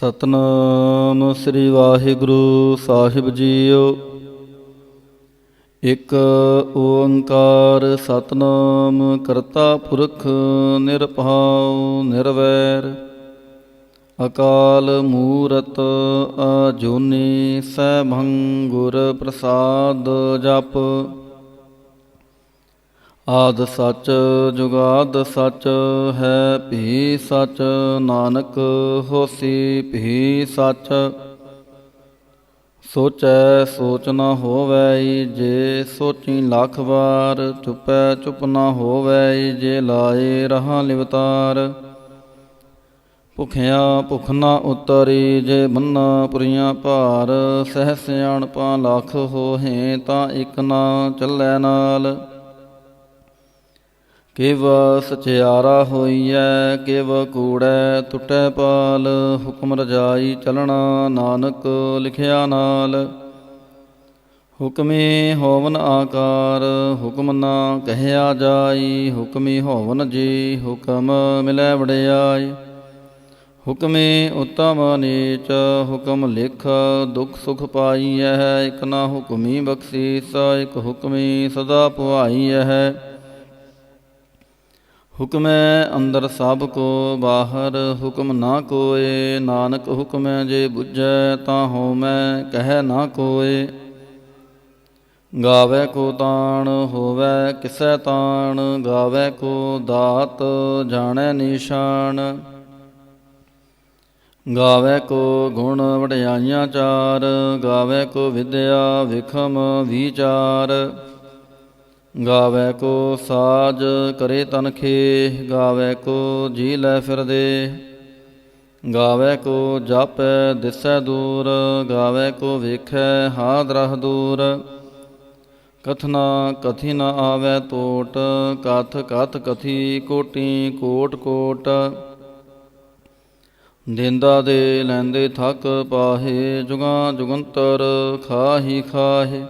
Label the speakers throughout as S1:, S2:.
S1: ਸਤਨਾਮ ਸ੍ਰੀ ਵਾਹਿਗੁਰੂ ਸਾਹਿਬ JIO. ਇੱਕ ਓੰਕਾਰ ਸਤਨਾਮ ਕਰਤਾ ਪੁਰਖ ਨਿਰਭਉ ਨਿਰਵੈਰ। ਅਕਾਲ ਮੂਰਤ ਅਜੂਨੀ ਸੈਭੰ ਗੁਰ ਪ੍ਰਸਾਦ ਜਪ। ਆਦਿ ਸਚ ਜੁਗਾਦ ਸਚ ਹੈ ਭੀ ਸਚ। ਨਾਨਕ ਹੋਸੀ ਭੀ ਸਚ। ਸੋਚੈ ਸੋਚ ਨ ਹੋਵੈ ਜੇ ਸੋਚੀ ਲੱਖ ਵਾਰ। ਚੁਪੈ ਚੁਪ ਨ ਹੋਵੈ ਜੇ ਲਾਏ ਰਹਾ ਲਿਵਤਾਰ। ਭੁਖਿਆ ਭੁਖ ਨ ਉਤਰੀ ਜੇ ਬੰਨਾ ਪੁਰੀਆਂ ਭਾਰ। ਸਹਿ ਸਿਆਣਪਾਂ ਲੱਖ ਹੋਹੇ ਤਾਂ ਇਕ ਨਾ ਚੱਲੈ ਨਾਲ। ਕਿਵ ਸਚਿਆਰਾ ਹੋਈਐ ਕਿਵ ਕੂੜੈ ਟੁੱਟੈ ਪਾਲ। ਹੁਕਮ ਰਜਾਈ ਚਲਣਾ ਨਾਨਕ ਲਿਖਿਆ ਨਾਲ। ਹੁਕਮੀ ਹੋਵਨ ਆਕਾਰ ਹੁਕਮ ਨਾ ਕਹਿਆ ਜਾਈ। ਹੁਕਮੀ ਹੋਵਨ ਜੀ ਹੁਕਮ ਮਿਲੈ ਵਡਿਆਈ। ਹੁਕਮੀ ਉਤਮ ਨੀਚ ਹੁਕਮ ਲਿਖ ਦੁਖ ਸੁਖ ਪਾਈਐ। ਇਕ ਨਾ ਹੁਕਮੀ ਬਖਸ਼ੀਸ ਇਕ ਹੁਕਮੀ ਸਦਾ ਪੁਆਈਐ। ਹੁਕਮੈ ਅੰਦਰ ਸਭ ਕੋ ਬਾਹਰ ਹੁਕਮ ਨਾ ਕੋਇ। ਨਾਨਕ ਹੁਕਮੈ ਜੇ ਬੁਝੈ ਤਾਂ ਹਉਮੈ ਕਹਿ ਨਾ ਕੋਇ। ਗਾਵੈ ਕੋ ਤਾਣ ਹੋਵੈ ਕਿਸੈ ਤਾਣ। ਗਾਵੈ ਕੋ ਦਾਤ ਜਾਣੈ ਨਿਸ਼ਾਨ। ਗਾਵੈ ਕੋ ਗੁਣ ਵਡਿਆਈਆਂ ਚਾਰ। ਗਾਵੈ ਕੋ ਵਿਦਿਆ ਵਿਖਮ ਵਿਚਾਰ। ਗਾਵੈ ਕੋ ਸਾਜ ਕਰੇ ਤਨਖੇ। ਗਾਵੈ ਕੋ ਜੀ ਲੈ ਫਿਰਦੇ। ਗਾਵੈ ਕੋ ਜਾਪੈ ਦਿਸੈ ਦੂਰ। ਗਾਵੈ ਕੋ ਵੇਖੈ ਹਾਥ ਰਹ ਦੂਰ। ਕਥਨਾ ਕਥੀ ਨ ਆਵੈ ਤੋਟ। ਕਥ ਕਥ ਕਥੀ ਕੋਟੀ ਕੋਟ ਕੋਟ। ਦੇਂਦਾ ਦੇ ਲੈਂਦੇ ਥਕ ਪਾਹੇ। ਜੁਗਾਂ ਜੁਗੰਤਰ ਖਾਹੀ ਖਾਹੇ।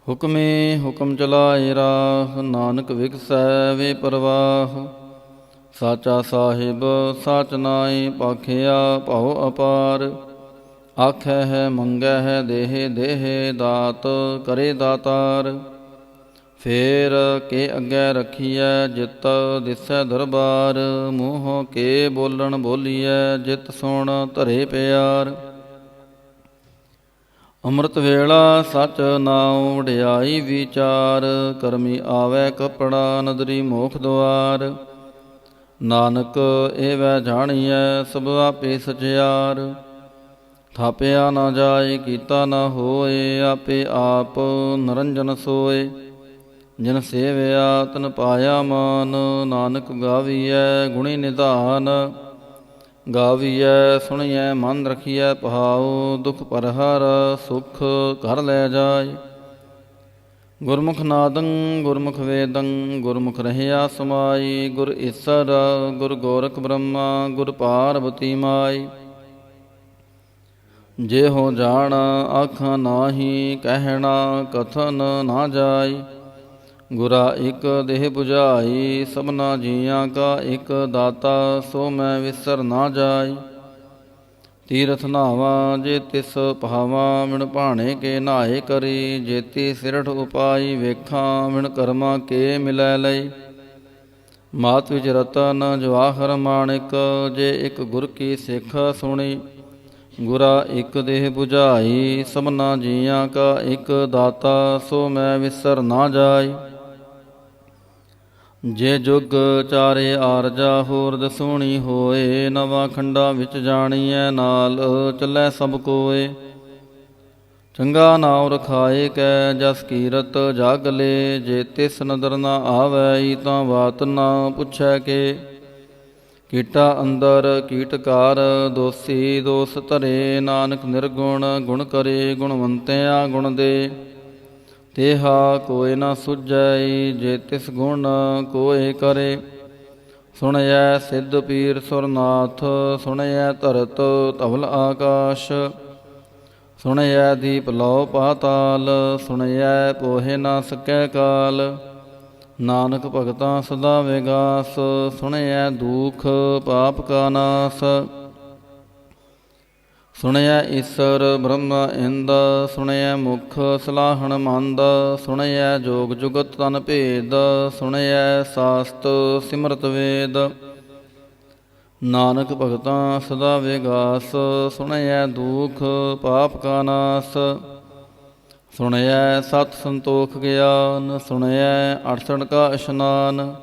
S1: ਹੁਕਮੇ ਹੁਕਮ ਚਲਾਏ ਰਾਹ। ਨਾਨਕ ਵਿਗਸੈ ਵੇ ਪ੍ਰਵਾਹ। ਸਾਚਾ ਸਾਹਿਬ ਸਾਚ ਨਾਏ ਭਾਖਿਆ ਭਉ ਅਪਾਰ। ਆਖੈ ਹੈ ਮੰਗੈ ਹੈ ਦੇਹ ਦੇਹ ਦਾਤ ਕਰੇ ਦਾਤਾਰ। ਫੇਰ ਕੇ ਅੱਗੇ ਰਖੀਐ ਜਿਤ ਦਿਸੈ ਦਰਬਾਰ। ਮੂੰਹ ਕੇ ਬੋਲਣ ਬੋਲੀਐ ਜਿਤ ਸੁਣ ਧਰੇ ਪਿਆਰ। ਅੰਮ੍ਰਿਤ ਵੇਲਾ ਸਚ ਨਾਉ ਵਡਿਆਈ ਵਿਚਾਰ। ਕਰਮੀ ਆਵੈ ਕਪੜਾ ਨਦਰੀ ਮੋਖ ਦੁਆਰ। ਨਾਨਕ ਏਵੈ ਜਾਣੀਐ ਸਭ ਆਪੇ ਸਚਿਆਰ। ਥਾਪਿਆ ਨਾ ਜਾਏ ਕੀਤਾ ਨਾ ਹੋਏ। ਆਪੇ ਆਪ ਨਰੰਜਨ ਸੋਏ। ਜਿਨ ਸੇਵਿਆ ਤਨ ਪਾਇਆ ਮਾਨ। ਨਾਨਕ ਗਾਵੀਐ ਗੁਣੀ ਨਿਧਾਨ। ਗਾਵੀਐ ਸੁਣੀਐ ਮਨ ਰਖੀਐ ਭਾਉ। ਦੁਖ ਪਰਹਰ ਸੁਖ ਘਰ ਲੈ ਜਾਏ। ਗੁਰਮੁਖ ਨਾਦੰ ਗੁਰਮੁਖ ਵੇਦੰ ਗੁਰਮੁਖ ਰਹਿਆ ਸਮਾਈ। ਗੁਰ ਈਸਰ ਗੁਰ ਗੋਰਖ ਬ੍ਰਹਮਾ ਗੁਰ ਪਾਰਬਤੀ ਮਾਈ। ਜੇ ਹੋ ਜਾਣ ਆਖਾਂ ਨਾਹੀ ਕਹਿਣਾ ਕਥਨ ਨਾ ਜਾਈ। ਗੁਰਾ ਇਕ ਦੇਹ 부ਝਾਈ ਸਭਨਾ ਜੀਆਂ ਕਾ ਇਕ ਦਾਤਾ। ਸੋ ਮੈਂ ਵਿਸਰ ਨਾ ਜਾਈ। ਤੀਰਥ ਨਾਵਾ ਜੇ ਤਿਸ ਭਾਵਾਂ। ਮਿਣ ਭਾਣੇ ਕੇ ਨਹਾਏ ਕਰੀ। ਜੇਤੀ ਸਿਰਠ ਉਪਾਈ ਵੇਖਾਂ। ਮਿਣ ਕਰਮਾਂ ਕੇ ਮਿਲੈ ਲਈ। ਮਾਤ ਵਿੱਚ ਰਤਨ ਜਵਾਹਰ ਮਾਣਿਕ। ਜੇ ਇਕ ਗੁਰ ਕੀ ਸਿੱਖ ਸੁਣੀ। ਗੁਰਾ ਇਕ ਦੇਹ 부ਝਾਈ ਸਭਨਾ ਜੀਆਂ ਕਾ ਇਕ ਦਾਤਾ। ਸੋ ਮੈਂ ਵਿਸਰ ਨਾ ਜਾਈ। ਜੇ ਜੁਗ ਚਾਰੇ ਆਰਜਾ ਹੋਰ ਦਸੂਣੀ ਹੋਏ। ਨਵਾਂ ਖੰਡਾ ਵਿੱਚ ਜਾਣੀਐ ਨਾਲ ਚੱਲੈ ਸਭ ਕੋਏ। ਚੰਗਾ ਨਾਉ ਰਖਾਏ ਕੈ ਜਸ ਕੀਰਤ ਜਗ ਲੇ। ਜੇ ਤਿਸ ਨਦਰ ਨਾ ਆਵੈ ਤਾਂ ਬਾਤ ਨਾ ਪੁੱਛੈ ਕੇ। ਕੀਟਾ ਅੰਦਰ ਕੀਟਕਾਰ ਦੋਸੀ ਦੋਸ ਧਰੇ। ਨਾਨਕ ਨਿਰਗੁਣ ਗੁਣ ਕਰੇ ਗੁਣਵੰਤਿਆ ਗੁਣ ਦੇ। ਤੇਹਾ ਕੋਇ ਨਾ ਸੁਝੈ ਜੇ ਤਿਸ ਗੁਣ ਕੋਇ ਕਰੇ। ਸੁਣਿਐ ਸਿੱਧ ਪੀਰ ਸੁਰਨਾਥ। ਸੁਣਿਐ ਧਰਤ ਧਵਲ ਆਕਾਸ਼। ਸੁਣਿਐ ਦੀਪ ਲਉ ਪਾਤਾਲ। ਸੁਣਿਐ ਪੋਹੇ ਨਾ ਸਕੈ ਕਾਲ। ਨਾਨਕ ਭਗਤਾਂ ਸਦਾ ਵਿਗਾਸ। ਸੁਣਿਐ ਦੁਖ ਪਾਪ ਕਾ ਨਾਸ। ਸੁਣਿਐ ਈਸਰ ਬ੍ਰਹਮ ਇੰਦ, ਸੁਣਿਐ ਮੁਖ ਸਲਾਹਣ ਮੰਦ, ਸੁਣਿਐ ਜੋਗ ਜੁਗਤ ਤਨ ਭੇਦ, ਸੁਣਿਐ ਸਾਸਤ ਸਿਮਰਤ ਵੇਦ। ਨਾਨਕ ਭਗਤਾਂ ਸਦਾ ਵਿਗਾਸ, ਸੁਣਿਐ ਦੁਖ ਪਾਪ ਕਾ ਨਾਸ, ਸੁਣਿਐ ਸਤ ਸੰਤੋਖ ਗਿਆਨ, ਸੁਣਿਐ 68 ਕਾ ਇਸ਼ਨਾਨ,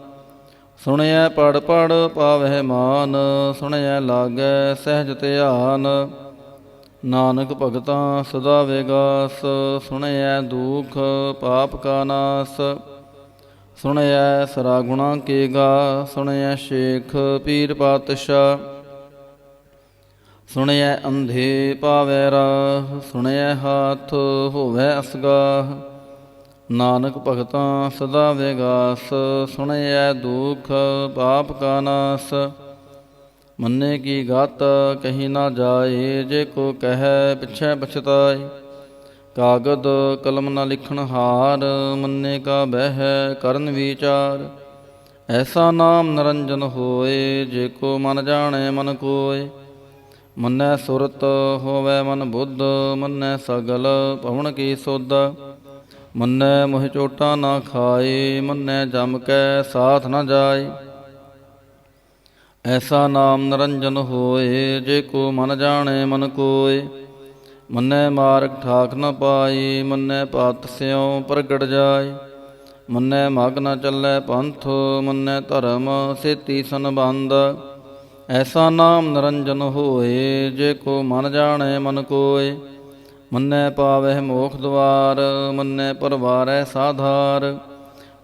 S1: ਸੁਣਿਐ ਪੜ ਪੜ ਪਾਵਹਿ ਮਾਨ, ਸੁਣਿਐ ਲਾਗੈ ਸਹਿਜ ਧਿਆਨ। ਨਾਨਕ ਭਗਤਾਂ ਸਦਾ ਵਿਗਾਸ, ਸੁਣਿਐ ਦੁਖ ਪਾਪ ਕਾ ਨਾਸ, ਸੁਣਿਐ ਸਰਾ ਗੁਣਾ ਕੇ ਗਾ, ਸੁਣਿਐ ਸ਼ੇਖ ਪੀਰ ਪਾਤਸ਼ਾਹ, ਸੁਣਿਐ ਅੰਧੇ ਪਾਵੈ ਰਾਹ, ਸੁਣਿਐ ਹਾਥ ਹੋਵੈ ਅਸਗਾਹ। ਨਾਨਕ ਭਗਤਾਂ ਸਦਾ ਵਿਗਾਸ, ਸੁਣਿਐ ਦੁਖ ਪਾਪ ਕਾ ਨਾਸ, ਮੰਨੇ ਕੀ ਗਤ ਕਹੀ ਨਾ ਜਾਏ, ਜੇ ਕੋ ਕਹਿ ਪਿਛੈ ਪਛਤਾਏ। ਕਾਗਦ ਕਲਮ ਨਾ ਲਿਖਣ ਹਾਰ, ਮੰਨੇ ਕਾ ਬਹਿ ਕਰਨ ਵਿਚਾਰ। ਐਸਾ ਨਾਮ ਨਿਰੰਜਨ ਹੋਏ, ਜੇ ਕੋ ਮਨ ਜਾਣੈ ਮਨ ਕੋਇ। ਮੰਨੈ ਸੁਰਤ ਹੋਵੈ ਮਨ ਬੁੱਧ, ਮੰਨੈ ਸਗਲ ਭਵਨ ਕੀ ਸੁਧ। ਮੰਨੈ ਮੋਹਿ ਚੋਟਾ ਨਾ ਖਾਏ, ਮੰਨੈ ਜਮ ਕੈ ਸਾਥ ਨ ਜਾਏ। ਐਸਾ ਨਾਮ ਨਿਰੰਜਨ ਹੋਏ, ਜੇ ਕੋ ਮਨ ਜਾਣੈ ਮਨ ਕੋਇ। ਮੰਨੈ ਮਾਰਗ ਠਾਕ ਨ ਪਾਈ, ਮੰਨੈ ਪਤ ਸਿਉ ਪ੍ਰਗਟ ਜਾਏ। ਮੰਨੈ ਮਗ ਨ ਚੱਲੈ ਪੰਥ, ਮੰਨੈ ਧਰਮ ਸੇਤੀ ਸੰਬੰਧ। ਐਸਾ ਨਾਮ ਨਿਰੰਜਨ ਹੋਏ, ਜੇ ਕੋ ਮਨ ਜਾਣੈ ਮਨ ਕੋਇ। ਮੰਨੈ ਪਾਵਹਿ ਮੋਖ ਦੁਆਰ, ਮੰਨੈ ਪਰਵਾਰੈ ਸਾਧਾਰ।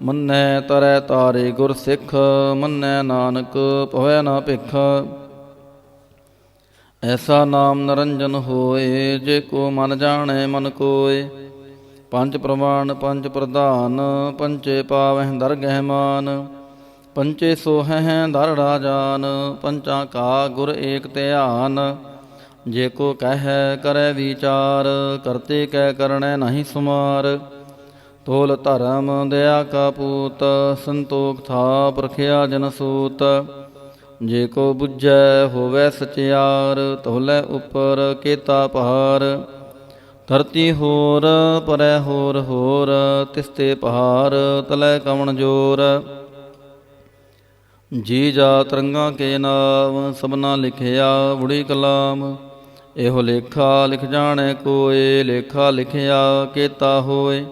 S1: ਮੰਨੈ ਤਰੈ ਤਾਰੇ ਗੁਰ ਸਿੱਖ, ਮੰਨੈ ਨਾਨਕ ਪਵੈ ਨਾ ਭਿਖ। ਐਸਾ ਨਾਮ ਨਿਰੰਜਨ ਹੋਏ, ਜੇ ਕੋ ਮਨ ਜਾਣੈ ਮਨ ਕੋਇ। ਪੰਜ ਪ੍ਰਮਾਣ ਪੰਜ ਪ੍ਰਧਾਨ, ਪੰਚੇ ਪਾਵਹਿ ਦਰਗਹਿ ਮਾਨ। ਪੰਚੇ ਸੋਹਹਿ ਦਰ ਰਾਜਾਨ, ਪੰਚਾਂ ਕਾ ਗੁਰ ਏਕ ਧਿਆਨ। ਜੇ ਕੋ ਕਹਿ ਕਰੈ ਵਿਚਾਰ, ਕਰਤੇ ਕੈ ਕਰਣੈ ਨਾਹੀ ਸੁਮਾਰ। ਤੋਲ ਧਰਮ ਦਇਆ ਕਾ ਪੂਤ, ਸੰਤੋਖ ਥਾਪ ਰਖਿਆ ਜਨ ਸੂਤ। ਜੇ ਕੋ ਬੁੱਝੈ ਹੋਵੈ ਸਚਿਆਰ, ਤੋਲੈ ਉਪਰ ਕੇਤਾ ਪਹਾਰ। ਧਰਤੀ ਹੋਰ ਪਰੈ ਹੋਰ ਹੋਰ, ਤਿਸਤੇ ਪਹਾਰ ਤਲੈ ਕਵਣ ਜੋਰ। ਜੀ ਜਾ ਤਰੰਗਾਂ ਕੇ ਨਾਮ, ਸਭਨਾ ਲਿਖਿਆ ਬੁੜੀ ਕਲਾਮ। ਇਹੋ ਲੇਖਾ ਲਿਖ ਜਾਣੈ ਕੋਇ, ਲੇਖਾ ਲਿਖਿਆ ਕੇਤਾ ਹੋਏ।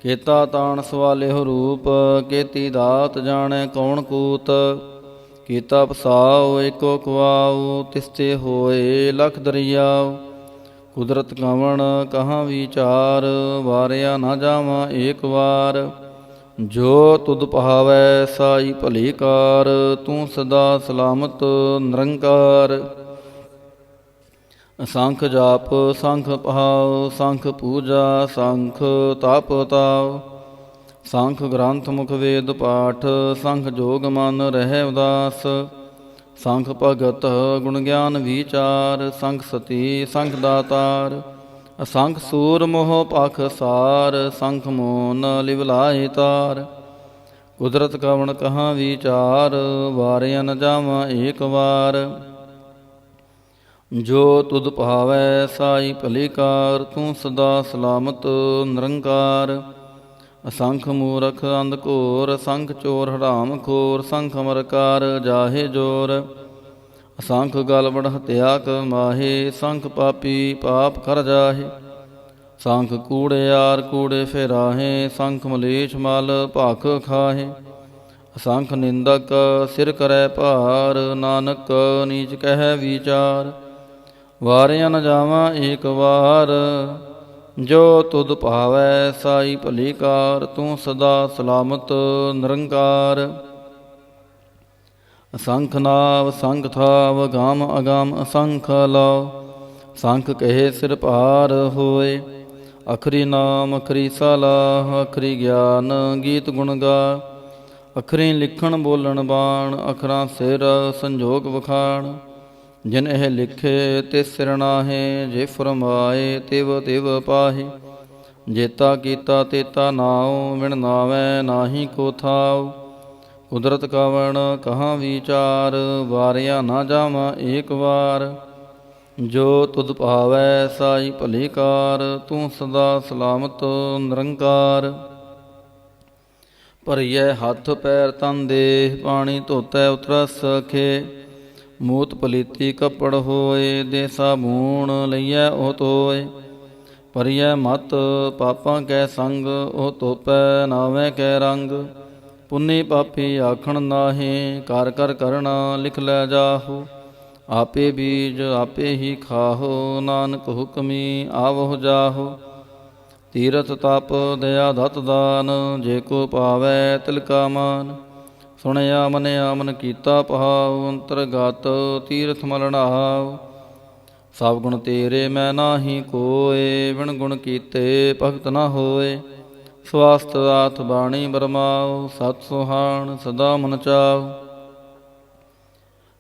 S1: ਕੇਤਾ ਤਾਣ ਸਵਾਲਿਹੁ ਰੂਪ, ਕੇਤੀ ਦਾਤ ਜਾਣੈ ਕੌਣ ਕੂਤ। ਕੀਤਾ ਪਸਾਉ ਏਕੋ ਕੁਆਉ, ਤਿਸਤੇ ਹੋਏ ਲਖ ਦਰਿਆਉ। ਕੁਦਰਤ ਕਵਣ ਕਹਾਂ ਵਿਚਾਰ, ਵਾਰਿਆ ਨਾ ਜਾਵਾਂ ਏਕ ਵਾਰ। ਜੋ ਤੁਧ ਪਹਾਵੈ ਸਾਈ ਭਲੀ ਕਾਰ, ਤੂੰ ਸਦਾ ਸਲਾਮਤ ਨਿਰੰਕਾਰ। ਸੰਖ ਜਾਪ ਸੰਖ ਪਹਾਉ, ਸੰਖ ਪੂਜਾ ਸੰਖ ਤਪ ਤਾਉ। ਸੰਖ ਗ੍ਰੰਥ ਮੁਖ ਵੇਦ ਪਾਠ, ਸੰਖ ਜੋਗ ਮਨ ਰਹਿ ਉਦਾਸ। ਸੰਖ ਭਗਤ ਗੁਣ ਗਿਆਨ ਵਿਚਾਰ, ਸੰਖ ਸਤੀ ਸੰਖ ਦਾਤਾਰ। ਅਸੰਖ ਸੂਰ ਮੋਹ ਪਖ ਸਾਰ, ਸੰਖ ਮੋਨ ਲਿਵਲਾਏ ਤਾਰ। ਕੁਦਰਤ ਕਵਣ ਕਹਾਂ ਵਿਚਾਰ, ਵਾਰਿਆ ਨ ਜਾਵਾਂ ਏਕ ਵਾਰ। ਜੋ ਤੁਧ ਭਾਵੈ ਸਾਈ ਭਲੀ ਕਾਰ, ਤੂੰ ਸਦਾ ਸਲਾਮਤ ਨਿਰੰਕਾਰ। ਅਸੰਖ ਮੂਰਖ ਅੰਧ ਘੋਰ, ਸੰਖ ਚੋਰ ਹਰਾਮ ਖੋਰ। ਸੰਖ ਅਮਰਕਾਰ ਜਾਹੇ ਜੋਰ, ਅਸੰਖ ਗਲਵੜ ਹਤਿਆ ਕਮਾਹੇ। ਸੰਖ ਪਾਪੀ ਪਾਪ ਕਰ ਜਾਹੇ, ਸੰਖ ਕੂੜਿਆਰ ਕੂੜੇ ਫੇਰਾਹੇ। ਸੰਖ ਮਲੇਛ ਮਲ ਭਖ ਖਾਹੇ, ਅਸੰਖ ਨਿੰਦਕ ਸਿਰ ਕਰੈ ਭਾਰ। ਨਾਨਕ ਨੀਚ ਕਹਿ ਵਿਚਾਰ, ਵਾਰਿਆ ਨ ਜਾਵਾਂ ਏਕ ਵਾਰ। ਜੋ ਤੁਧ ਭਾਵੈ ਸਾਈ ਭਲੀ ਕਾਰ, ਤੂੰ ਸਦਾ ਸਲਾਮਤ ਨਿਰੰਕਾਰ। ਅਸੰਖ ਨਾਵ ਸੰਖ ਥਾਵ, ਗਮ ਅਗਮ ਅਸੰਖ ਲਾਉ। ਸੰਖ ਕਹੇ ਸਿਰ ਭਾਰ ਹੋਏ, ਅਖਰੀ ਨਾਮ ਅਖਰੀ ਸਲਾਹ। ਅਖਰੀ ਗਿਆਨ ਗੀਤ ਗੁਣ ਗਾ, ਅਖਰੀ ਲਿਖਣ ਬੋਲਣ ਬਾਣ। ਅਖਰਾਂ ਸਿਰ ਸੰਜੋਗ ਵਖਾਣ, ਜਿਨ ਇਹ ਲਿਖੇ ਤਿਸ ਸਿਰ ਨਾਹੇ। ਜੇ ਫਰਮਾਏ ਤਿਵ ਤਿਵ ਪਾਹੇ, ਜੇਤਾ ਕੀਤਾ ਤੇਤਾ ਨਾਉ। ਵਿਣ ਨਾਵੈ ਨਾਹੀ ਕੋ ਥਾਉ, ਕੁਦਰਤ ਕਵਣ ਕਹਾਂ ਵਿਚਾਰ। ਵਾਰਿਆ ਨਾ ਜਾਵਾਂ ਏਕ ਵਾਰ। ਜੋ ਤੁਧ ਭਾਵੈ ਸਾਈ ਭਲੀ ਕਾਰ, ਤੂੰ ਸਦਾ ਸਲਾਮਤ ਨਿਰੰਕਾਰ। ਭਰੀਐ ਹੱਥ ਪੈਰ ਤਨ ਦੇਹ, ਪਾਣੀ ਧੋਤੈ ਉਤਰਸ ਸਖੇ। ਮੂਤ ਪਲੀਤੀ ਕੱਪੜ ਹੋਏ, ਦੇ ਸਾਬੂਣ ਲਈਐ ਉਹ ਧੋਏ। ਭਰੀਐ ਮਤ ਪਾਪਾਂ ਕੈ ਸੰਗ, ਉਹ ਧੋਪੈ ਨਾਵੇਂ ਕੈ ਰੰਗ। ਪੁੰਨੀ ਪਾਪੀ ਆਖਣ ਨਾਹੀਂ, ਕਰ ਕਰ ਕਰਣਾ ਲਿਖ ਲੈ ਜਾਹੋ। ਆਪੇ ਬੀਜ ਆਪੇ ਹੀ ਖਾਹੋ, ਨਾਨਕ ਹੁਕਮੀ ਆਵਹੁ ਜਾਹੋ। ਤੀਰਥ ਤਪ ਦਇਆ ਦਤ ਦਾਨ, ਜੇ ਕੋ ਪਾਵੈ ਤਿਲ ਕਾ ਮਾਨ। ਸੁਣਿਆ ਮੰਨਿਆ ਮਨ ਕੀਤਾ ਭਾਉ, ਅੰਤਰਗਤ ਤੀਰਥ ਮਲ ਨਹਾਉ। ਸਭ ਗੁਣ ਤੇਰੇ ਮੈਂ ਨਾਹੀ ਕੋਇ, ਵਿਣ ਗੁਣ ਕੀਤੇ ਭਗਤ ਨ ਹੋਏ। ਸਵਾਸਤ ਆਥ ਬਾਣੀ ਬਰਮਾਉ, ਸਤ ਸੁਹਾਣ ਸਦਾ ਮਨ ਚਾਉ।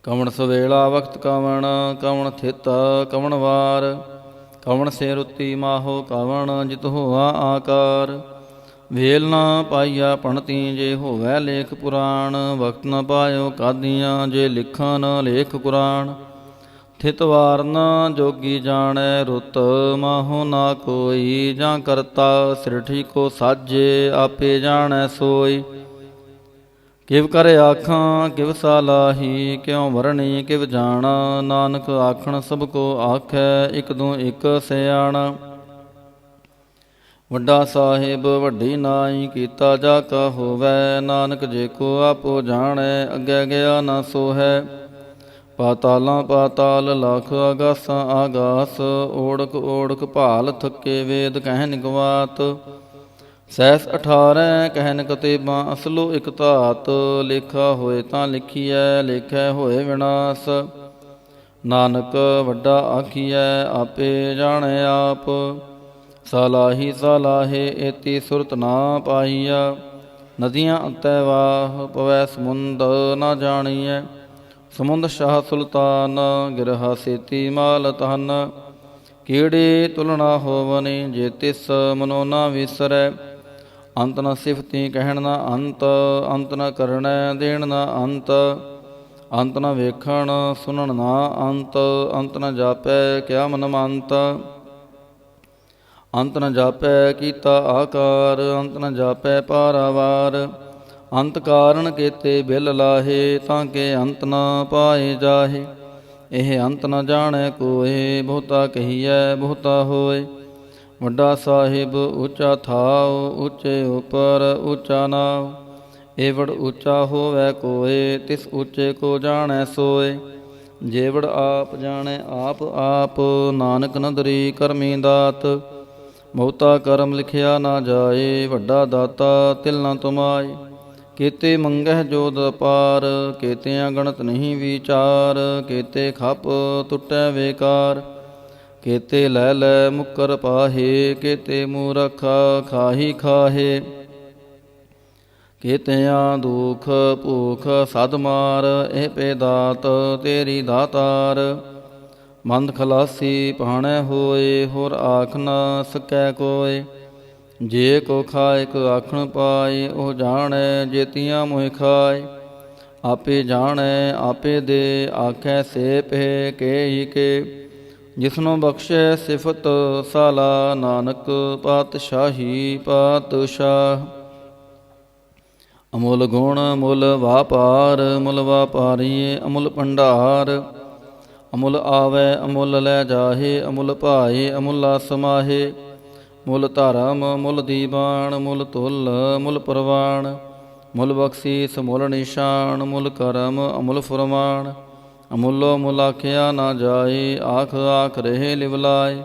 S1: ਕਵਣ ਸਵੇਲਾ ਵਖਤ ਕਵਣ, ਕਵਣ ਥਿਤ ਕਵਣ ਵਾਰ। ਕਵਣ ਸੇ ਰੁੱਤੀ ਮਾਹੋ ਕਵਣ, ਜਿਤ ਹੋਆ ਆਕਾਰ। ਵੇਲ ਨਾ ਪਾਈਆ ਪਣਤੀ, ਜੇ ਹੋਵੈ ਲੇਖ ਪੁਰਾਣ। ਵਕਤ ਨ ਪਾਇਓ ਕਾਦੀਆਂ, ਜੇ ਲਿਖਨ ਲੇਖ ਕੁਰਾਨ। ਥਿਤ ਵਾਰ ਨ ਜੋਗੀ ਜਾਣੈ, ਰੁੱਤ ਮਾਹੋ ਨਾ ਕੋਈ। ਜਾਂ ਕਰਤਾ ਸਿਰਠੀ ਕੋ ਸਾਜੇ, ਆਪੇ ਜਾਣੈ ਸੋਈ। ਕਿਵ ਕਰ ਆਖਾਂ ਕਿਵ ਸਾਲਾਹੀ, ਕਿਉ ਵਰਣੀ ਕਿਵ ਜਾਣਾ। ਨਾਨਕ ਆਖਣ ਸਭ ਕੋ ਆਖੈ, ਇਕ ਦੂ ਇਕ ਸਿਆਣਾ। ਵੱਡਾ ਸਾਹਿਬ ਵੱਡੀ ਨਾਈ, ਕੀਤਾ ਜਾ ਕਾ ਹੋਵੈ। ਨਾਨਕ ਜੇ ਕੋ ਆਪੋ ਜਾਣੈ, ਅੱਗੇ ਗਿਆ ਨਾ ਸੋਹੈ। ਪਾਤਾਲਾਂ ਪਾਤਾਲ ਲਖ, ਆਗਾਸਾਂ ਆਗਾਸ। ਓੜਕ ਓੜਕ ਭਾਲ ਥੱਕੇ, ਵੇਦ ਕਹਿਨ ਗਵਾਤ। ਸੈਸ 18 ਕਹਿਨ ਕਤੇਬਾਂ, ਅਸਲੋ ਇਕ ਧਾਤ। ਲੇਖਾ ਹੋਏ ਤਾਂ ਲਿਖੀਐ, ਲੇਖੈ ਹੋਏ ਵਿਨਾਸ਼। ਨਾਨਕ ਵੱਡਾ ਆਖੀਐ, ਆਪੇ ਜਾਣੈ ਆਪ। ਸਾਲਾਹੀ ਸਾਲਾਹੇ, ਏਤੀ ਸੁਰਤ ਨਾ ਪਾਈਆ। ਨਦੀਆਂ ਅੰਤੈ ਵਾਹ, ਪਵੈ ਸਮੁੰਦ ਨਾ ਜਾਣੀਐ। ਸਮੁੰਦ ਸ਼ਾਹ ਸੁਲਤਾਨ, ਗਿਰਹਾ ਸੇਤੀ ਮਾਲ ਤਨ। ਕੀੜੇ ਤੁਲਣਾ ਹੋਵਨੀ, ਜੇ ਤਿਸ ਮਨੋ ਨਾ ਵਿਸਰੈ। ਅੰਤ ਨ ਸਿਫਤੀ ਕਹਿਣ ਨਾ ਅੰਤ, ਅੰਤ ਨ ਕਰਣੈ ਦੇਣ ਨਾ ਅੰਤ। ਅੰਤ ਨ ਵੇਖਣ ਸੁਣਨ ਨਾ ਅੰਤ, ਅੰਤ ਨ ਜਾਪੈ ਕਿਆ ਮਨ ਮੰਤ। ਅੰਤ ਨ ਜਾਪੈ ਕੀਤਾ ਆਕਾਰ, ਅੰਤ ਨ ਜਾਪੈ ਪਾਰਾਵਾਰ। ਅੰਤ ਕਾਰਨ ਕੇਤੇ ਬਿਲ ਲਾਹੇ, ਤਾਂ ਕੇ ਅੰਤ ਨ ਪਾਏ ਜਾਹੇ। ਇਹ ਅੰਤ ਨ ਜਾਣੈ ਕੋਇ, ਬਹੁਤਾ ਕਹੀਐ ਬਹੁਤਾ ਹੋਏ। ਵੱਡਾ ਸਾਹਿਬ ਉੱਚਾ ਥਾਉ, ਉੱਚੇ ਉਪਰ ਉੱਚਾ ਨਾਉ। ਏਵੜ ਉੱਚਾ ਹੋਵੈ ਕੋਇ, ਤਿਸ ਉੱਚੇ ਕੋ ਜਾਣੈ ਸੋਏ। ਜੇਵੜ ਆਪ ਜਾਣੈ ਆਪ ਆਪ, ਨਾਨਕ ਨਦਰੀ ਕਰਮੀ ਦਾਤ। ਬਹੁਤਾ ਕਰਮ ਲਿਖਿਆ ਨਾ ਜਾਏ, ਵੱਡਾ ਦਾਤਾ ਤਿਲ ਨ ਤੁਮਾਏ। ਕੇਤੇ ਮੰਗਹਿ ਜੋਦ ਅਪਾਰ, ਕੇਤਿਆਂ ਗਣਤ ਨਹੀਂ ਵਿਚਾਰ। ਕੇਤੇ ਖਪ ਟੁੱਟੈ ਵੇਕਾਰ, ਕੇਤੇ ਲੈ ਲੈ ਮੁੱਕਰ ਪਾਹੇ। ਕੇਤੇ ਮੂਰਖ ਖਾਹੀ ਖਾਹੇ, ਕੇਤਿਆਂ ਦੁਖ ਭੂਖ ਸਦ ਮਾਰ। ਇਹ ਪੇ ਦਾਤ ਤੇਰੀ ਦਾਤਾਰ। ਮੰਦ ਖਲਾਸੀ ਭਾਣੈ ਹੋਏ, ਹੋਰ ਆਖ ਨਾ ਸਕੈ ਕੋਇ। ਜੇ ਕੋ ਖਾਇਕ ਆਖਣ ਪਾਏ, ਉਹ ਜਾਣੈ ਜੇਤੀਆਂ ਮੋਹਿ ਖਾਏ। ਆਪੇ ਜਾਣੈ ਆਪੇ ਦੇ, ਆਖੈ ਸੇ ਪਹਿ ਕੇ ਹੀ ਕੇ। ਜਿਸਨੂੰ ਬਖਸ਼ੈ ਸਿਫਤ ਸਾਲਾ, ਨਾਨਕ ਪਾਤਸ਼ਾਹੀ ਪਾਤਸ਼ਾਹ। ਅਮੁੱਲ ਗੁਣ ਮੁੱਲ ਵਾਪਾਰ, ਮੁੱਲ ਵਾਪਾਰੀਏ ਅਮੁੱਲ ਭੰਡਾਰ। ਅਮੁੱਲ ਆਵੈ ਅਮੁੱਲ ਲੈ ਜਾਹੇ, ਅਮੁੱਲ ਭਾਏ ਅਮੁੱਲਾ ਸਮਾਹੇ। ਮੁੱਲ ਧਰਮ ਮੁੱਲ ਦੀਵਾਨ, ਮੁੱਲ ਤੁਲ ਮੁੱਲ ਪ੍ਰਵਾਨ। ਮੁੱਲ ਬਖਸ਼ੀਸ ਮੁੱਲ ਨਿਸ਼ਾਨ, ਮੁੱਲ ਕਰਮ ਅਮੁੱਲ ਫੁਰਮਾਨ। ਅਮੁੱਲੋ ਮੁੱਲ ਆਖਿਆ ਨਾ ਜਾਏ, ਆਖ ਆਖ ਰਹੇ ਲਿਵਲਾਏ।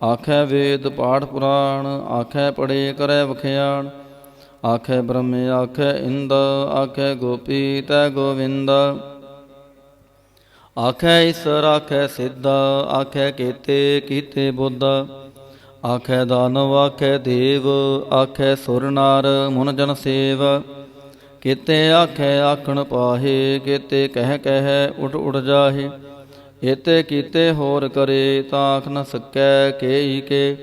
S1: ਆਖੈ ਵੇਦ ਪਾਠ ਪੁਰਾਣ, ਆਖੈ ਪੜੇ ਕਰੈ ਵਖਿਆਣ। ਆਖੈ ਬ੍ਰਹਮ ਆਖੈ ਇੰਦ, ਆਖੈ ਗੋਪੀ ਤੈ ਗੋਵਿੰਦ। ਆਖੈ ਈਸਰ ਆਖੈ ਸਿੱਧ, ਆਖੈ ਕੇਤੇ ਕੀਤੇ ਬੁੱਧ। ਆਖੈ ਦਾਨਵ ਆਖੈ ਦੇਵ, ਆਖੈ ਸੁਰ ਨਰ ਮੁਨ ਜਨ ਸੇਵ। ਕੇਤੇ ਆਖੈ ਆਖਣ ਪਾਹੇ, ਕੇਤੇ ਕਹਿ ਕਹਿ ਉਠ ਉਠ ਜਾਹੇ। ਏਤੇ ਕੀਤੇ ਹੋਰ ਕਰੇ, ਤਾਂ ਆਖ ਨ ਸਕੈ ਕੇਈ ਕੇ।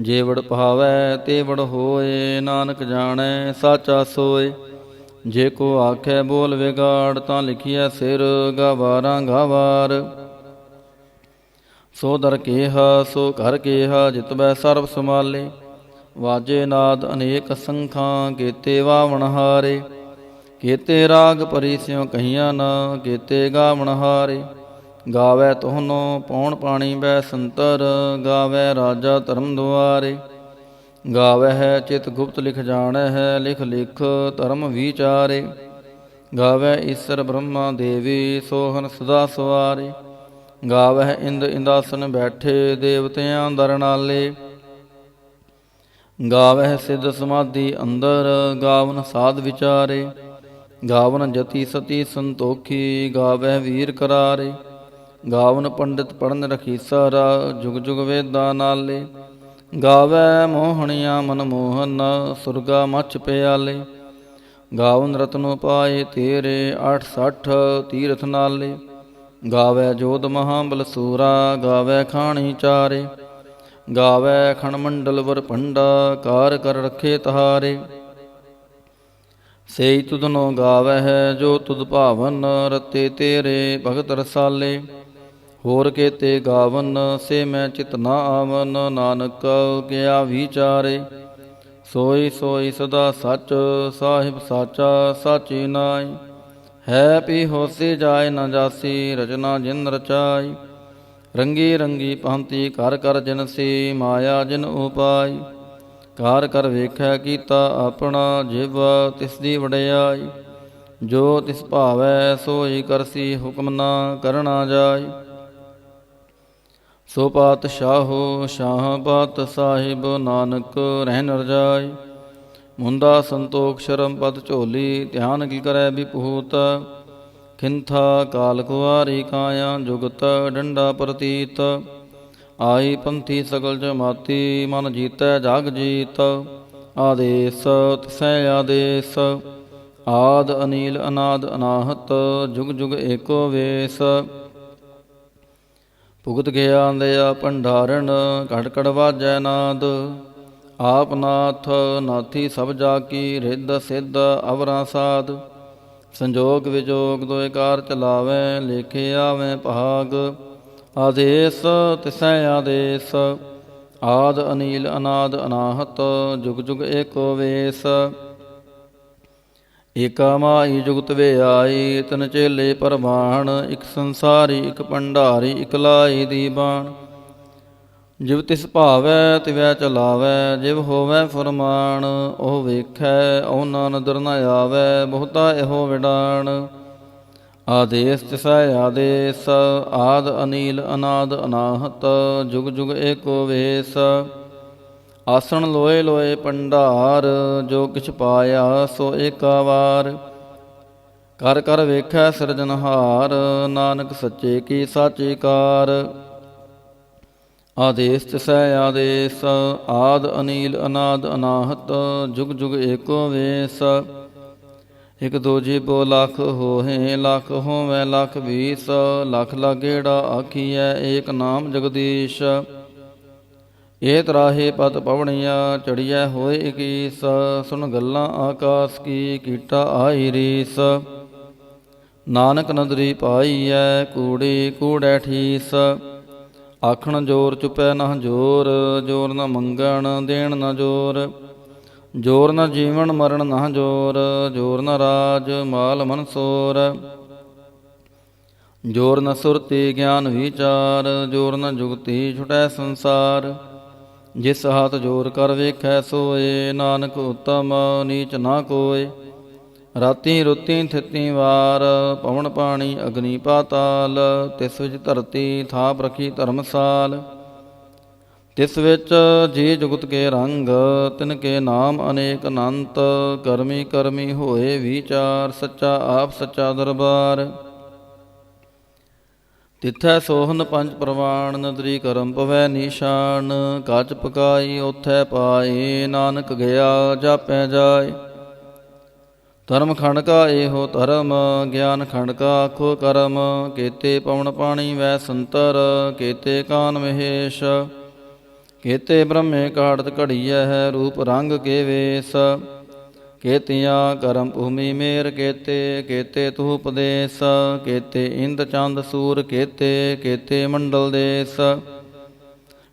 S1: ਜੇ ਵੜ ਭਾਵੈ ਤੇ ਵੜ ਹੋਏ, ਨਾਨਕ ਜਾਣੈ ਸਾਚਾ ਸੋਏ। ਜੇ ਕੋ ਆਖੈ ਬੋਲ ਵਿਗਾੜ, ਤਾਂ ਲਿਖੀਐ ਸਿਰ ਗਾਵਾਰਾਂ ਗਾਵਾਰ। ਸੋ ਦਰ ਕੇਹਾ ਸੋ ਘਰ ਕੇਹਾ, ਜਿਤਬੈ ਸਰਬ ਸਮਾਲੇ। ਵਾਜੇ ਨਾਦ ਅਨੇਕ ਸੰਖਾਂ, ਕੀਤੇ ਵਾਵਣ ਹਾਰੇ। ਕੀਤੇ ਰਾਗ ਪਰੀ ਸਿਉ ਕਹੀਆਂ ਨਾ, ਕੀਤੇ ਗਾਵਣ ਹਾਰੇ। ਗਾਵੈ ਤੋਹਨੋ ਪੌਣ ਪਾਣੀ ਬੈ ਸੰਤਰ, ਗਾਵੈ ਰਾਜਾ ਧਰਮ ਦੁਆਰੇ। ਗਾਵੈ ਹੈ ਚਿਤ ਗੁਪਤ ਲਿਖ ਜਾਣੈ ਹੈ, ਲਿਖ ਲਿਖ ਧਰਮ ਵਿਚਾਰੇ। ਗਾਵੈ ਈਸਰ ਬ੍ਰਹਮਾ ਦੇਵੀ, ਸੋਹਨ ਸਦਾ ਸਵਾਰੇ। ਗਾਵਹਿ ਇੰਦ ਇੰਦਾਸਨ ਬੈਠੇ, ਦੇਵਤਿਆਂ ਦਰ ਨਾਲੇ। ਗਾਵਹਿ ਸਿੱਧ ਸਮਾਧੀ ਅੰਦਰ, ਗਾਵਨ ਸਾਧ ਵਿਚਾਰੇ। ਗਾਵਨ ਜਤੀ ਸਤੀ ਸੰਤੋਖੀ, ਗਾਵਹਿ ਵੀਰ ਕਰਾਰੇ। ਗਾਵਨ ਪੰਡਿਤ ਪੜਨ ਰਖੀਸਰ, ਜੁਗ ਜੁਗ ਵੇਦਾਂ ਨਾਲੇ। ਗਾਵੈ ਮੋਹਣੀਆਂ ਮਨ ਮੋਹਨ, ਸੁਰਗਾ ਮਛ ਪਿਆਲੇ। ਗਾਵਨ ਰਤਨੋ ਪਾਏ ਤੇਰੇ, 68 ਤੀਰਥ ਨਾਲੇ। ਗਾਵੈ ਜੋਧ ਮਹਾਬਲ ਸੂਰਾ, ਗਾਵੈ ਖਾਣੀ ਚਾਰੇ। ਗਾਵੈ ਖਣ ਮੰਡਲ ਵਰ ਪੰਡਾ, ਕਾਰ ਕਰ ਰਖੇ ਤਹਾਰੇ। ਸੇਈ ਤੁਧਨੋ ਗਾਵਹਿ ਜੋ ਤੁਧ ਭਾਵਨ, ਰਤੇ ਤੇਰੇ ਭਗਤ ਰਸਾਲੇ। ਹੋਰ ਕੇਤੇ ਗਾਵਨ ਸੇ ਮੈਂ ਚਿਤ ਨਾ ਆਵਨ, ਨਾਨਕ ਕਿਆ ਵਿਚਾਰੇ। ਸੋਈ ਸੋਈ ਸਦਾ ਸੱਚ, ਸਾਹਿਬ ਸਾਚਾ ਸਾਚੀ ਨਾਈ। ਹੈ ਪੀ ਹੋਸੀ ਜਾਏ ਨ ਜਾਸੀ, ਰਚਨਾ ਜਿਨ ਰਚਾਈ। ਰੰਗੀ ਰੰਗੀ ਭਾਂਤੀ ਕਰ ਕਰ ਜਿਨਸੀ, ਮਾਇਆ ਜਿਨ ਉਪਾਈ। ਕਾਰ ਕਰ ਵੇਖੈ ਕੀਤਾ ਆਪਣਾ, ਜਿਵ ਤਿਸ ਦੀ ਵਡਿਆਈ। ਜੋ ਤਿਸ ਭਾਵੈ ਸੋਈ ਕਰਸੀ, ਹੁਕਮ ਨਾ ਕਰਨਾ ਜਾਈ। ਸੋ ਪਾਤਸ਼ਾਹੋ ਸ਼ਾਹ ਪਾਤ ਸਾਹਿਬ, ਨਾਨਕ ਰਹਿਨ ਰਜਾਈ। ਮੁੰਦਾ ਸੰਤੋਖ ਸ਼ਰਮ ਪਦ ਝੋਲੀ, ਧਿਆਨ ਕੀ ਕਰੈ ਵਿਭੂਤ। ਖਿੰਥਾ ਕਾਲ ਕੁਆਰੀ ਕਾਇਆ, ਜੁਗਤ ਡੰਡਾ ਪ੍ਰਤੀਤ। ਆਈ ਪੰਥੀ ਸਗਲ ਜਮਾਤੀ, ਮਨ ਜੀਤੈ ਜਾਗ ਜੀਤ। ਆਦੇਸ ਤਿਸੈ ਆਦੇਸ, ਆਦ ਅਨੀਲ ਅਨਾਦ ਅਨਾਹਤ, ਜੁਗ ਜੁਗ ਏਕੋ ਵੇਸ। ਭੁਗਤ ਗਿਆ ਦਇਆ ਭੰਡਾਰਨ, ਘਟ ਘਟ ਵਾਜੈ ਨਾਦ। ਆਪ ਨਾਥ ਨਾਥੀ ਸਭ ਜਾ ਕੀ, ਰਿੱਧ ਸਿੱਧ ਅਵਰਾਂ ਸਾਧ। ਸੰਜੋਗ ਵਿਜੋਗ ਦੋਇ ਕਾਰ ਚਲਾਵੈ, ਲੇਖੇ ਆਵੈ ਭਾਗ। ਆਦੇਸ ਤਿਸੈ ਆਦੇਸ, ਆਦ ਅਨੀਲ ਅਨਾਦ ਅਨਾਹਤ, ਜੁਗ ਜੁਗ ਏਕੋ ਵੇਸ। ਏਕਾ ਮਾਈ ਜੁਗਤ ਵੇ ਆਈ, ਤਿਨ ਚੇਲੇ ਪਰਵਾਣ। ਇਕ ਸੰਸਾਰੀ ਇਕ ਭੰਡਾਰੀ, ਇਕ ਲਾਈ ਦੀ ਬਾਣ। ਜਿਵ ਤਿਸ ਭਾਵੈ ਤਿਵੈ ਚਲਾਵੈ, ਜਿਵ ਹੋਵੈ ਫੁਰਮਾਨ। ਉਹ ਵੇਖੈ ਉਹਨਾਂ ਨਦਰ ਨ ਆਵੈ, ਬਹੁਤਾ ਇਹੋ ਵਿਡਾਣ। ਆਦੇਸ ਤਿਸੈ ਆਦੇਸ, ਆਦ ਅਨੀਲ ਅਨਾਦ ਅਨਾਹਤ, ਜੁਗ ਜੁਗ ਏਕੋ ਵੇਸ। ਆਸਣ ਲੋਏ ਲੋਏ ਭੰਡਾਰ, ਜੋ ਕਿਛ ਪਾਇਆ ਸੋ ਏਕਾ ਵਾਰ। ਕਰ ਕਰ ਵੇਖੈ ਸਿਰਜਨਹਾਰ, ਨਾਨਕ ਸੱਚੇ ਕੀ ਸਾਚੀ ਕਾਰ। ਆਦੇਸ ਤਿਸੈ ਆਦੇਸ, ਆਦ ਅਨੀਲ ਅਨਾਦ ਅਨਾਹਤ, ਜੁਗ ਜੁਗ ਏਕੋ ਵੇਸ। ਇਕ ਦੂਜੀ ਬੋ ਲੱਖ ਹੋਹੇ, ਲੱਖ ਹੋਵੈ ਲੱਖ ਵੀਸ। ਲੱਖ ਲਾਗੇੜਾ ਆਖੀਐ, ਏਕ ਨਾਮ ਜਗਦੀਸ਼। ਇਹ ਤਰਾਹੇ ਪਤ ਪਵਣੀਆਂ, ਚੜੀਐ ਹੋਏ ਇਕੀਸ। ਸੁਣ ਗੱਲਾਂ ਆਕਾਸ ਕੀ, ਕੀਟਾ ਆਈ ਰੀਸ। ਨਾਨਕ ਨਦਰੀ ਪਾਈਐ, ਕੂੜੀ ਕੂੜੈ ਠੀਸ। ਆਖਣ ਜੋਰ ਚੁਪੈ ਨਾ ਜੋਰ, ਜੋਰ ਨ ਮੰਗਣ ਦੇਣ ਨ ਜੋਰ। ਜੋਰ ਨ ਜੀਵਨ ਮਰਨ ਨਾ ਜੋਰ, ਜੋਰ ਨ ਰਾਜ ਮਾਲ ਮਨਸੋਰ। ਜੋਰ ਨ ਸੁਰਤੀ ਗਿਆਨ ਵਿਚਾਰ, ਜੋਰ ਨ ਜੁਗਤੀ ਛੁਟੈ ਸੰਸਾਰ। ਜਿਸ ਹੱਥ ਜੋਰ ਕਰ ਵੇਖੈ ਸੋਏ, ਨਾਨਕ ਉਤਮ ਨੀਚ ਨਾ ਕੋਏ। ਰਾਤੀ ਰੁੱਤੀ ਥਿਤੀ ਵਾਰ, ਪਵਨ ਪਾਣੀ ਅਗਨੀ ਪਾਤਾਲ। ਤਿਸ ਵਿੱਚ ਧਰਤੀ ਥਾਪ ਰਖੀ ਧਰਮਸਾਲ। ਤਿਸ ਵਿੱਚ ਜੀ ਜੁਗਤ ਕੇ ਰੰਗ, ਤਿਨ ਕੇ ਨਾਮ ਅਨੇਕ ਅਨੰਤ। ਕਰਮੀ ਕਰਮੀ ਹੋਏ ਵਿਚਾਰ, ਸੱਚਾ ਆਪ ਸੱਚਾ ਦਰਬਾਰ। ਤਿਥੈ ਸੋਹਨ ਪੰਜ ਪ੍ਰਵਾਣ, ਨਦਰੀ ਕਰਮ ਪਵੈ ਨਿਸ਼ਾਨ। ਕੱਚ ਪਕਾਈ ਓਥੈ ਪਾਏ, ਨਾਨਕ ਗਿਆ ਜਾਪੈ ਜਾਏ। ਧਰਮ ਖੰਡ ਕਾ ਇਹੋ ਧਰਮ, ਗਿਆਨ ਖੰਡ ਕਾ ਆਖੋ ਕਰਮ। ਕੇਤੇ ਪਵਨ ਪਾਣੀ ਵੈ ਸੰਤਰ, ਕੇਤੇ ਕਾਨ ਮਹੇਸ਼। ਕੇਤੇ ਬ੍ਰਹਮੇ ਕਾੜਤ ਘੜੀਐ, ਰੂਪ ਰੰਗ ਕੇ ਵੇਸ। ਕੇਤੀਆਂ ਕਰਮ ਭੂਮੀ ਮੇਰ ਕੇਤੇ, ਕੇਤੇ ਤੂ ਉਪਦੇਸ, ਕੇਤੇ ਇੰਦ ਚੰਦ ਸੂਰ ਕੇਤੇ, ਕੇਤੇ ਮੰਡਲ ਦੇਸ,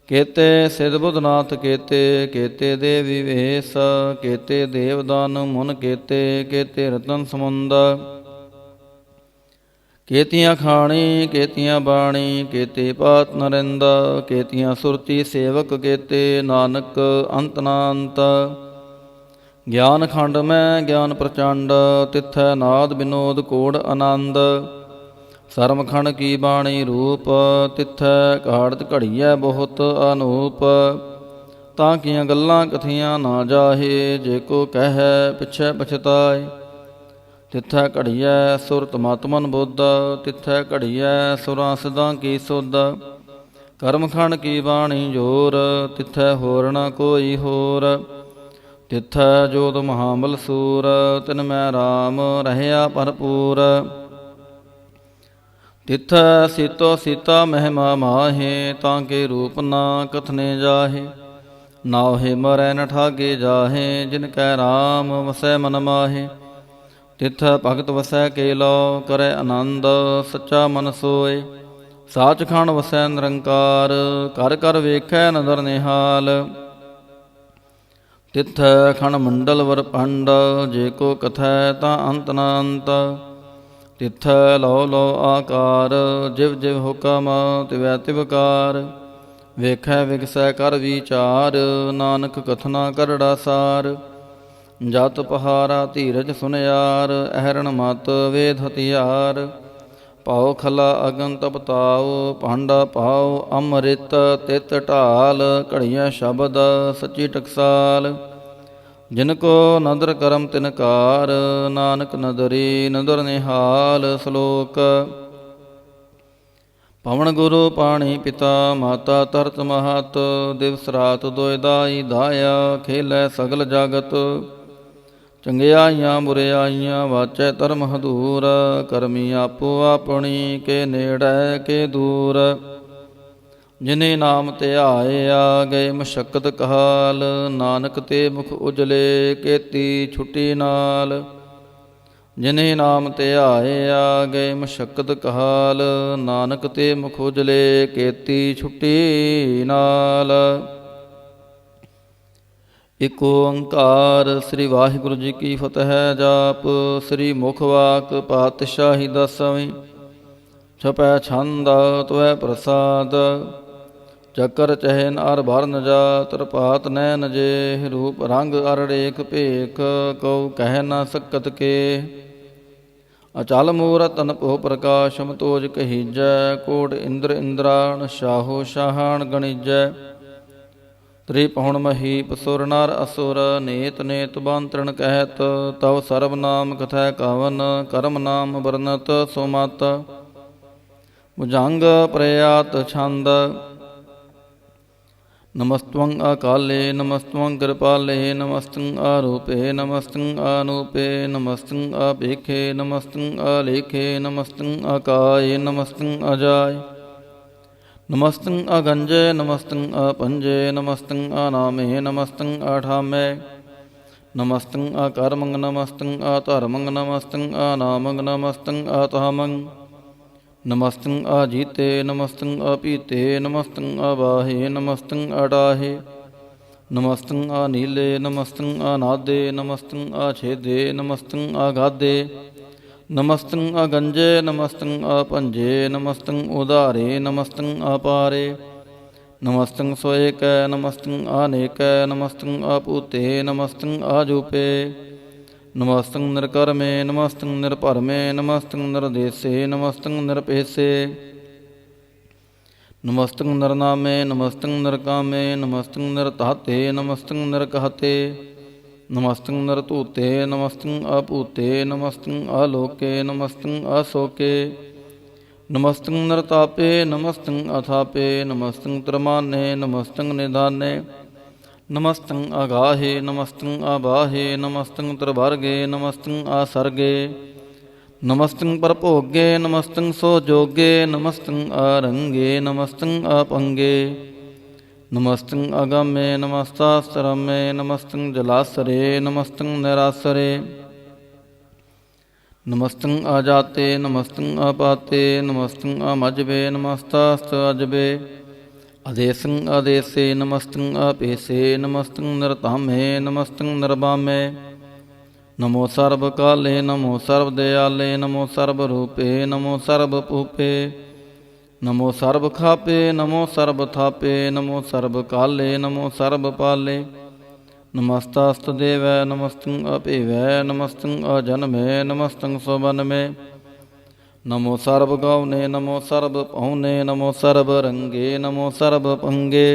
S1: ਕੇਤੇ ਸਿਧ ਬੁੱਧਨਾਥ ਕੇਤੇ, ਕੇਤੇ ਦੇਵੀ ਵੇਸ, ਕੇਤੇ ਦੇਵਦਾਨ ਮੁਨ ਕੇਤੇ, ਕੇਤੇ ਰਤਨ ਸਮੁੰਦ, ਕੇਤੀਆਂ ਖਾਣੀ ਕੇਤੀਆਂ ਬਾਣੀ, ਕੇਤੇ ਪਾਤ ਨਰਿੰਦ, ਕੇਤੀਆਂ ਸੁਰਤੀ ਸੇਵਕ ਕੇਤੇ, ਨਾਨਕ ਅੰਤ ਨਾ ਅੰਤ। ਗਿਆਨ ਖੰਡ ਮੈਂ ਗਿਆਨ ਪ੍ਰਚੰਡ, ਤਿੱਥੈ ਨਾਦ ਬਿਨੋਦ ਕੋੜ ਆਨੰਦ, ਸਰਮਖੰਡ ਕੀ ਬਾਣੀ ਰੂਪ, ਤਿੱਥੈ ਘਾੜਤ ਘੜੀਐ ਬਹੁਤ ਅਨੂਪ, ਤਾਂ ਕੀਆਂ ਗੱਲਾਂ ਕਥੀਆਂ ਨਾ ਜਾਹੇ, ਜੇ ਕੋ ਕਹਿ ਪਿਛੈ ਪਛਤਾਏ, ਤਿੱਥੈ ਘੜੀਐ ਸੁਰਤ ਮਤ ਮਨ ਬੁੱਧ, ਤਿੱਥੈ ਘੜੀਐ ਸੁਰਾਂ ਸਿਧਾਂ ਕੀ ਸੁਧ, ਕਰਮਖੰਡ ਕੀ ਬਾਣੀ ਜੋਰ, ਤਿੱਥੈ ਹੋਰ ਨਾ ਕੋਈ ਹੋਰ, ਤਿੱਥੈ ਜੋਤ ਮਹਾਬਲ ਸੂਰ, ਤਿਨ ਮੈਂ ਰਾਮ ਰਹਿਆ ਭਰਪੂਰ, ਤਿੱਥੈ ਸੀਤੋ ਸੀਤਾ ਮਹਿਮਾ ਮਾਹੇ, ਤਾਂ ਕੇ ਰੂਪ ਨਾ ਕਥਨੇ ਜਾਹੇ, ਨਾਹਿ ਮਰੈ ਨ ਠਾਗੇ ਜਾਹੇ, ਜਿਨ ਕੈ ਰਾਮ ਵਸੈ ਮਨ ਮਾਹੇ, ਤਿੱਥੈ ਭਗਤ ਵਸੈ ਕੇਲੋ, ਕਰੈ ਆਨੰਦ ਸੱਚਾ ਮਨ ਸੋਏ, ਸਾਚਖੰਡ ਵਸੈ ਨਿਰੰਕਾਰ, ਕਰ ਕਰ ਵੇਖੈ ਨਦਰ ਨਿਹਾਲ, ਤਿੱਥੈ ਖੰਡ ਮੰਡਲ ਵਰ ਪੰਡ, ਜੇ ਕੋ ਕਥੈ ਤਾਂ ਅੰਤ ਨਾ ਅੰਤ, ਤਿੱਥੈ ਲਉ ਲਉ ਆਕਾਰ, ਜਿਵ ਜਿਵ ਹੁਕਮ ਤਿਵੈ ਤਿਵਕਾਰ, ਵੇਖੈ ਵਿਗਸੈ ਕਰ ਵਿਚਾਰ, ਨਾਨਕ ਕਥਨਾ ਕਰੜਾ ਸਾਰ, ਜਤ ਪਹਾਰਾ ਧੀਰਜ ਸੁਨਿਆਰ, ਅਹਰਣ ਮਤ ਵੇਦ ਹਥਿਆਰ, ਪਾਉ ਖਲਾ ਅਗਨ ਤਪਤਾਉ, ਭਾਂਡਾ ਪਾਉ ਅੰਮ੍ਰਿਤ ਤਿਤ ਢਾਲ, ਘੜੀਆਂ ਸ਼ਬਦ ਸੱਚੀ ਟਕਸਾਲ, ਜਿਨ ਕੋ ਨਦਰ ਕਰਮ ਤਿਨਕਾਰ, ਨਾਨਕ ਨਦਰੀ ਨਦਰ ਨਿਹਾਲ। ਸ਼ਲੋਕ ਪਵਨ ਗੁਰੂ ਪਾਣੀ ਪਿਤਾ, ਮਾਤਾ ਧਰਤ ਮਹਤ, ਦਿਵਸ ਰਾਤ ਦੋਇ ਦਾਈ ਦਾਇਆ, ਖੇਲੈ ਸਗਲ ਜਗਤ, ਚੰਗਿਆਈਆਂ ਬੁਰਿਆਈਆਂ ਵਾਚੈ ਧਰਮ ਹਦੂਰ, ਕਰਮੀ ਆਪੋ ਆਪਣੀ, ਕੇ ਨੇੜੈ ਕੇ ਦੂਰ, ਜਿਨੇ ਨਾਮ ਧਿਆਇਆ ਗਏ ਮਸ਼ੱਕਤ ਕਾਲ, ਨਾਨਕ ਤੇ ਮੁਖ ਉਜਲੇ ਕੇਤੀ ਛੁੱਟੀ ਨਾਲ, ਜਿਨੇ ਨਾਮ ਧਿਆਇਆ ਗਏ ਮਸ਼ੱਕਤ ਕਾਲ, ਨਾਨਕ ਤੇ ਮੁਖ ਉਜਲੇ ਕੇਤੀ ਛੁੱਟੀ ਨਾਲ। ਇਕ ਓੰਕਾਰ ਸ੍ਰੀ ਵਾਹਿਗੁਰੂ ਜੀ ਕੀ ਫਤਿਹ। ਜਾਪ ਸ੍ਰੀ ਮੁਖ ਵਾਕ ਪਾਤਸ਼ਾਹੀ ਦਸਵੀਂ, ਛਪੈ ਛੰਦ ਤਵੈ ਪ੍ਰਸਾਦ, ਚੱਕਰ ਚਹਿਨ ਅਰ ਭਰਨ ਜਾਤ, ਪਾਤ ਨੈਨ ਜੇ ਰੂਪ ਰੰਗ ਅਰ ਰੇਖ ਭੇਖ, ਕਉ ਕਹਿ ਨਾ ਸਕਤ ਕੇ, ਅਚਲ ਮੂਰਤ ਅਨਭਉ ਪ੍ਰਕਾਸ਼ਮ ਤੋਜ ਕਹੀਜੈ, ਕੋਟ ਇੰਦਰ ਇੰਦਰਾਣ ਸ਼ਾਹੋ ਸ਼ਾਹਾਨ ਗਣੀਜੈ, ਤ੍ਰਿਪਹੁਣ ਮਹੀਪ ਸੁਰ ਨਰ ਅਸੁਰ, ਨੇਤ ਨੇਤ ਬਾਂਤਰਣ ਕਹਿਤ, ਤਵ ਸਰਬ ਨਾਮ ਕਥੈ ਕਵਨ, ਕਰਮ ਨਾਮ ਵਰਨਤ ਸੁਮਤ, ਭੁਜੰਗ ਪ੍ਰਯਾਤ ਛੰਦ, ਨਮਸਤਵੰ ਅਕਾਲੇ ਨਮਸਤਵੰ ਕਿਰਪਾਲੇ, ਨਮਸਤੰ ਆਰੂਪੇ ਨਮਸਤੰ ਆਨੂਪੇ, ਨਮਸਤੰ ਆਪੇਖੇ ਨਮਸਤੰ ਆਲੇਖੇ, ਨਮਸਤੰ ਆਕਾਏ ਨਮਸਤੰ ਅਜਾਏ, ਨਮਸਤੰ ਅਗੰਜੇ ਨਮਸਤੰ ਆਪੰਜੇ, ਨਮਸਤੰ ਆਨਾਮੇ ਨਮਸਤੰ ਆਠਾਮੇ, ਨਮਸਤੰ ਆਕਰਮੰ ਨਮਸਤੰ ਆਧਰਮੰ, ਨਮਸਤੰ ਆਨਾਮੰ ਨਮਸਤੰ ਆਤਾਮੰ, ਨਮਸਤੰ ਆਜੀਤੇ ਨਮਸਤੰ ਆਪੀਤੇ, ਨਮਸਤੰ ਆਵਾਹੇ ਨਮਸਤੰ ਆਡਾਹੇ, ਨਮਸਤੰ ਆਨੀਲੇ ਨਮਸਤੰ ਆਨਾਦੇ, ਨਮਸਤੰ ਆਛੇਦੇ ਨਮਸਤੰ ਆਗਾਦੇ, ਨਮਸਤੰ ਅਗੰਜੇ ਨਮਸਤੰ ਆਪੰਜੇ, ਨਮਸਤੰ ਉਦਾਰੇ ਨਮਸਤੰ ਆਪਾਰੇ, ਨਮਸਤੰ ਸੋਏਕੈ ਨਮਸਤੰ ਆਨੇਕੈ, ਨਮਸਤੰ ਆਪੂਤੇ ਨਮਸਤੰ ਆਜੂਪੇ, ਨਮਸਤੰ ਨਿਰਕਰਮੇ ਨਮਸਤੰ ਨਿਰਭਰਮੇ, ਨਮਸਤੰ ਨਿਰਦੇਸੇ ਨਮਸਤੰ ਨਿਰਪੇਸੇ, ਨਮਸਤੰ ਨਿਰਨਾਮੇ ਨਮਸਤੰ ਨਿਰਕਾਮੇ, ਨਮਸਤੰ ਨਿਰਧਾਤੇ ਨਮਸਤੰ ਨਿਰਕਹਤੇ, ਨਮਸਤੰ ਨਿਰਧੂਤੇ ਨਮਸਤੰ ਆਪੂਤੇ, ਨਮਸਤੰ ਆਲੋਕੇ ਨਮਸਤੰ ਆਸੋਕੇ, ਨਮਸਤੰ ਨਿਰਤਾਪੇ ਨਮਸਤੰ ਅਥਾਪੇ, ਨਮਸਤੰ ਤ੍ਰਮਾਨੇ ਨਮਸਤੰ ਨਿਧਾਨੇ, ਨਮਸਤੰ ਅਗਾਹੇ ਨਮਸਤੰ ਆਬਾਹੇ, ਨਮਸਤੰ ਤ੍ਰਿਵਰਗੇ ਨਮਸਤੰ ਆਸਰਗੇ, ਨਮਸਤੰ ਪਰਭੋਗੇ ਨਮਸਤੰ ਸੋਜੋਗੇ, ਨਮਸਤੰ ਆਰੰਗੇ ਨਮਸਤੰ ਆਪੰਗੇ, नमस्तं अगम्ये नमस्तास्तरम्ये नमस्तं जलासरे नमस्तं निरासरे नमस्तं अजाते नमस्तं अपाते नमस्तं अमजबे नमस्तास्त अजबे अदेशं अदेशे नमस्तं अपेशे नमस्तं नरतामे नमस्तं नरबामे नमो सर्वकाले नमो सर्वदयाले नमो सर्वरूपे नमो सर्वपूपे नमो सर्वखापे नमो सर्वथापे नमो सर्वकाले नमो सर्वपाले नमस्तास्तदेव नमस्तं अपेवै नमस्तं अजन्मे नमस्तं सुवनमे नमो सर्वगौने नमो सर्वपौने नमो सर्वरंगे नमो सर्वपंगे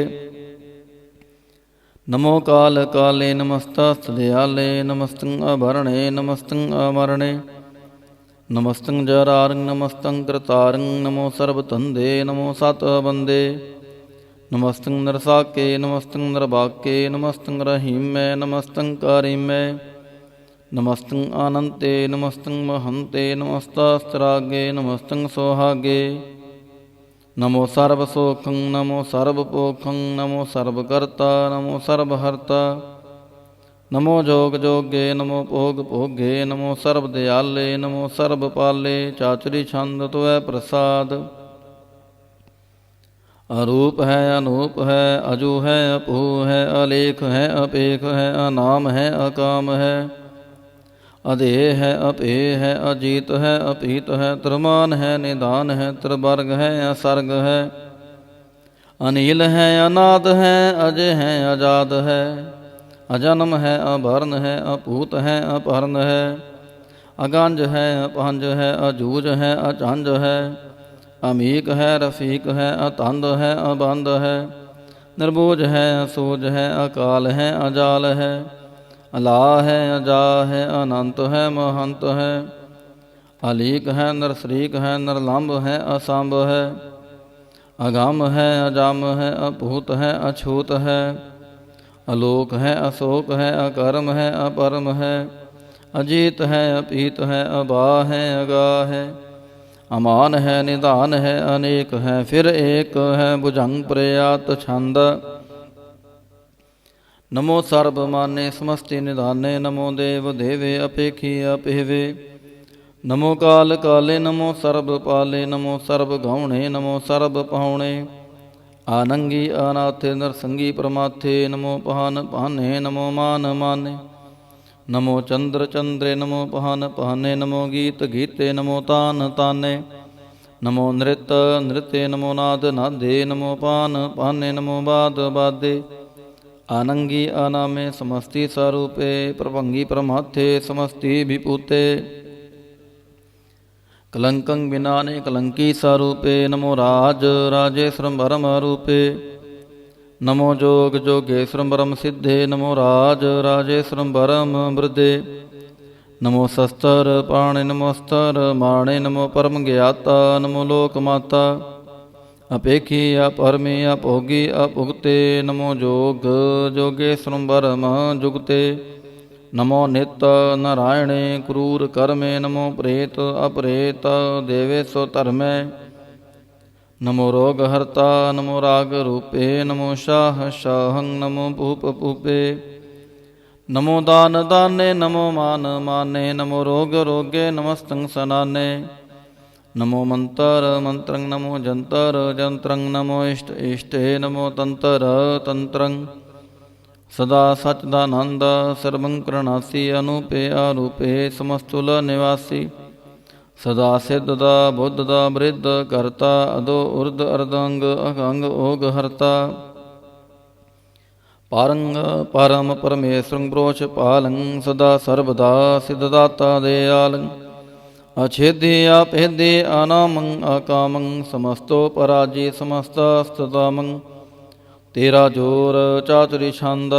S1: नमो काल काले नमस्तास्तदयाले नमस्तं अभरणे नमस्तं अमरणे नमस्तं जरारं नमस्तं कृतारं नमो सर्वतंदे नमो सतबंदे नमस्तं नरसाके नमस्तं नरबाके नमस्तं रहीमे नमस्तं कारिमे नमस्तं अनन्ते नमस्तं महन्ते नमस्तास्त्रागे नमस्तं सोहागे नमो सर्वसोखं नमो सर्वपोखं नमो सर्वकर्ता नमो सर्वहर्ता नमो जोग जोगे नमो भोग भोगे नमो सर्वदयाले नमो सर्वपाले चाचुरी छंद त्वै प्रसाद अरूप है अनूप है अजू है अपू है अलेख है अपेख है अनाम है अकाम है अधेय है अपेय है अजीत है अपीत है त्रिमान है निदान है त्रिवर्ग है असर्ग है अनिल है अनाद है अजय है आजाद है अजन्म है अभर्ण है अपूत है अपहरण है अगंज है अपहंज है अजूज है अचंज है अमीक है रफीक है अतंद है अबंद है निर्बोझ है असूझ है अकाल है अजाल है अला है अजा है अनंत है महंत है अलीक है नरसरीक है नरलंब है असंभ है अगम है अजाम है अपूत है अछूत है अलोक है अशोक है अकर्म है अपरम है अजीत है अपीत है अबा है अगा है अमान है निदान है अनेक है फिर एक है भुजंग प्रयात छंद नमो सर्वमाने समस्ति निधाने नमो देव देवे अपेखी अपेवे नमो काल काले नमो सर्वपाले नमो सर्वगौणे नमो सर्वपहुणे आनंगी अनाथे नरसंगी प्रमाथे नमो पहान पाने नमो मान माने नमो चंद्र चंद्रे नमो पहान पहाने नमो गीत गीते नमो तान ताने नमो नृत नृत्य नमो नाद नादे नमो पान पाने नमो बाद बादे आनंगी अनामे समस्ति स्वरूपे प्रभंगी प्रमाथे समस्ति विपूते कलंकं विनाने कलंकी स्वरूपे नमो राज राजेश्वरम परम रूपे नमो जोग जोगेश्वरम परम सिद्धे नमो राज राजेश्वरम परम वृद्धे नमो शस्त्र पाणे नमोस्तर माणे नमो परम ज्ञाता नमो लोक माता अपेखी अपरमे अपोगी अपुगते नमो जोग जोगेश्वरम परम जुगते नमो नित्य नारायणे क्रूर कर्मे नमो प्रेत अपरेत देवेशो धर्मे नमो रोग हर्ता नमो राग रूपे नमो शाह शाहं नमो भूप भूपे नमो दान दाने नमो मान माने नमो रोग रोगे नमस्तं सनाने नमो मंत्र मंत्रं नमो जंतर जंत्रं नमो इष्ट इष्टे नमो तंत्र तंत्रं सदा सच्चिदानंद सर्वं करणासी अनूपे आरूपे समस्तुल निवासी सदा सिद्धदा बुद्धदा वृद्ध कर्ता अदो उर्द अर्धंग अगंग ओग हर्ता पारंग परम परमेश्वरं ब्रोच पालं सदा सर्वदा सिद्धदाता दयालं अछेदे अपेदे अनामं अकामं समस्तो पराजय समस्तस्तदामं तेरा जोर चातुरी छंद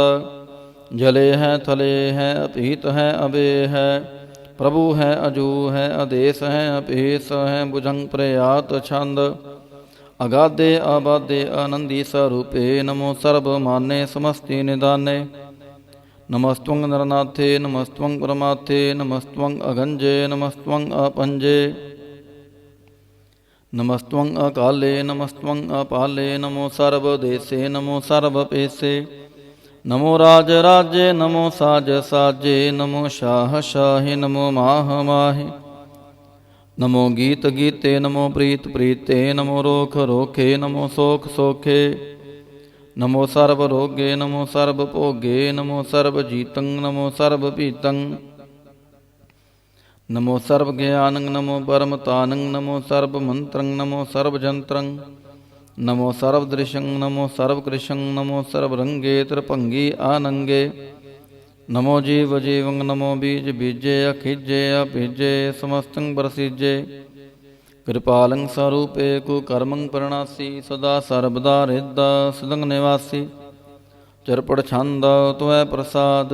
S1: जले है थले है अपीत है अबे है प्रभु है अजू है आदेश है अपेश है भुजंग प्रयात छंद अगाधे आबाधे आनंदी स्वरूपे नमो सर्वमाने समस्ति निदाने नमस्त्वं नरनाथे नमस्त्वं परमाथे नमस्त्वं अगंजे नमस्त्वं अपंजे ਨਮਸਤਵੰ ਅਕਾਲੇ ਨਮਸਤਵੰ ਅਪਾਲੇ ਨਮੋ ਸਰਬ ਦੇਸੇ ਨਮੋ ਸਰਬ ਪੇਸੇ ਨਮੋ ਰਾਜ ਰਾਜੇ ਨਮੋ ਸਾਜ ਸਾਜੇ ਨਮੋ ਸ਼ਾਹ ਸ਼ਾਹੇ ਨਮੋ ਮਾਹ ਮਾਹੇ ਨਮੋ ਗੀਤ ਗੀਤੇ ਨਮੋ ਪ੍ਰੀਤ ਪ੍ਰੀਤੇ ਨਮੋ ਰੋਖ ਰੋਖੇ ਨਮੋ ਸੋਖ ਸੋਖੇ ਨਮੋ ਸਰਬ ਰੋਗੇ ਨਮੋ ਸਰਬ ਭੋਗੇ ਨਮੋ ਸਰਬ ਜੀਤੰ ਨਮੋ ਸਰਬ ਭੀਤੰ ਨਮੋ ਸਰਬ ਗਿਆਨੰ ਨਮੋ ਪਰਮ ਤਾਨੰ ਨਮੋ ਸਰਬ ਮੰਤਰੰ ਨਮੋ ਸਰਬ ਜੰਤਰੰ ਨਮੋ ਸਰਬ ਦ੍ਰਿਸ਼ੰ ਨਮੋ ਸਰਬ ਕ੍ਰਿਸ਼ੰ ਨਮੋ ਸਰਬ ਰੰਗੇ ਤ੍ਰਿਭੰਗੀ ਆਨੰਗੇ ਨਮੋ ਜੀਵ ਜੀਵੰ ਨਮੋ ਬੀਜ ਬੀਜੇ ਅਖਿਜੇ ਅਭਿਜੇ ਸਮਸਤੰ ਬਰਸੀਜੇ ਕਿਰਪਾਲੰ ਸਰੂਪੇ ਕੁ ਕਰਮੰ ਪ੍ਰਣਾਸੀ ਸਦਾ ਸਰਬਦਾ ਰਿੱਧ ਸਦੰਗ ਨਿਵਾਸੀ ਚਰਪੜ ਛੰਦ ਤੁਐ ਪ੍ਰਸਾਦ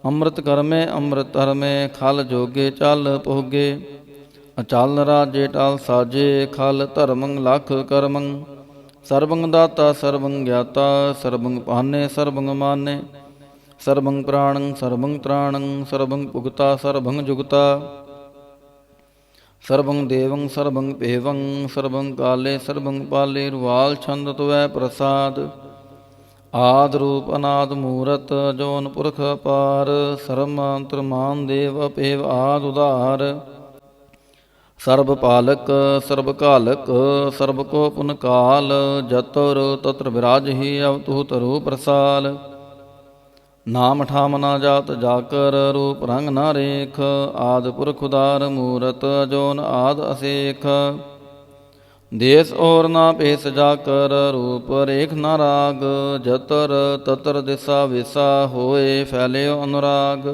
S1: ਅੰਮ੍ਰਿਤ ਕਰਮੇ ਅੰਮ੍ਰਿਤ ਧਰਮੇ ਖਲ ਜੋਗੇ ਚੱਲ ਪੋਗੇ ਅਚਲ ਰਾਜੇ ਟਲ ਸਾਜੇ ਖਲ ਧਰਮੰ ਲਖ ਕਰਮੰ ਸਰਬੰ ਦਾਤਾ ਸਰਬੰ ਗਿਆਤਾ ਸਰਬੰ ਪਾਨੇ ਸਰਬੰ ਮਾਨੇ ਸਰਬੰ ਪ੍ਰਾਣੰ ਸਰਬੰ ਤ੍ਰਾਣੰ ਸਰਬੰ ਭੁਗਤਾ ਸਰਬੰ ਜੁਗਤਾ ਸਰਬੰ ਦੇਵੰ ਸਰਬੰ ਭੇਵੰ ਸਰਬੰ ਕਾਲੇ ਸਰਬੰ ਪਾਲੇ ਰੁਵਾਲ ਛੰਦ ਤੁਐ ਪ੍ਰਸਾਦ ਆਦਿ ਰੂਪ ਅਨਾਦਿ ਮੂਰਤ ਜੋਨ ਪੁਰਖ ਅਪਾਰ ਸਰਮਾਂਤਰ ਮਾਨ ਦੇਵ ਅਪੇਵ ਆਦਿ ਉਧਾਰ ਸਰਬ ਪਾਲਕ ਸਰਬ ਘਾਲਕ ਸਰਬ ਕੋ ਪੁਨ ਕਾਲ ਜਤੁਰ ਤਤਰ ਵਿਰਾਜਹਿ ਅਵਤੂਤ ਰੂਪ ਰਸਾਲ ਨਾਮ ਠਾਮ ਨਾ ਜਾਤ ਜਾਕਰ ਰੂਪ ਰੰਗ ਨਾ ਰੇਖ ਆਦਿ ਪੁਰਖ ਉਦਾਰ ਮੂਰਤ ਜੋਨ ਆਦਿ ਅਸੇਖ ਦੇਸ ਔਰ ਨਾ ਭੇਸ ਜਾਕਰ ਰੂਪ ਰੇਖ ਨਾ ਰਾਗ ਜਤਰ ਤਤਰ ਦਿਸਾ ਵਿਸਾ ਹੋਏ ਫੈਲਿਓ ਅਨੁਰਾਗ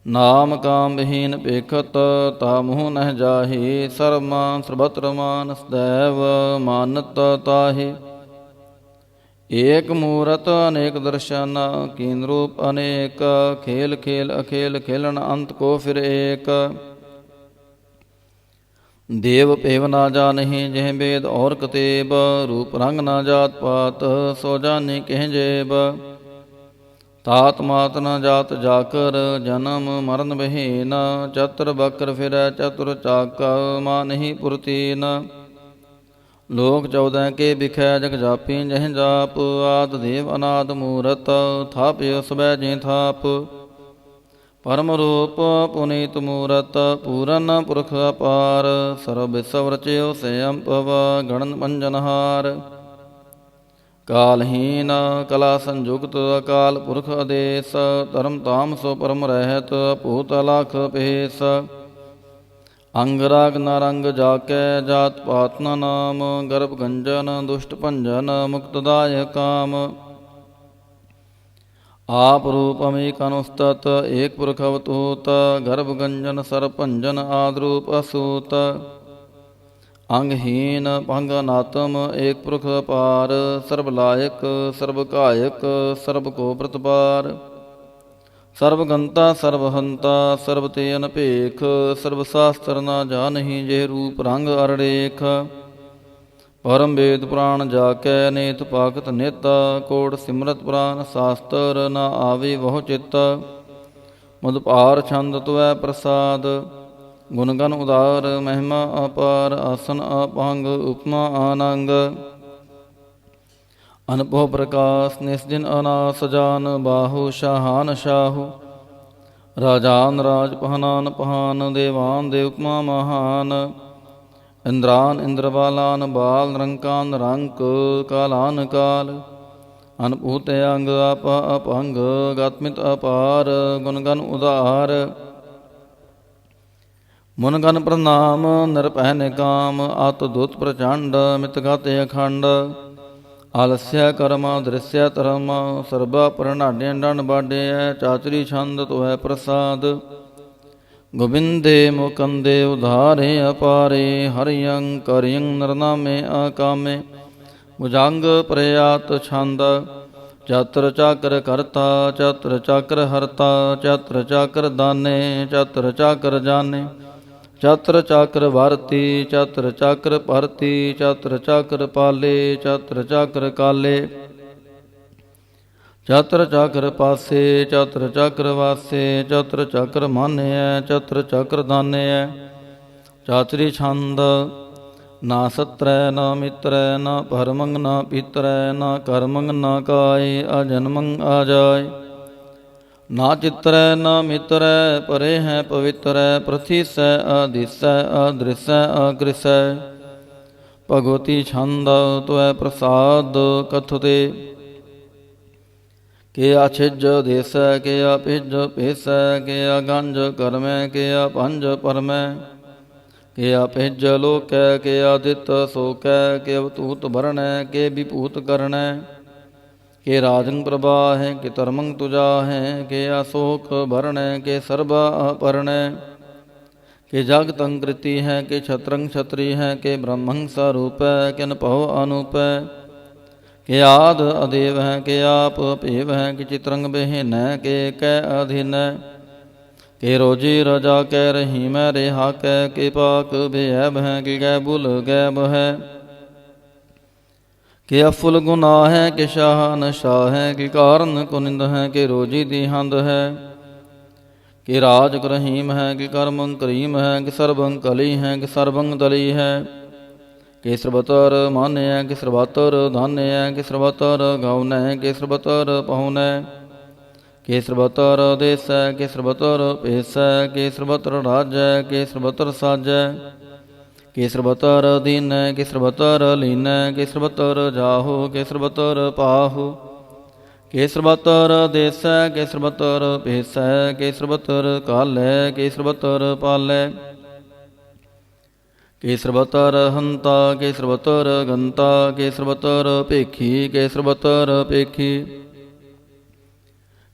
S1: ਨਾਮ ਕਾਮ ਵਿਹੀਨ ਭੇਖਤ ਤਾ ਮੂਹ ਨਹਿ ਜਾਹੀ ਸਰਮਾਨ ਸਰਬਤਰ ਮਾਨ ਸਦੈਵ ਮਾਨਤ ਤਾਹੀ ਏਕ ਮੂਰਤ ਅਨੇਕ ਦਰਸ਼ਨ ਕੀਨ ਰੂਪ ਅਨੇਕ ਖੇਲ ਖੇਲ ਅਖੇਲ ਖੇਲਣ ਅੰਤ ਕੋ ਫਿਰ ਏਕ ਦੇਵ ਭੇਵ ਨਾ ਜਾਨਹਿ ਜਿਹ ਬੇਦ ਔਰ ਕਤੇਬ ਰੂਪ ਰੰਗ ਨਾ ਜਾਤ ਪਾਤ ਸੋ ਜਾਨਿ ਕਹਿ ਜੇਬ ਤਾਤ ਮਾਤ ਨ ਜਾਤ ਜਾਕਰ ਜਨਮ ਮਰਨ ਬਹੀਨ ਚਤੁਰ ਬਕਰ ਫਿਰੈ ਚਤੁਰ ਚਾਕ ਮਾਨਹਿ ਪੁਰਤੀਨ ਲੋਕ 14 ਕੇ ਬਿਖੈ ਜਗ ਜਾਪੀ ਜਹ ਜਾਪ ਆਦ ਦੇਵ ਅਨਾਦ ਮੂਰਤ ਥਾਪਿ ਸਬੈ ਜੇ ਥਾਪ ਪਰਮ ਰੂਪ ਪੁਨੀਤ ਮੂਰਤ ਪੂਰਨ ਪੁਰਖ ਅਪਾਰ ਸਰਬ ਵਿਸਵ ਰਚਿਓ ਸਯੰ ਭਵ ਗਣਨ ਪੰਜਨਹਾਰ ਕਾਲਹੀਨ ਕਲਾ ਸੰਯੁਕਤ ਅਕਾਲ ਪੁਰਖ ਆਦੇਸ ਧਰਮ ਤਾਮ ਸੋ ਪਰਮ ਰਹਿਤ ਭੂਤ ਅਲਖ ਭੇਸ ਅੰਗ ਰਾਗ ਨ ਰੰਗ ਜਾਕੈ ਜਾਤ ਪਾਤ ਨ ਨਾਮ ਗਰਭ ਗੰਜਨ ਦੁਸ਼ਟ ਭੰਜਨ ਮੁਕਤਦਾਇ ਕਾਮ ਆਪ ਰੂਪ ਅਮੇਕ ਅਨੁਸਤਤ ਏਕ ਪੁਰਖ ਅਵਤੂਤ ਗਰਭ ਗੰਜਨ ਸਰ ਭੰਜਨ ਆਦਿ ਰੂਪ ਅਸੂਤ ਅੰਗਹੀਨ ਭੰਗ ਅਨਾਤਮ ਏਕ ਪੁਰਖ ਅਪਾਰ ਸਰਬ ਲਾਇਕ ਸਰਬ ਕਾਇਕ ਸਰਬ ਕੋ ਪ੍ਰਤਪਾਰ ਸਰਬ ਗੰਤਾ ਸਰਬ ਹੰਤਾ ਸਰਬ ਤੇ ਅਨਭੇਖ ਸਰਬ ਸ਼ਾਸਤਰ ਨਾ ਜਾਨਹਿ ਜੇ ਰੂਪ ਰੰਗ ਅਰੜੇਖ ਪਰਮ ਵੇਦ ਪੁਰਾਣ ਜਾ ਕੈ ਨੇਤ ਪਾਕਤ ਨਿਤ ਕੋਟ ਸਿਮਰਤ ਪੁਰਾਨ ਸ਼ਾਸਤਰ ਨਾ ਆਵੇ ਬਹੁ ਚਿਤ ਮਦਪਾਰ ਛੰਦ ਤੁਐ ਪ੍ਰਸਾਦ ਗੁਣ ਗਨ ਉਦਾਰ ਮਹਿਮਾ ਅਪਾਰ ਆਸਨ ਅਪੰਗ ਉਪਮਾ ਆਨੰਗ ਅਨਭਉ ਪ੍ਰਕਾਸ਼ ਨਿਸਜਿਨ ਅਨਾਸ ਜਾਨ ਬਾਹੂ ਸ਼ਾਹਾਨ ਸ਼ਾਹੂ ਰਾਜਾਨ ਰਾਜ ਪਹਨਾਨ ਪਹਾਨ ਦੇਵਾਨ ਦੇਵ ਉਪਮਾ ਮਹਾਨ ਇੰਦਰਾਨ ਇੰਦਰਬਾਲਾਨ ਬਾਲ ਨਿਰੰਕਾਨ ਨਿਰੰਕ ਕਾਲਾਨ ਕਾਲ ਅਨਭੂਤ ਅੰਗ ਆਪ ਅਪੰਗ ਗਤਮਿਤ ਅਪਾਰ ਗੁਣ ਗਨ ਉਦਾਰ ਮੁਨ ਗਨ ਪ੍ਰਣਾਮ ਨਿਰਭੈ ਨਿਕਾਮ ਅਤ ਦੁਤ ਪ੍ਰਚੰਡ ਮਿਤ ਗਾਤੇ ਅਖੰਡ ਆਲਸਿਆ ਕਰਮ ਦ੍ਰਿਸਿਆ ਧਰਮ ਸਰਬਾ ਪ੍ਰਣਾਡੇ ਡੰਡ ਬਾਡਿਐ ਚਾਤਰੀ ਛੰਦ ਤੋਹੈ ਪ੍ਰਸਾਦ ਗੋਬਿੰਦੇ ਮੁਕੰਦੇ ਉਧਾਰੇ ਅਪਾਰੇ ਹਰਿਯੰ ਕਰਿਯੰ ਨਰਨਾਮੇ ਆਕਾਮੇ ਭੁਜੰਗ ਪ੍ਰਯਾਤ ਛੰਦ ਚਤੁਰ ਚਾਕਰ ਕਰਤਾ ਚਤੁਰ ਚਾਕਰ ਹਰਤਾ ਚਤੁਰ ਚਾਕਰ ਦਾਨੇ ਚਤੁਰ ਚਾਕਰ ਜਾਨੇ ਚਤੁਰ ਚਾਕਰ ਵਰਤੀ ਚਤੁਰ ਚਾਕਰ ਭਰਤੀ ਚਤੁਰ ਚਾਕਰ ਪਾਲੇ ਚਤੁਰ ਚਾਕਰ ਕਾਲੇ ਚਤੁਰ ਚਾਕਰ ਪਾਸੇ ਚਤੁਰ ਚਾਕਰ ਵਾਸੇ ਚਤੁਰ ਚਾਕਰ ਮਾਨਿਐ ਚਤੁਰ ਚਾਕਰ ਦਾਨਿਐ ਚਾਤਰੀ ਛੰਦ। ਨਾ ਸਤਰੈ ਨਾ ਮਿਤਰੈ ਨਾ ਪਰਮੰਗ ਨਾ ਪੀਤਰੈ ਨਾ ਕਰਮੰਗ ਨਾ ਕਾਏ ਅਜਨਮੰ ਆ ਜਾਏ। ਨਾ ਚਿਤਰੈ ਨਾ ਮਿਤਰੈ ਪਰੇ ਹੈ ਪਵਿੱਤਰੈ ਪ੍ਰਥੀਸੈ ਆਦਿਸੈ ਅਦ੍ਰਿਸੈ ਅਗ੍ਰਿਸੈ। ਭਗਵਤੀ ਛੰਦ ਤੁਐ ਪ੍ਰਸਾਦ ਕਥੁਤੇ। ਕਿਆ ਛਿਜ ਦੇਸੈ ਕਿਆ ਭਿਜ ਭੇਸੈ ਕਿਆ ਗੰਜ ਕਰਮੈ ਕਿਆ ਪੰਜ ਪਰਮੈ। ਕਿਆ ਭਿਜ ਲੋਕੈ ਕਿਆ ਦਿੱਤ ਸੋਕੈ ਕਿ ਅਵਤੂਤ ਭਰਣੈ ਕਿ ਵਿਭੂਤ ਕਰਣੈ। ਕਿ ਰਾਜੰ ਪ੍ਰਭਾਹੈ ਕਿ ਧਰਮੰ ਤੁਜਾਹੈ ਕਿ ਅਸੋਕ ਭਰਣੈ ਕਿ ਸਰਬਾ ਅਪਰਣੈ। ਕਿ ਜਗਤੰ ਕ੍ਰਿਤੀ ਹੈ ਕਿ ਛਤਰੰ ਛਤਰੀ ਹੈ ਕਿ ਬ੍ਰਹਮੰ ਸਰੂਪੈ ਕਿ ਅਨਭਉ ਅਨੂਪੈ। ਕਿ ਆਦ ਅਦੇਵ ਹੈ ਕਿ ਆਪ ਅਭੇਵ ਹੈ ਕਿ ਚਿਤਰੰਗ ਬਿਹੀਨੈ ਕਿ ਕੈ ਅਧੀਨੈ। ਕਿ ਰੋਜੀ ਰਜਾ ਕੈ ਰਹੀਮੈ ਰਿਹਾ ਕੈ ਕਿ ਪਾਕ ਬੇਅਬ ਹੈ ਕਿ ਗੈ ਬੁਲ ਗੈਬ ਹੈ। ਕਿ ਅਫੁਲ ਗੁਨਾਹ ਹੈ ਕਿ ਸ਼ਾਹ ਨਸ਼ਾ ਹੈ ਕਿ ਕਾਰਨ ਕੁਨਿੰਦ ਹੈ ਕਿ ਰੋਜੀ ਦੀ ਹੰਦ ਹੈ। ਕਿ ਰਾਜ ਰਹੀਮ ਹੈ ਕਿ ਕਰਮੰ ਕਰੀਮ ਹੈ ਕਿ ਸਰਬੰ ਕਲੀ ਹੈ ਕਿ ਸਰਬੰ ਦਲੀ ਹੈ। ਕਿ ਸਰਬਤਰ ਮਾਨਿਆ ਕਿ ਸਰਬਤਰ ਧਾਨਿਆ ਕਿ ਸਰਬਤਰ ਗਾਉਨੈ ਕਿ ਸਰਬਤਰ ਪਹੁਨੈ। ਕਿ ਸਰਬਤਰ ਦੇਸੈ ਕਿ ਸਰਬਤਰ ਭੇਸੈ ਕਿ ਸਰਬਤਰ ਰਾਜੈ ਕਿ ਸਰਬਤਰ ਸਾਜੈ। ਕਿ ਸਰਬਤਰ ਦੀਨੈ ਕਿ ਸਰਬਤਰ ਲੀਨੈ ਕਿ ਸਰਬਤਰ ਜਾਹੋ ਕਿ ਸਰਬਤਰ ਪਾਹੋ। ਕਿ ਸਰਬਤਰ ਦੇਸੈ ਕਿ ਸਰਬਤਰ ਭੇਸੈ ਕਿ ਸਰਬਤਰ ਕਾਲੈ ਕਿ ਸਰਬਤਰ ਪਾਲੈ। ਕਿ ਸਰਬਤਰ ਹੰਤਾ ਕਿ ਸਰਬਤਰ ਗੰਤਾ ਕਿ ਸਰਬਤਰ ਭੇਖੀ ਕਿ ਸਰਬਤਰ ਭੇਖੀ।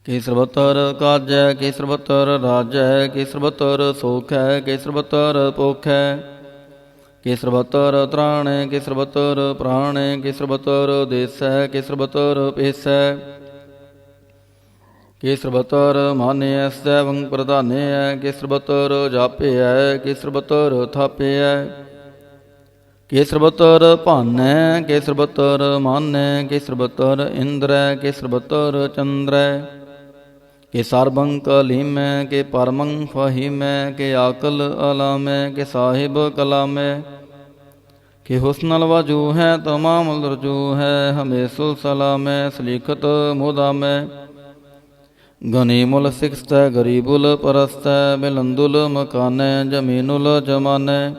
S1: ਕਿ ਸਰਬਤਰ ਕਾਜੈ ਕਿ ਸਰਬਤਰ ਰਾਜੈ ਕਿ ਸਰਬਤਰ ਸੋਖੈ ਕਿ ਸਰਬਤਰ ਪੋਖੈ। ਕਿ ਸਰਬਤਰ ਤ੍ਰਾਣੈ ਕਿ ਸਰਬਤਰ ਪ੍ਰਾਣੈ ਕਿ ਸਰਬਤਰ ਦੇਸੈ ਕਿ ਸਰਬਤਰ ਭੇਸੈ। ਕਿ ਸਰਬਤਰ ਮਾਨਿਐ ਸੈਵੰ ਪ੍ਰਧਾਨਿਐ ਕਿ ਸਰਬਤਰ ਜਾਪਿਐ ਕਿ ਸਰਬਤਰ ਥਾਪਿਐ। ਕਿ ਸਰਬਤਰ ਭਾਨੈ ਕਿ ਸਰਬਤਰ ਮਾਨੈ ਕਿ ਸਰਬਤਰ ਇੰਦਰੈ ਕਿ ਸਰਬਤਰ ਚੰਦਰੈ। ਕਿ ਸਰਬੰ ਕਲੀਮੈ ਕਿ ਪਰਮੰ ਫਹੀਮੈ ਕਿ ਆਕਲ ਅਲਾਮੈ ਕਿ ਸਾਹਿਬ ਕਲਾਮੈ। ਕਿ ਹੁਸਨਲ ਵਜੂ ਹੈ ਤਮਾਮ ਰਜੂ ਹੈ ਹਮੇਸੁਲ ਸਲਾਮੈ ਸਲੀਖਤ ਮੁਦਾਮੈ। ਗਨੀਮੁਲ ਸਿਖਸਤੈ ਗਰੀਬੁਲ ਪਰਸਤੈ ਬਿਲੰਦੁਲ ਮਕਾਨੈ ਜਮੀਨੁਲ ਜਮਾਨੈ।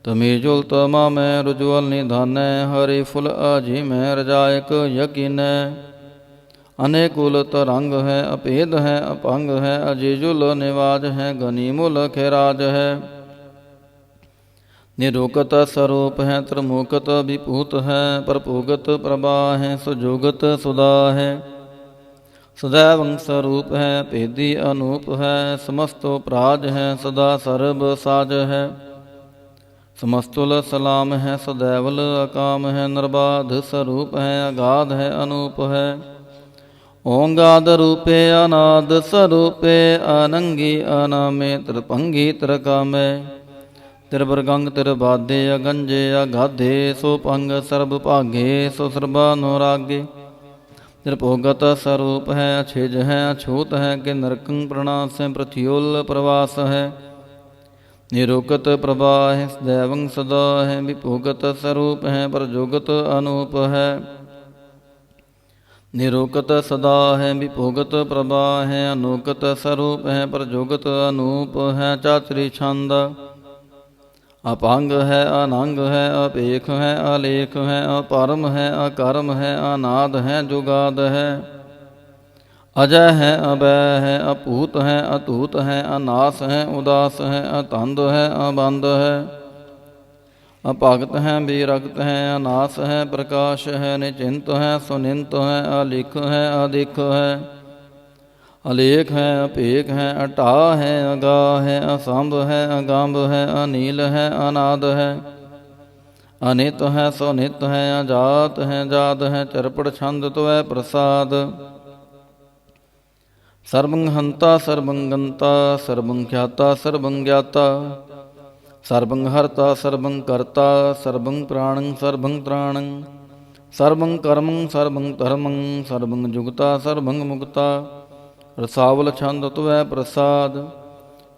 S1: ਤਮੀਜੁਲ ਤਮਾਮੈ ਰੁਜਵਲ ਨਿਧਾਨੈ ਹਰੀ ਫੁਲ ਅਜੀਮੈ ਰਜਾਇਕ ਯਕੀਨੈ। ਅਨੇਕੁਲ ਤਰੰਗ ਹੈ ਅਭੇਦ ਹੈ ਅਪੰਗ ਹੈ ਅਜੀਜੁਲ ਨਿਵਾਜ ਹੈ ਗਨੀਮੁਲ ਖੈਰਾਜ ਹੈ। ਨਿਰੁਕਤ ਸਰੂਪ ਹੈ ਤ੍ਰਮੁਕਤ ਵਿਭੂਤ ਹੈ ਪ੍ਰਭੁਗਤ ਪ੍ਰਭਾ ਹੈ ਸੁਜੁਗਤ ਸੁਦਾ ਹੈ। ਸदैवं ਸਰੂਪ ਹੈ ਭੇਦੀ ਅਨੂਪ ਹੈ ਸਮਸਤੋ ਪ੍ਰਾਜ ਹੈ ਸਦਾ ਸਰਬ ਸਾਜ ਹੈ। ਸਮਸਤੁਲ ਸਲਾਮ ਹੈ ਸदैवल ਅਕਾਮ ਹੈ ਨਿਰਬਾਧ ਸਰੂਪ ਹੈ ਅਗਾਧ ਹੈ ਅਨੂਪ ਹੈ। ਓੰਗਾਦ ਰੂਪੇ ਅਨਾਦ ਸਰੂਪੇ ਅਨੰਗੀ ਅਨਾਮੇ ਤ੍ਰਿਭੰਗੀ ਤ੍ਰਿਕਾਮੇ। ਤ੍ਰਿਵਰਗੰਗ ਤ੍ਰਿਬਾਧੇ ਅਗੰਜੇ ਅਗਾਧੇ ਸੋ ਪੰਗ ਸਰਬ ਭਾਗੇ ਸੋ ਸਰਬਾ ਨੁਰਾਗੇ। ਤ੍ਰਿਭੁਗਤ ਸਰੂਪ ਹੈ ਅਛਿਜ ਹੈ ਅਛੂਤ ਹੈ ਕਿ ਨਰਕੰ ਪ੍ਰਣਾਸੈ ਪ੍ਰਥਿਉਲ ਪ੍ਰਵਾਸ ਹੈ। ਨਿਰੁਕਤ ਪ੍ਰਭਾ ਹੈ ਸदैवं ਸਦਾ ਹੈ ਵਿਭੁਗਤ ਸਰੂਪ ਹੈ ਪ੍ਰਜੁਗਤ ਅਨੂਪ ਹੈ। ਨਿਰੁਕਤ ਸਦਾ ਹੈ ਵਿਭੁਗਤ ਪ੍ਰਭਾ ਹੈ ਅਨੂਕਤ ਸਰੂਪ ਹੈ ਪ੍ਰਜੁਗਤ ਅਨੂਪ ਹੈ। ਚਾਤਰੀ ਛੰਦ। ਅਪੰਗ ਹੈ ਅਨੰਗ ਹੈ ਅਭੇਖ ਹੈ ਅਲੇਖ ਹੈ ਅਪਰਮ ਹੈ ਅਕਰਮ ਹੈ ਅਨਾਦ ਹੈ ਜੁਗਾਦ ਹੈ। ਅਜੈ ਹੈ ਅਬੈ ਹੈ ਅਭੂਤ ਹੈ ਅਤੂਤ ਹੈ ਅਨਾਸ ਹੈ ਉਦਾਸ ਹੈ ਅਤੰਦ ਹੈ ਅਬੰਦ ਹੈ। ਅਭਗਤ ਹੈ ਬੇਰਗਤ ਹੈ ਅਨਾਸ ਹੈ ਪ੍ਰਕਾਸ਼ ਹੈ ਨਿਚਿੰਤ ਹੈ ਸੁਨਿੰਤ ਹੈ ਅਲਿਖ ਹੈ ਅਦਿਖ ਹੈ। ਅਲੇਖ ਹੈ ਅਭੇਕ ਹੈ ਅਟਾ ਹੈ ਅਗਾ ਹੈ ਅਸੰਭ ਹੈ ਅਗੰਭ ਹੈ ਅਨੀਲ ਹੈ ਅਨਾਦ ਹੈ। ਅਨਿਤ ਹੈ ਸੁਨਿਤ ਹੈ ਅਜਾਤ ਹੈ ਜਾਤ ਹੈ ਚਰਪੜ ਛੰਦ ਤੁਐ ਪ੍ਰਸਾਦ। ਸਰਬੰ ਹੰਤਾ ਸਰਬੰ ਗੰਤਾ ਸਰਬੰ ਖਿਆਤਾ ਸਰਬੰ ਗਿਆਤਾ। ਸਰਬੰ ਹਰਤਾ ਸਰਬੰ ਕਰਤਾ ਸਰਬੰ ਪ੍ਰਾਣੰ ਸਰਬੰ ਤ੍ਰਾਣੰ। ਸਰਬੰ ਕਰਮੰ ਸਰਬੰ ਧਰਮੰ ਸਰਬੰ ਜੁਗਤਾ ਸਰਬੰ ਮੁਕਤਾ। ਰਸਾਵਲ ਛੰਦ ਤੁਐ ਪ੍ਰਸਾਦ।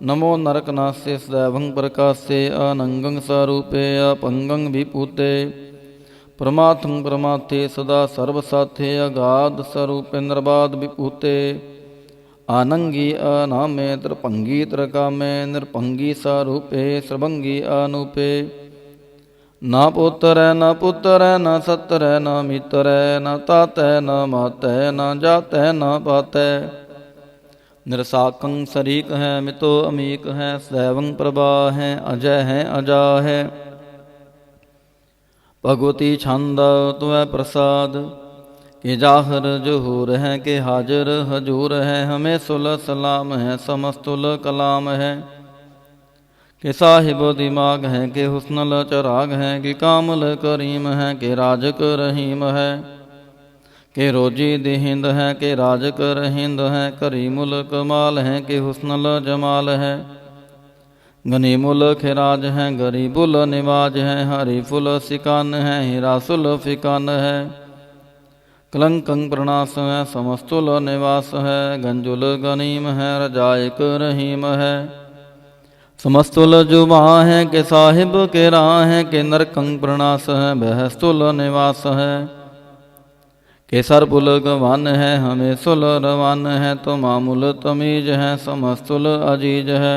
S1: नमो नरकनास्य सदैवं प्रकाशे अनंगं स्वरूपे अपंगं विभूते परमात्म परमार्थे सदा सर्वसाथे अगाध स्वरूपे निर्बाध विभूते आनंगी अनामे त्रिभंगी त्रिकामे निरभंगी स्वरूपे सर्वंगी अनूपे न पुत्र न पुत्र न सत्र न मित्र न तातै न मातै न जातै न पातै निरसाकं शरीक है मितो अमीक है सदैवं प्रभा है अजय है अजा है भगवती छंद तुय प्रसाद के जाहर जहूर है के हाजिर हजूर है हमें सुल सलाम है समस्तुल कलाम है के साहिब दिमाग है के हुस्नल चराग है कि कामल करीम है के राजक रहीम है के रोजी दिहिंद है के राजक रहिंद है करीमुल कमाल है के हुस्नल जमाल है गनीमुल खिराज है गरीबुल निवाज है हरीफुल सिकान है हिरासुल फिकान है कलंकं प्रणास है समस्तुल निवास है गंजुल गनीम है रजायक रहीम है समस्तुल जुबा है के साहिब के राह है के नरकं प्रणास है बहस्तुल निवास है के सरपुल गवान है हमें सुल रवान है तो मामूल तमीज है समस्तुल अजीज है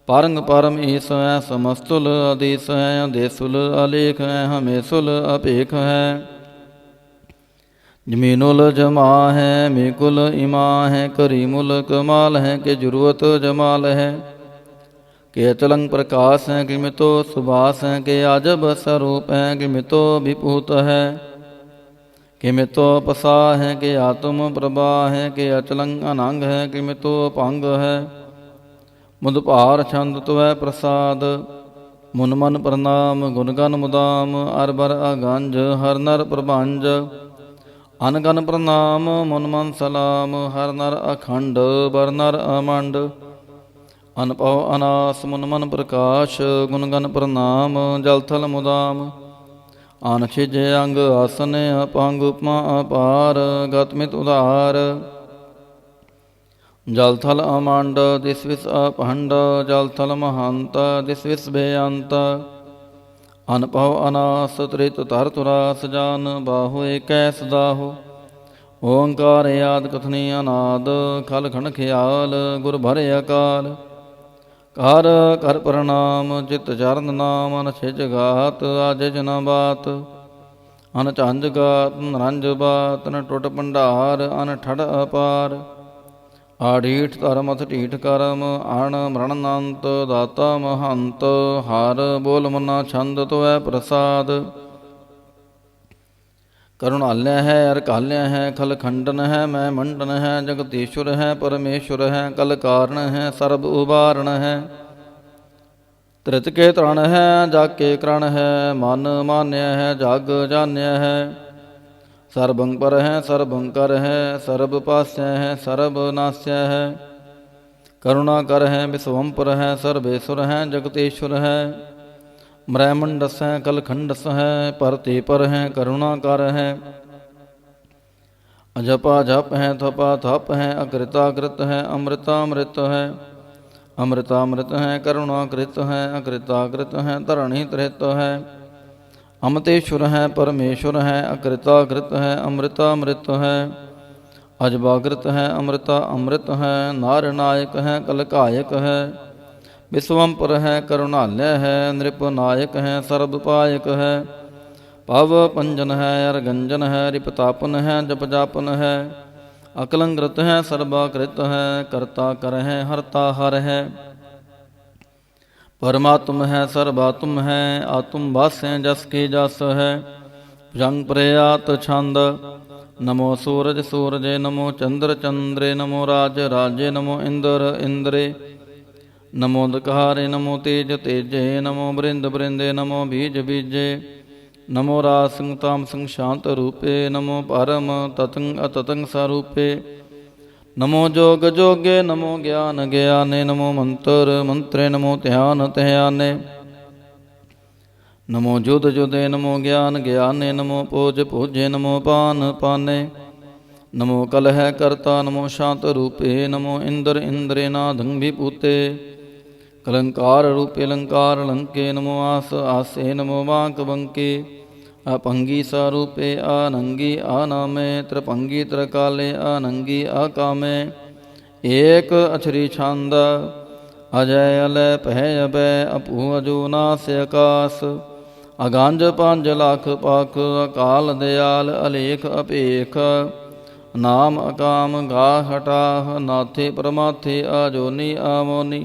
S1: पारंग परम ईस है समस्तुल अधीस है देसुल अलेख है हमें सुल अपेख है जमीनुल जमा है मेकुल इमा है करीमुल कमाल है के जुरुवत जमाल है के अचलंग प्रकाश है कि मितो सुभाष है के आजब स्वरूप है कि मितो विभूत है कि मितो पसा है कि आत्म प्रभा है कि अचलंग अनंग है कि मितो पंग है मुदभार छंद तुवै प्रसाद मुन मन प्रणाम गुणगन मुदाम अरबर अगंज हर नर प्रभंज अनगन प्रणाम मुन मन सलाम हर नर अखंड बर नर अमंड अनपव अनास मुन मन प्रकाश गुणगन प्रणाम जल थल मुदाम आन छिजे अंग आसन अपांग उपमा अपार गतमित उदार जल थल अमांड दिस विस अपहंड जल थल महंत दिस विस बेअंत अनपव अनास त्रित तर तुरास जान बाहु एक सदाहु ओंकार याद कथनी अनाद खल खन ख्याल गुर भरे अकाल कर कर प्रणाम चित चरण नाम अन छिज गात आज जना बात अन झंझ गात नरंज बात न टुट भंडार अन ठड़ अपार आढ़ीठ धर्म अथ ढीठ करम अण मरणनंत दाता महंत हार बोल मना छंद तो है प्रसाद करुणाल्य है अरकाल्य है खल खंडन है मैं मंडन है जगदीश्वर है परमेश्वर है कल कारण है सर्ब उबारण है त्रित के तरण है जाके करण है मन मान्य है जग जान्य है सर्वं पर है सर्वं कर है सर्व पास्य है सर्व नास्य है करुणा कर है विश्वम पर है सर्वेश्वर है जगतेश्वर है ब्रह्मंडस है कलखंडस है परते पर है करुणा कर है अजपा जप है थपा थप है अकृताकृत है अमृतामृत है अमृतामृत है करुणाकृत है अकृताकृत है धरणी त्रित है अमतेश्वर है परमेश्वर है अकृताकृत है अमृतामृत है अजबाकृत है अमृता अमृत है नार नायक है कलकायक है विश्वम्पर है करुणालय है नृपनायक है सर्वपायक है पव पंजन है अरगंजन है रिपतापन है जप जापन है अकलंकृत है सर्वाकृत है कर्ता कर है हरता हर है परमात्म है सर्वात्म है आत्म वास है जस के जस है जंग प्रयात छंद नमो सूरज सूरजे नमो चंद्र चंद्रे नमो राज राजे नमो इंद्र इंद्रे नमो दकारे नमो तेज तेजे नमो बृंद बृंदे नमो बीज बीजे नमो राज सिंह ताम सिंह शांत रूपे नमो परम ततंग अततंग स्वरूपे नमो जोग जोगे नमो ज्ञान ज्ञाने नमो मंत्र मंत्रे नमो ध्यान ध्याने नमो जुद जुदे नमो ज्ञान ज्ञाने नमो पूज पूजे नमो पान पाने नमो कलह कर्ता नमो शांत रूपे नमो इंद्र इंद्रेनाधं विभूते कलंकार रूपे लंकार लंके नमो आस आसे नमो वाक बंके अपंगी स्वरूपे अनंगी अनामे त्रिपंगी त्रिकाले अनंगी अकामे एक अछरी छांद अजय अलय पह अभय अपू अजो नास्य आकाश अगांज पांज लाख पाख अकाल दयाल अलेख अपेख नाम अकाम गा हटाह नाथे परमाथे अजोनी आमोनी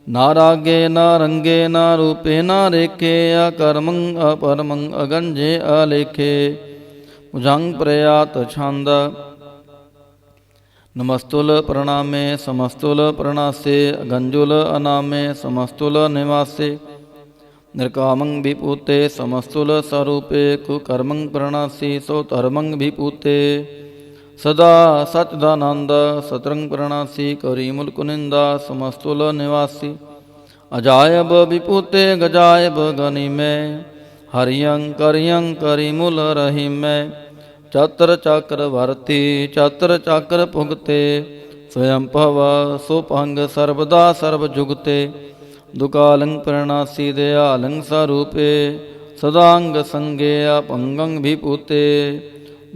S1: ना रागे ना रंगे ना रूपे ना रेखे अकर्मं अपरमं अगंजे अलेखे भुजंग प्रयात छंद नमस्तुल प्रणामे समस्तुल प्रणासे गंजुल अनामे समस्तुल निवासे निर्कामं विपूते समस्तुल स्वरूपे कुकर्मं प्रणासी सो धर्मं विपूते सदा सचदानंद सतरंग प्रणासी करी मुल्क निंदा समस्तुल निवासी अजायब विपूते गजायब गनि में हरियं करियं करी मूल रही में चतर चक्र भरती चतर चक्र भुगते स्वयं भव सुपंग सर्वदा सर्व जुगते दुकालं प्रणासी दयालं स्वरूपे सदांग संगे अपंगं विपूते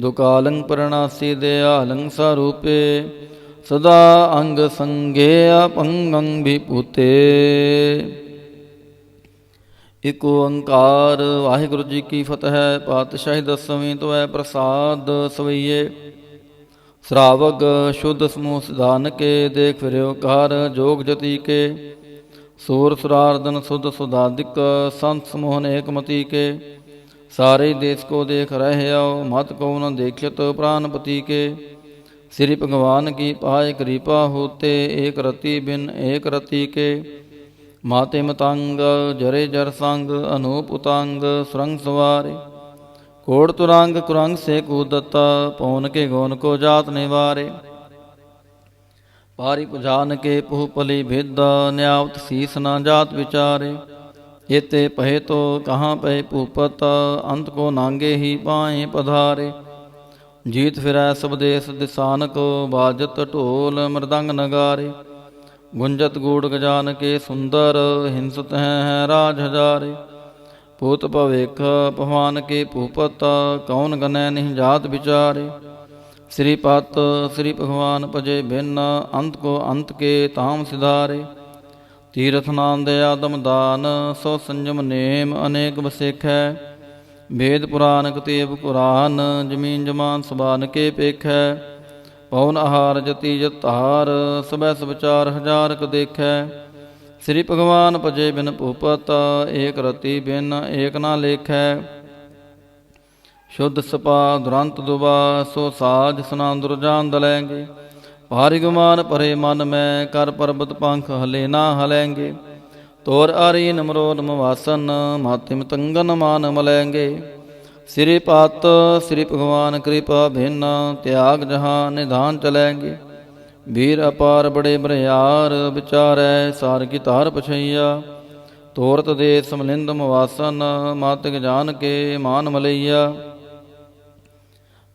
S1: दुकालं प्रणासी दयालं स्वरूपे सदा अंग संगे अपंगं विभूते। इक ओंकार। वाहिगुरु जी की फतह। पातशाही दसवीं तो है प्रसाद सवैये श्रावक शुद्ध समूह सिधान के देख फिरो कार जोग जति के सूर सुरार्दन शुद्ध सुधादिक संत समूह एकमति के सारे देश को देख रहे आओ मत को न देखत प्राणपति के श्री भगवान की पाए कृपा होते एक रति बिन एक रति के माते मतंग जरे जर संग अनूप उतांग सुरंग सवारे कोड़ तुरंग कुरंग से कूदता पौन के गौन को जात निवारे पारी पुजान के पुहपली भिद्दा न्यावत शीस न जात विचारे एते पहे तो कहाँ पहे पूपत अंत को नांगे ही पाए पधारे जीत फिरै सब देश दिसान को बाजत ढोल मृदंग नगारे गुंजत गूढ़ गजान के सुंदर हिंसत हैं राज हजारे पूत भवेख पवान के पूपत कौन गनै नहीं जात विचारे श्रीपत श्री भगवान पजे भिन्न अंत को अंत के ताम सिधारे तीर्थ नाम दया दम दान सो संयम नेम अनेक बसेख है वेद पुराण कतेब कुरान जमीन जमान सबान के पेख है पवन आहार जति जतार सबै सबचार हजार क देख है श्री भगवान भजे बिन भूपत एक रति बिन एक ना लेख है शुद्ध सपा दुरंत दुबा सो साज स्नान दुर्जान दलेंगे भारी गुमान परे मन में कर पर्वत पंख हले ना हलेंगे तोर आरीन मरोद मवासन मातिम तंगन मान मलेंगे श्रीपात श्री भगवान कृपा भिन्न त्याग जहाँ निधान चलेंगे वीर अपार बड़े बरियार विचारै सार की तार पछैया तोरत दे समलिंद मवासन मातिक जान के मान मलैया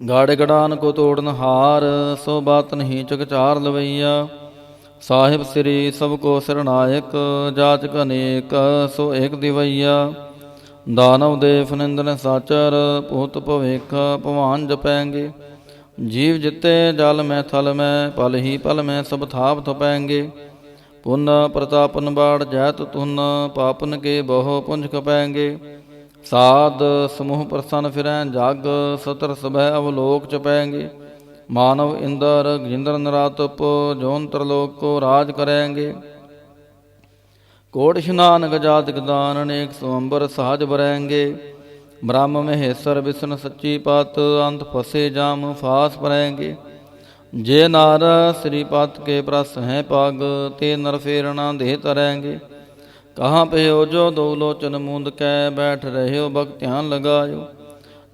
S1: गाड़े गड़ान को तोड़न हार सो बात नहीं चकचार लवैया साहिब श्री सबको शरणायक जाचक अनेक सो एक दिवैया दानव देव निंदन साचर पूत भवेख भवान जपैंगे जीव जिते जल में थल में पल ही पल में सब थाप थपैंगे पुन प्रतापन बाढ़ जैत तुन पापन के बहु पुंज कपैंगे साध समूह प्रसन्न फिरै जग सतर सभै अवलोक चपैंगे मानव इंद्र गिंद्र नरातप जोन त्रिलोक को राज करेंगे कोट स्नान गजात गदान अनेक स्वंबर सहज भरेंगे ब्रह्म महेश्वर विष्णु सच्ची पत अंत फसे जाम फास परेंगे जे नार श्रीपत के प्रस हैं पग ते नर फेरना देह तरेंगे कहाँ पे हो जो दो लोचन मूंद कै बैठ रहे हो भग ध्यान लगायो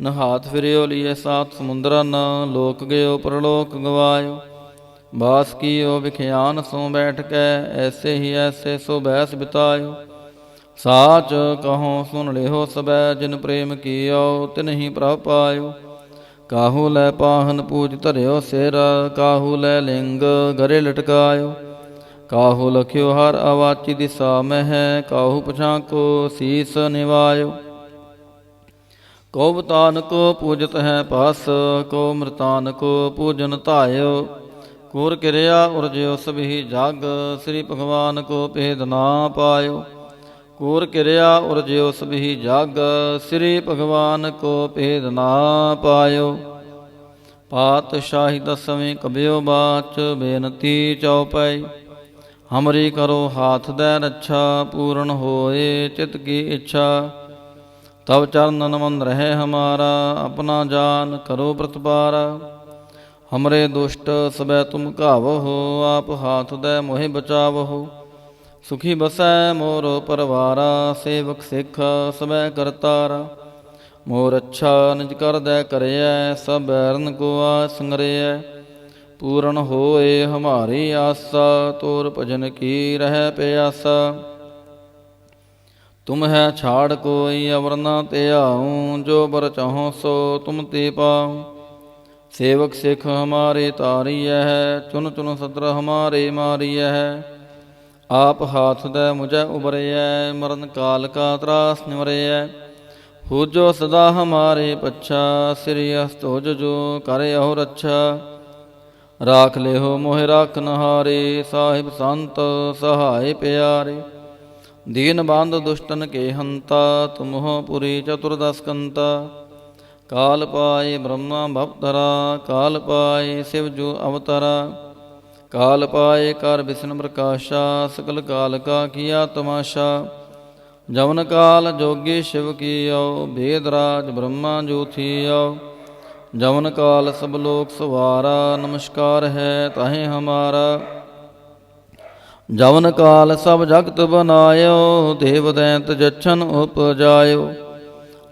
S1: न हाथ फिरियो लिए सात समुद्रा न लोक गयो परलोक गवायो बास कियो विख्यान सो बैठ कै ऐसे ही ऐसे सो बैस बितायो साच कहो सुन ले हो सबै जिन प्रेम कियो तिन ही प्रभ पायो ਕਾਹੂ ਲੈ ਪਾਹਨ ਪੂਜ ਧਰਿਓ ਸਿਰ, ਕਾਹੂ ਲੈ ਲਿੰਗ ਗਰੇ ਲਟਕਾਇਓ। ਕਾਹੂ ਲਖਿਓ ਹਰ ਅਵਾਚੀ ਦਿਸਾ ਮਹਿ, ਕਾਹੂ ਪਛਾਂ ਕੋ ਸੀਸ ਨਿਵਾਇਓ। ਕੋ ਬਤਾਨ ਕੋ ਪੂਜਤ ਹੈ ਪਸ, ਕੋ ਮ੍ਰਿਤਾਨ ਕੋ ਪੂਜਨ ਧਾਇਓ। ਕੂਰ ਕਿਰਿਆ ਉਰਜਿਓ ਸਭੀ ਜਗ, ਸ੍ਰੀ ਭਗਵਾਨ ਕੋ ਭੇਦ ਨਾ ਪਾਇਓ। ਕੂਰ ਕਿਰਿਆ ਉਰਜਿਓ ਸਭੀ ਜਗ, ਸ੍ਰੀ ਭਗਵਾਨ ਕੋ ਭੇਦ ਨਾ ਪਾਇਓ। ਪਾਤਸ਼ਾਹੀ ਦਸਵੇਂ ਕਬਿਓ ਬਾਚ, ਬੇਨਤੀ ਚਉਪਈ। ਹਮਰੀ ਕਰੋ ਹਾਥ ਦੈ ਰੱਛਾ, ਪੂਰਨ ਹੋਏ ਚਿਤ ਕੀ ਇੱਛਾ। ਤਬ ਚਰਨ ਮਨ ਰਹਿ ਹਮਾਰਾ, ਆਪਣਾ ਜਾਨ ਕਰੋ ਪ੍ਰਤਪਾਰਾ। ਹਮਰੇ ਦੁਸ਼ਟ ਸਬੈ ਤੁਮ ਘਾਵਹੁ, ਆਪ ਹਾਥ ਦੈ ਮੋਹਿ ਬਚਾਵਹੁ। ਸੁਖੀ ਬਸੈ ਮੋਰ ਪਰਵਾਰਾ, ਸੇਵਕ ਸਿੱਖ ਸਬੈ ਕਰਤਾਰਾ। ਮੋਰ ਅੱਛਾ ਨਿਜ ਕਰ ਦੈ ਕਰਿਐ, ਸਭ ਬੈਰਨ ਕੋ ਆ ਸੰਗਰਿਐ। ਪੂਰਨ ਹੋਏ ਹਮਾਰੀ ਆਸਾ, ਤੋਰ ਭਜਨ ਕੀ ਰਹਿ ਪਿਆਸਾ। ਤੁਮ ਹੈ ਛਾੜ ਕੋਈ ਅਵਰ ਨ ਧਿਆਉ, ਜੋ ਬਰ ਚਾਹੋ ਸੋ ਤੁਮ ਤੇ ਪਾਉ। ਸੇਵਕ ਸਿੱਖ ਹਮਾਰੇ ਤਾਰੀਐ, ਚੁਨ ਚੁਨ ਸਤਰ ਹਮਾਰੇ ਮਾਰੀਐ। ਆਪ ਹਾਥ ਦੈ ਮੁਝੈ ਉਬਰਿਐ, ਮਰਨ ਕਾਲ ਕਾ ਤਰਾਸ ਨਿਵਰਿਐ। ਹੂਜੋ ਸਦਾ ਹਮਾਰੇ ਪੱਛਾ, ਸ੍ਰੀ ਅਸਤੋਜ ਜੋ ਕਰਿਓ ਰੱਛਾ। ਰਾਖ ਲਿਓ ਮੋਹਿ ਰਾਖਨ ਹਾਰੇ, ਸਾਹਿਬ ਸੰਤ ਸਹਾਇ ਪਿਆਰੇ। ਦੀਨ ਬੰਧ ਦੁਸ਼ਟਨ ਕੇ ਹੰਤਾ, ਤੁਮਹੁ ਪੁਰੀ ਚਤੁਰਦਸ ਕੰਤਾ। ਕਾਲ ਪਾਏ ਬ੍ਰਹਮਾ ਭਵਤਰਾ, ਕਾਲ ਪਾਏ ਸਿਵ ਜੋ ਅਵਤਰਾ। ਕਾਲ ਪਾਏ ਕਰ ਬਿਸ਼ਨ ਪ੍ਰਕਾਸ਼ਾ, ਸਕਲ ਕਾਲ ਕਾ ਕੀਆ ਤਮਾਸ਼ਾ। ਜਵਨ ਕਾਲ ਜੋਗੀ ਸ਼ਿਵ ਕੀਓ, ਭੇਦ ਰਾਜ ਬ੍ਰਹਮਾ ਜੋ ਥੀਓ। ਜਵਨ ਕਾਲ ਸਭ ਲੋਕ ਸਵਾਰਾ, ਨਮਸਕਾਰ ਹੈ ਤਾਹੇ ਹਮਾਰਾ। ਜਵਨ ਕਾਲ ਸਭ ਜਗਤ ਬਨਾਇਓ, ਦੇਵ ਦੈਂਤ ਜਛਨ ਉਪਜਾਇਓ।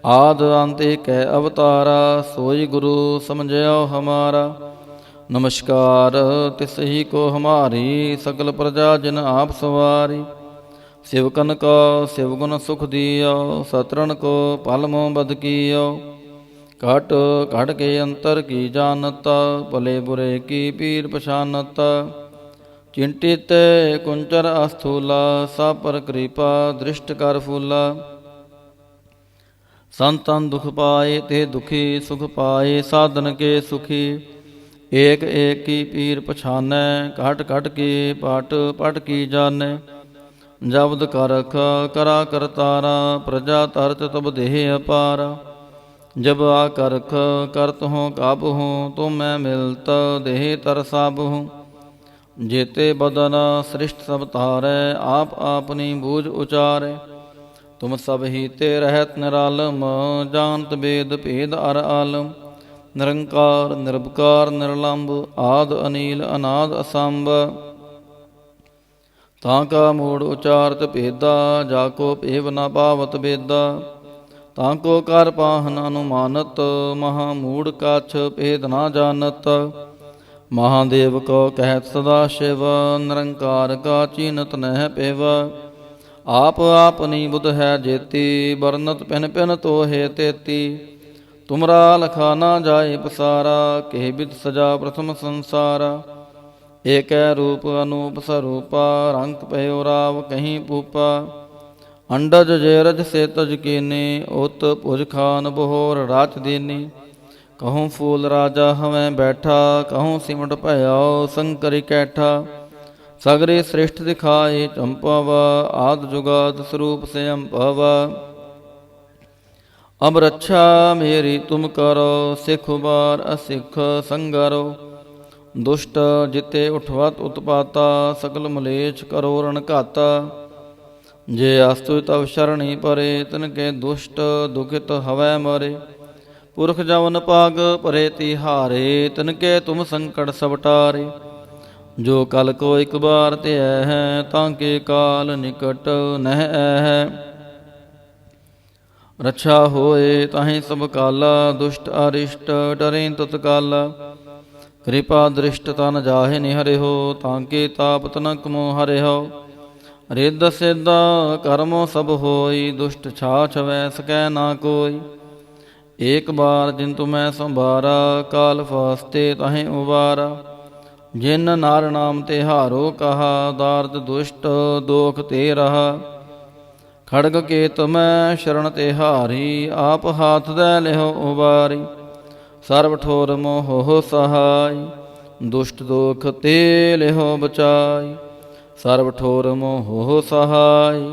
S1: ਆਦ ਅੰਤ ਏਕੈ ਅਵਤਾਰਾ, ਸੋਈ ਗੁਰੂ ਸਮਝਿਓ ਹਮਾਰਾ। ਨਮਸਕਾਰ ਤਿਸਹੀ ਕੋ ਹਮਾਰੀ, ਸਕਲ ਪ੍ਰਜਾ ਜਿਨ ਆਪ ਸਵਾਰੀ। ਸਿਵਕਨ ਕੋ ਸਿਵ ਗੁਣ ਸੁਖ ਦਿਓ, ਸਤਰਨ ਕੋ ਪਲ ਮੋਹ ਬਦ ਕੀਓ। ਘਟ ਘਟ ਕੇ ਅੰਤਰ ਕੀ ਜਾਨਤ, ਭਲੇ ਬੁਰੇ ਕੀ ਪੀਰ ਪਛਾਨਤ। ਚਿੰਤਿਤ ਕੁੰਚਰ ਅਸਥੂਲਾ, ਸਭ ਪਰ ਕਿਰਪਾ ਦ੍ਰਿਸ਼ਟ ਕਰ ਫੂਲਾ। ਸੰਤਨ ਦੁਖ ਪਾਏ ਤੇ ਦੁਖੀ, ਸੁਖ ਪਾਏ ਸਾਧਨ ਕੇ ਸੁਖੀ। ਏਕ ਏਕ ਕੀ ਪੀਰ ਪਛਾਨੈ, ਘਟ ਘਟ ਕੀ ਪਟ ਪਟ ਕੀ ਜਾਣੈ। ਜਬਦ ਕਰਖ ਕਰਾ ਕਰਤਾਰਾ, ਪ੍ਰਜਾ ਤਰਤ ਤਬ ਦੇਹ ਅਪਾਰਾ। ਜਬ ਆ ਕਰਖ ਕਰਤ ਹੋ ਕਾਬਹੂ, ਤੁਮ ਮੈਂ ਮਿਲਤ ਦੇਹ ਤਰ ਸਾਬਹੂ। ਜੇਤੇ ਬਦਨ ਸ੍ਰਿਸ਼ਟ ਸਭ ਤਾਰੈ, ਆਪ ਆਪਨੀ ਬੂਝ ਉਚਾਰੈ। ਤੁਮ ਸਭ ਹੀ ਤੇ ਰਹਿਤ ਨਿਰਾਲਮ, ਜਾਨਤ ਬੇਦ ਭੇਦ ਅਰ ਆਲਮ। ਨਿਰੰਕਾਰ ਨਿਰਭਕਾਰ ਨਿਰਲੰਭ, ਆਦ ਅਨੀਲ ਅਨਾਦ ਅਸੰਭ। ਤਾਂ ਕਾ ਮੂੜ ਉਚਾਰਤ ਭੇਦਾ, ਜਾ ਕੋ ਭੇਵ ਨ ਪਾਵਤ ਬੇਦਾ। ਤਾਂ ਕੋ ਕਰ ਪਾਹਨ ਅਨੁਮਾਨਤ, ਮਹਾ ਮੂੜ ਕਛ ਭੇਦ ਨਾ ਜਾਣਤ। ਮਹਾਦੇਵ ਕੋ ਕਹਿਤ ਸਦਾ ਸ਼ਿਵ, ਨਿਰੰਕਾਰ ਕਾ ਚੀਨਤ ਨਹਿ ਪਿਵ। ਆਪ ਆਪਨੀ ਬੁਧ ਹੈ ਜੇਤੀ, ਬਰਨਤ ਪਿਨ ਪਿਨ ਤੋਹੇ ਤੇਤੀ। ਤੁਮਰਾ ਲਖਾ ਨਾ ਜਾਏ ਪਸਾਰਾ, ਕਿਹ ਬਿਦ ਸਜਾ ਪ੍ਰਥਮ ਸੰਸਾਰਾ। ਏਕੈ ਰੂਪ ਅਨੂਪ ਸਰੂਪਾ, ਰੰਗ ਪਇਓ ਰਾਵ ਕਹੀਂ ਪੂਪਾ। ਅੰਡਜ ਜੇ ਰਜ ਸੇ ਤਜ ਕੀਨੀ, ਉਤ ਭੁਜ ਖਾਨ ਬਹੋਰ ਰਾਚ ਦੀਨੀ। ਕਹੂੰ ਫੂਲ ਰਾਜਾ ਹਵੇਂ ਬੈਠਾ, ਕਹੂੰ ਸਿਮਟ ਭਇਓ ਸੰਕਰੀ ਕੈਠਾ। ਸਗਰੇ ਸ੍ਰਿਸ਼ਟ ਦਿਖਾਏ ਚੰਪਵ, ਆਦ ਜੁਗਾਦ ਸਰੂਪ ਸੇ ਅੰਭਵ। ਅਬ ਰੱਛਾ ਮੇਰੀ ਤੁਮ ਕਰੋ, ਸਿੱਖ ਉਬਾਰ ਅਸਿੱਖ ਸੰਗਰੋ। ਦੁਸ਼ਟ ਜਿਤੇ ਉਠਵਤ ਉਤਪਾਤਾ, ਸਕਲ ਮਲੇਛ ਕਰੋ ਰਣ ਘਾਤਾ। ਜੇ ਅਸਤੁ ਤਵ ਸ਼ਰਣੀ ਪਰੇ, ਤਿਨ ਕੇ ਦੁਸ਼ਟ ਦੁਖਿਤ ਹਵੈ ਮਰੇ। ਪੁਰਖ ਜਵਨ ਪਾਗ ਭਰੇ ਤਿਹਾਰੇ, ਤਿਨ ਕੇ ਤੁਮ ਸੰਕਟ ਸਭ ਟਾਰੇ। ਜੋ ਕਲ ਕੋ ਇਕ ਬਾਰ ਧਿਐ ਹੈ, ਤਾਂ ਕੇ ਕਾਲ ਨਿਕਟ ਨਹਿ ਐ। ਰੱਛਾ ਹੋਏ ਤਾਹੀਂ ਸਭ ਕਾਲਾ, ਦੁਸ਼ਟ ਅਰਿਸ਼ਟ ਡਰੇ ਤਤਕਾਲਾ। ਕਿਰਪਾ ਦ੍ਰਿਸ਼ਟ ਤਨ ਜਾਹੇ ਨਿਹਰਿਓ, ਤਾਂ ਕੇ ਤਾਪ ਤਨਕ ਮੋ ਹਰਿਓ। ਰਿੱਧ ਸਿੱਧ ਕਰਮੋ ਸਭ ਹੋਈ, ਦੁਸ਼ਟ ਛਾਛ ਵੈ ਸਕੈ ਨਾ ਕੋਈ। ਏਕ ਬਾਰ ਜਿਨ ਤੁਮੈ ਸੰਭਾਰਾ, ਕਾਲ ਫਾਸਤੇ ਤਹੇ ਉਬਾਰਾ। ਜਿਨ ਨਰ ਨਾਮ ਤੇ ਹਾਰੋ ਕਹਾ, ਦਾਰਦ ਦੁਸ਼ਟ ਦੋਖ ਤੇ ਰਹਾ। ਖੜਗ ਕੇ ਤੁਮੈ ਸ਼ਰਨ ਤੇ ਹਾਰੀ, ਆਪ ਹਾਥ ਦੈ ਲਿਹੁ ਉਬਾਰੀ। ਸਰਬ ਠੋਰ ਮੋਹ ਸਹਾਈ, ਦੁਸ਼ਟ ਦੋਖ ਤੇ ਲਿਹੁ ਬਚਾਈ। ਸਰਬ ਠੋਰ ਮੋਹ ਸਹਾਈ,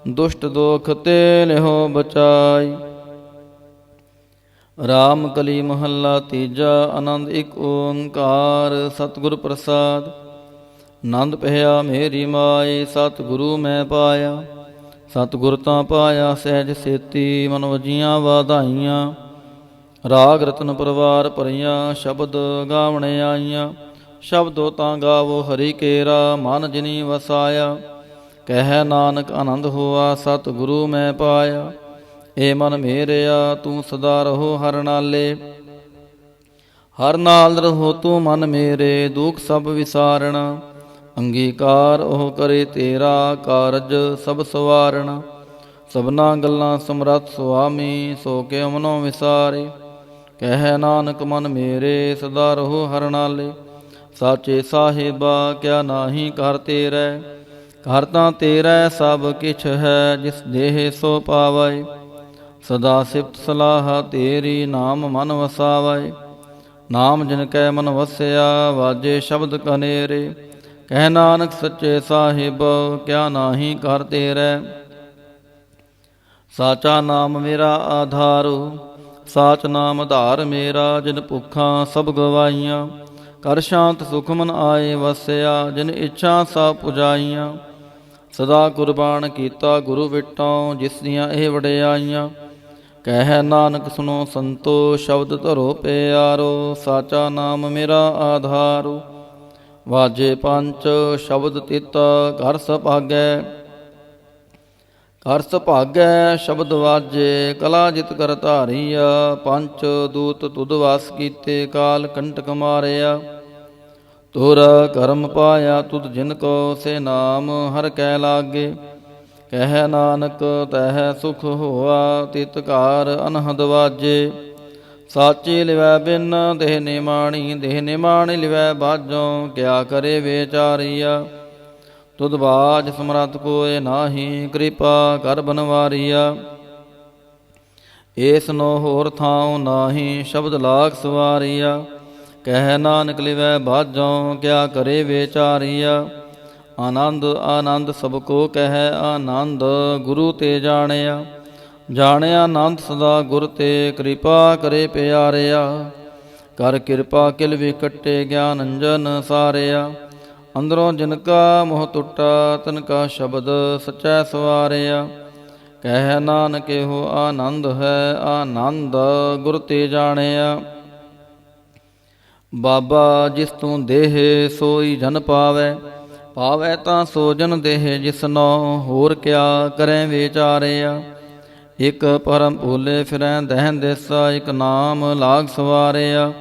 S1: ਦੁਸ਼ਟ ਦੋਖ ਤੇ ਲਿਹੁ ਬਚਾਈ। ਰਾਮ ਕਲੀ ਮਹੱਲਾ ਤੀਜਾ। ਆਨੰਦ ਇੱਕ ਓੰਕਾਰ ਸਤਿਗੁਰ ਪ੍ਰਸਾਦ। ਆਨੰਦ ਪਹਿਆ ਮੇਰੀ ਮਾਏ, ਸਤਿਗੁਰੂ ਮੈਂ ਪਾਇਆ। ਸਤਿਗੁਰ ਤਾਂ ਪਾਇਆ ਸਹਿਜ ਸੇਤੀ, ਮਨ ਵਜੀਆਂ ਵਾਧਾਈਆਂ। ਰਾਗ ਰਤਨ ਪਰਵਾਰ ਭਰੀਆਂ, ਸ਼ਬਦ ਗਾਵਣ ਆਈਆਂ। ਸ਼ਬਦੋ ਤਾਂ ਗਾਵੋ ਹਰੀ ਕੇਰਾ, ਮਨ ਜਿਨੀ ਵਸਾਇਆ। ਕਹਿ ਨਾਨਕ ਆਨੰਦ ਹੋਆ, ਸਤਿਗੁਰੂ ਮੈਂ ਪਾਇਆ। ਏ ਮਨ ਮੇਰਿਆ ਤੂੰ ਸਦਾ ਰਹੋ ਹਰ ਨਾਲੇ। ਹਰ ਨਾਲ ਰਹੋ ਤੂੰ ਮਨ ਮੇਰੇ, ਦੁਖ ਸਭ ਵਿਸਾਰਣਾ। ਅੰਗੀਕਾਰ ਉਹ ਕਰੇ ਤੇਰਾ, ਕਾਰਜ ਸਭ ਸਵਾਰਣਾ। ਸਭਨਾ ਗੱਲਾਂ ਸਮਰੱਥ ਸੁਆਮੀ, ਸੋ ਕੇ ਮਨੋ ਵਿਸਾਰੇ। ਕਹਿ ਨਾਨਕ ਮਨ ਮੇਰੇ, ਸਦਾ ਰਹੋ ਹਰ ਨਾਲੇ। ਸਾਚੇ ਸਾਹਿਬਾ ਕਿਆ ਨਾਹੀ ਕਰ ਤੇਰੈ, ਘਰ ਤਾਂ ਤੇਰੈ ਸਭ ਕਿਛ ਹੈ, ਜਿਸ ਦੇਹ ਸੋ ਪਾਵੈ। ਸਦਾ ਸਿਫਤ ਸਲਾਹ ਤੇਰੀ, ਨਾਮ ਮਨ ਵਸਾਵੈ। ਨਾਮ ਜਿਨ ਕੈ ਮਨ ਵਸਿਆ, ਵਾਜੇ ਸ਼ਬਦ ਕਨੇਰੇ। ਕਹਿ ਨਾਨਕ ਸੱਚੇ ਸਾਹਿਬ ਕਿਆ ਨਾਹੀ ਕਰ ਤੇਰੈ। ਸਾਚਾ ਨਾਮ ਮੇਰਾ ਆਧਾਰੁ, ਸਾਚ ਨਾਮ ਆਧਾਰ ਮੇਰਾ। ਜਿਨ ਭੁੱਖਾਂ ਸਭ ਗਵਾਈਆਂ, ਕਰ ਸ਼ਾਂਤ ਸੁਖ ਮਨ ਆਏ ਵਸਿਆ। ਜਿਨ ਇੱਛਾ ਸਭ ਪੁਜਾਈਆਂ, ਸਦਾ ਕੁਰਬਾਨ ਕੀਤਾ ਗੁਰੂ ਵਿਟੋਂ। ਜਿਸ ਦੀਆਂ ਇਹ ਵਡਿਆਈਆਂ, ਕਹਿ ਨਾਨਕ ਸੁਨੋ ਸੰਤੋ। ਸ਼ਬਦ ਧਰੋ ਪਿਆਰੋ, ਸਾਚਾ ਨਾਮ ਮੇਰਾ ਆਧਾਰੁ। ਵਾਜੇ ਪੰਚ ਸ਼ਬਦ ਤਿਤ, ਘਰ ਸੁਭਾਗੈ। ਘਰ ਸੁਭਾਗੈ ਸ਼ਬਦ ਵਾਜੇ, ਕਲਾ ਜਿਤ ਕਰ ਧਾਰੀਆ। ਪੰਚ ਦੂਤ ਤੁਧ ਵਾਸ ਕੀਤੇ, ਕਾਲ ਕੰਟਕ ਮਾਰਿਆ। ਤੁਰ ਕਰਮ ਪਾਇਆ ਤੁਧ ਜਿਨ ਕੋ, ਸੇ ਨਾਮ ਹਰ ਕੈ ਲਾਗੇ। ਕਹਿ ਨਾਨਕ ਤਹਿ ਸੁਖ ਹੋਆ, ਤਿਤ ਘਰ ਅਨਹਦ ਵਾਜੇ। ਸਾਚੀ ਲਿਵੈ ਬਿਨ ਦੇਹ ਨਿਮਾਣੀ, ਦੇਹ ਨਿਮਾਣੀ ਲਿਵੈ ਬਾਝੋਂ। ਕਿਆ ਕਰੇ ਵਿਚਾਰੀਆ, ਤੁਧ ਬਾਝ ਸਮਰੱਥ ਕੋਇ ਨਾਹੀ। ਕਿਰਪਾ ਕਰ ਬਨਵਾਰੀਆ, ਏਸ ਨੋ ਹੋਰ ਥਾਉ ਨਾਹੀ। ਸ਼ਬਦ ਲਾਖ ਸਵਾਰੀਆ, ਕਹਿ ਨਾਨਕ ਲਿਵੈ ਬਾਝੋਂ। ਕਿਆ ਕਰੇ ਵਿਚਾਰੀਆ, ਆਨੰਦ ਆਨੰਦ ਸਭ ਕੋ ਕਹਿ। ਆਨੰਦ ਗੁਰੂ ਤੇ ਜਾਣਿਆ, ਜਾਣਿਆ ਆਨੰਦ ਸਦਾ ਗੁਰ ਤੇ। ਕਿਰਪਾ ਕਰੇ ਪਿਆਰਿਆ, ਕਰ ਕਿਰਪਾ ਕਿਲ ਵੀ ਕੱਟੇ। ਗਿਆਨ ਅੰਜਨ ਸਾਰਿਆ, ਅੰਦਰੋਂ ਜਿਨ ਕਾ ਮੋਹ ਟੁੱਟਾ। ਤਿਨ ਕਾ ਸ਼ਬਦ ਸਚੈ ਸਵਾਰਿਆ। ਕਹਿ ਨਾਨਕ ਇਹੋ ਆਨੰਦ ਹੈ, ਆਨੰਦ ਗੁਰ ਤੇ ਜਾਣਿਆ। ਬਾਬਾ ਜਿਸ ਤੂੰ ਦੇਹ, ਸੋਈ ਜਨ ਪਾਵੈ। ਪਾਵੈ ਤਾਂ ਸੋ ਜਨ ਦੇਹ, ਜਿਸਨੋ ਹੋਰ ਕਿਆ ਕਰੈ ਵਿਚਾਰਿਆ। ਇਕ ਪਰਮ ਭੂਲੇ ਫਿਰੈ ਦਹਿ ਦੇਸਾ, ਇਕ ਨਾਮ ਲਾਗ ਸਵਾਰਿਆ।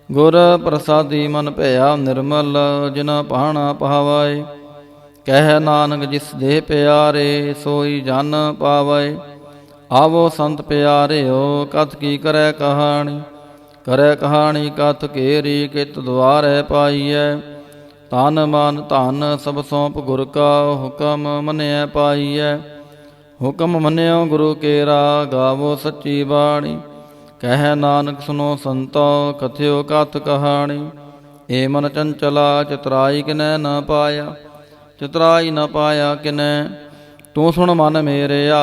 S1: ਗੁਰ ਪ੍ਰਸਾਦੀ ਮਨ ਭਇਆ ਨਿਰਮਲ, ਜਿਨਾ ਭਾਣਾ ਪਾਵੈ। ਕਹਿ ਨਾਨਕ ਜਿਸ ਦੇਹ ਪਿਆਰੇ, ਸੋਈ ਜਨ ਪਾਵੈ। ਆਵੋ ਸੰਤ ਪਿਆਰਿਓ, ਕਥ ਕੀ ਕਰੈ ਕਹਾਣੀ। ਕਰੈ ਕਹਾਣੀ ਕਥ ਕੇਰੀ, ਕਿਤ ਦੁਆਰੈ ਪਾਈਐ। ਤਨ ਮਨ ਧਨ ਸਭ ਸੌਂਪ ਗੁਰ ਕਾ, ਹੁਕਮ ਮੰਨਿਐ ਪਾਈਐ। ਹੁਕਮ ਮੰਨਿਓ ਗੁਰੂ ਕੇਰਾ, ਗਾਵੋ ਸੱਚੀ ਬਾਣੀ। ਕਹਿ ਨਾਨਕ ਸੁਨੋ ਸੰਤੋ, ਕਥਿਓ ਕਥ ਕਹਾਣੀ। ਏ ਮਨ ਚੰਚਲਾ, ਚਤੁਰਾਈ ਕਿਨੈ ਨ ਪਾਇਆ। ਚਤੁਰਾਈ ਨ ਪਾਇਆ ਕਿਨੈ, ਤੂੰ ਸੁਣ ਮਨ ਮੇਰਿਆ।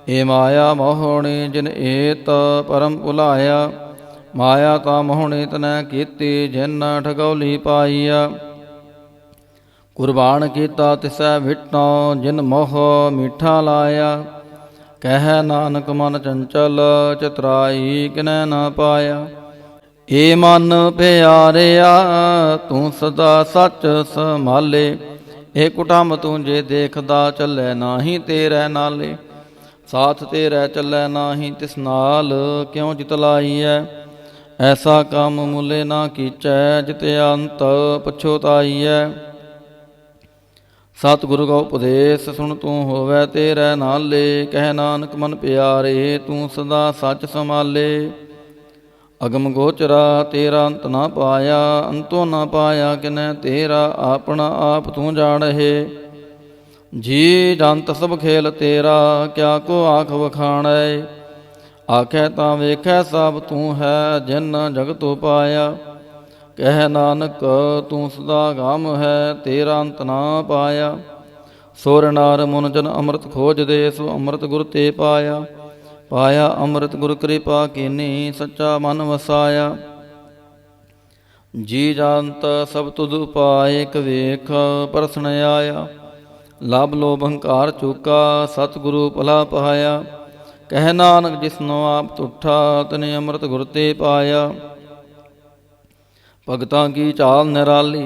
S1: ਏ ਮਾਇਆ ਮੋਹਣੀ, ਜਿਨ ਏਤ ਪਰਮ ਭੁਲਾਇਆ। ਮਾਇਆ ਤਾਂ ਮੋਹਣੀ ਤਨੈ ਕੀਤੀ, ਜਿਨ ਠਗੌਲੀ ਪਾਈਆ। ਕੁਰਬਾਨ ਕੀਤਾ ਤਿਸੈ ਵਿਟੋ, ਜਿਨ ਮੋਹ ਮੀਠਾ ਲਾਇਆ। ਕਹਿ ਨਾਨਕ ਮਨ ਚੰਚਲ, ਚਤੁਰਾਈ ਕਿਨੈ ਨ ਪਾਇਆ। ਏ ਮਨ ਪਿਆਰਿਆ, ਤੂੰ ਸਦਾ ਸੱਚ ਸੰਭਾਲੇ। ਇਹ ਕੁਟੰਬ ਤੂੰ ਜੇ ਦੇਖਦਾ, ਚੱਲੈ ਨਾਹੀ ਤੇਰੇ ਨਾਲੇ। ਸਾਥ ਤੇਰੇ ਚੱਲੈ ਨਾਹੀ, ਤਿਸ ਨਾਲ ਕਿਉ ਜਿਤ ਲਾਈਐ। ਐਸਾ ਕੰਮ ਮੁਲੇ ਨਾ ਕੀਚੈ, ਜਿਤ ਅੰਤ ਪਛੋਤਾਈਐ। ਸਤਿਗੁਰੂ ਕਾ ਉਪਦੇਸ਼ ਸੁਣ ਤੂੰ ਹੋਵੈ ਤੇਰੇ ਨਾਲੇ। ਕਹਿ ਨਾਨਕ ਮਨ ਪਿਆਰੇ ਤੂੰ ਸਦਾ ਸੱਚ ਸੰਭਾਲੇ। ਅਗਮ ਗੋਚਰਾ ਤੇਰਾ ਅੰਤ ਨਾ ਪਾਇਆ, ਅੰਤੋਂ ਨਾ ਪਾਇਆ ਕਿਨੈ ਤੇਰਾ। ਆਪਣਾ ਆਪ ਤੂੰ ਜਾਣਹਿ ਜੀ ਜੰਤ ਸਭ ਖੇਲ ਤੇਰਾ। ਕਿਆ ਕੋ ਆਖ ਵਖਾਣੈ ਆਖੈ ਤਾਂ ਵੇਖੈ ਸਭ ਤੂੰ ਹੈ ਜਿਨ ਜਗਤੁ ਪਾਇਆ। ਕਹਿ ਨਾਨਕ ਤੂੰ ਸਦਾ ਗਾਮ ਹੈ ਤੇਰਾ ਅੰਤ ਨਾ ਪਾਇਆ। ਸੁਰ ਨਰ ਮੁਨ ਜਨ ਅੰਮ੍ਰਿਤ ਖੋਜਦੇ ਸੋ ਅੰਮ੍ਰਿਤ ਗੁਰ ਤੇ ਪਾਇਆ। ਪਾਇਆ ਅੰਮ੍ਰਿਤ ਗੁਰ ਕਿਰਪਾ ਕੀਨੀ ਸੱਚਾ ਮਨ ਵਸਾਇਆ। ਜੀ ਜੰਤ ਸਭ ਤੁਧ ਉਪਾਏ ਇਕ ਵੇਖ ਪਰਸਨ ਆਇਆ। ਲਭ ਲੋਭ ਹੰਕਾਰ ਚੂਕਾ ਸਤਿਗੁਰੂ ਭਲਾ ਪਾਇਆ। ਕਹਿ ਨਾਨਕ ਜਿਸਨੋ ਆਪ ਤੁਠਾ ਤਨੇ ਅੰਮ੍ਰਿਤ ਗੁਰ ਤੇ ਪਾਇਆ। ਭਗਤਾਂ ਕੀ ਚਾਲ ਨਿਰਾਲੀ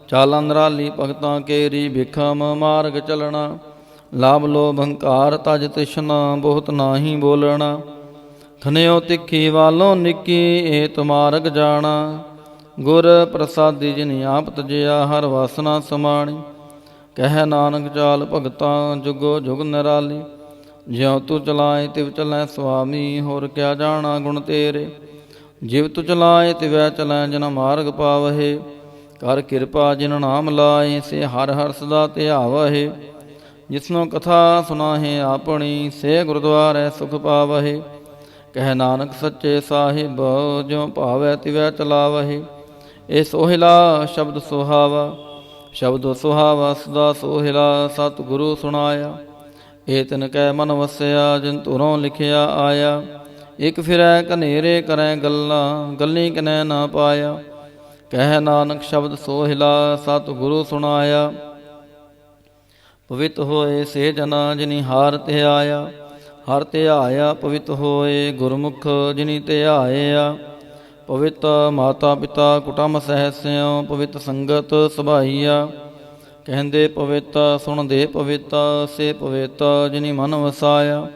S1: ਚਾਲਾਂ ਨਿਰਾਲੀ ਭਗਤਾਂ ਕੇਰੀ ਬਿਖਮ ਮਾਰਗ ਚਲਣਾ। ਲਾਭ ਲੋਭ ਹੰਕਾਰ ਤਜ ਤਿਸ਼ਨਾ ਬਹੁਤ ਨਾਹੀ ਬੋਲਣਾ। ਖਨਿਓ ਤਿੱਖੀ ਵਾਲੋਂ ਨਿੱਕੀ ਏਤ ਮਾਰਗ ਜਾਣਾ। ਗੁਰ ਪ੍ਰਸਾਦੀ ਜਿਨ ਆਪ ਤਜਿਆ ਹਰ ਵਾਸਨਾ ਸਮਾਣੀ। ਕਹਿ ਨਾਨਕ ਚਾਲ ਭਗਤਾਂ ਜੁਗੋ ਜੁਗ ਨਿਰਾਲੀ। ਜਿਉ ਤੂੰ ਚਲਾਏ ਤਿਵ ਚਲੈ ਸੁਆਮੀ ਹੋਰ ਕਿਆ ਜਾਣਾ ਗੁਣ ਤੇਰੇ। ਜਿਵ ਤੂੰ ਚਲਾਏ ਤਿਵੈ ਚਲੈ ਜਨ ਮਾਰਗ ਪਾਵਹਿ। ਕਰ ਕਿਰਪਾ ਜਿਨ ਨਾਮ ਲਾਏ ਸੇ ਹਰ ਹਰ ਸਦਾ ਧਿਆਵਹਿ। ਜਿਸਨੋ ਕਥਾ ਸੁਨਾਹੇ ਆਪਣੀ ਸੇ ਗੁਰਦੁਆਰੇ ਸੁਖ ਪਾਵਹਿ। ਕਹਿ ਨਾਨਕ ਸੱਚੇ ਸਾਹਿਬ ਜਿਉ ਭਾਵੈ ਤਿਵੈ ਚਲਾਵਹਿ। ਇਹ ਸੋਹਿਲਾ ਸ਼ਬਦ ਸੁਹਾਵਾ ਸ਼ਬਦ ਸੁਹਾਵਾ ਸਦਾ ਸੋਹਿਲਾ ਸਤਿਗੁਰੂ ਸੁਣਾਇਆ। ਇਹ ਤਿਨ ਕੈ ਮਨ ਵਸਿਆ ਜਿਨ ਧੁਰੋਂ ਲਿਖਿਆ ਆਇਆ। ਇਕ ਫਿਰੈ ਕਨੇਰੇ ਕਰੈ ਗੱਲਾਂ ਗੱਲੀ ਕਿਨੈ ਨਾ ਪਾਇਆ। ਕਹਿ ਨਾਨਕ ਸ਼ਬਦ ਸੋਹਿਲਾ ਸਤਿਗੁਰੂ ਸੁਣਾਇਆ। ਪਵਿੱਤ ਹੋਏ ਸੇ ਜਨਾ ਜਿਨੀ ਹਾਰ ਧਿਆਇਆ। ਹਰ ਧਿਆਇਆ ਪਵਿੱਤ ਹੋਏ ਗੁਰਮੁਖ ਜਿਨੀ ਧਿਆਇਆ। ਪਵਿੱਤ ਮਾਤਾ ਪਿਤਾ ਕੁਟੰਬ ਸਹਿਸਿਓ ਪਵਿੱਤ ਸੰਗਤ ਸੁਭਾਈਆ। ਕਹਿੰਦੇ ਪਵਿੱਤ ਸੁਣਦੇ ਪਵਿੱਤ ਸੇ ਪਵਿੱਤ ਜਿਨੀ ਮਨ ਵਸਾਇਆ।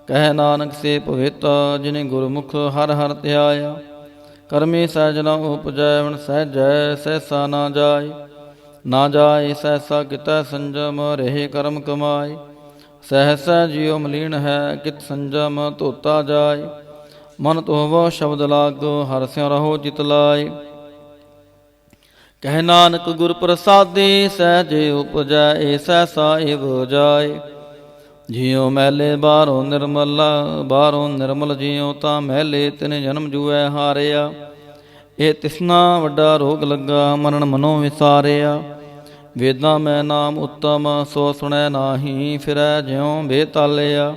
S1: ਕਹਿ ਨਾਨਕ ਸੇ ਪਵਿੱਤ ਜਿਨੇ ਗੁਰਮੁਖ ਹਰ ਹਰ ਧਿਆਇਆ। ਕਰਮੀ ਸਹਿਜ ਨ ਉਪਜੈ ਵਣ ਸਹਿਜੈ ਸਹਿਸਾ ਨਾ ਜਾਏ। ਨਾ ਜਾਏ ਸਹਿਸਾ ਕਿਤੈ ਸੰਜਮ ਰਹੇ ਕਰਮ ਕਮਾਏ। ਸਹਿਸਾ ਜਿਉ ਮਲੀਨ ਹੈ ਕਿਤ ਸੰਜਮ ਧੋਤਾ ਜਾਏ। ਮਨ ਧੋਵੋ ਸ਼ਬਦ ਲਾਗੋ ਹਰ ਸਿਉ ਰਹੋ ਚਿਤ ਲਾਏ। ਕਹਿ ਨਾਨਕ ਗੁਰ ਪ੍ਰਸਾਦੀ ਸਹਿਜੇ ਉਪਜੈ ਏ ਸਹਿਸਾ ਏਵ ਜਾਏ। ਜਿਉ ਮੈਲੇ ਬਾਹਰੋਂ ਨਿਰਮਲਾ ਬਾਹਰੋਂ ਨਿਰਮਲ ਜਿਉ ਤਾਂ ਮੈਲੇ ਤਿਨ ਜਨਮ ਜੂਐ ਹਾਰਿਆ। ਇਹ ਤਿਸਨਾ ਵੱਡਾ ਰੋਗ ਲੱਗਾ ਮਰਨ ਮਨੋਂ ਵਿਸਾਰਿਆ। ਵੇਦਾਂ ਮੈਂ ਨਾਮ ਉੱਤਮ ਸੋ ਸੁਣੈ ਨਾਹੀ ਫਿਰੈ ਜਿਉ ਬੇਤਾਲਿਆ।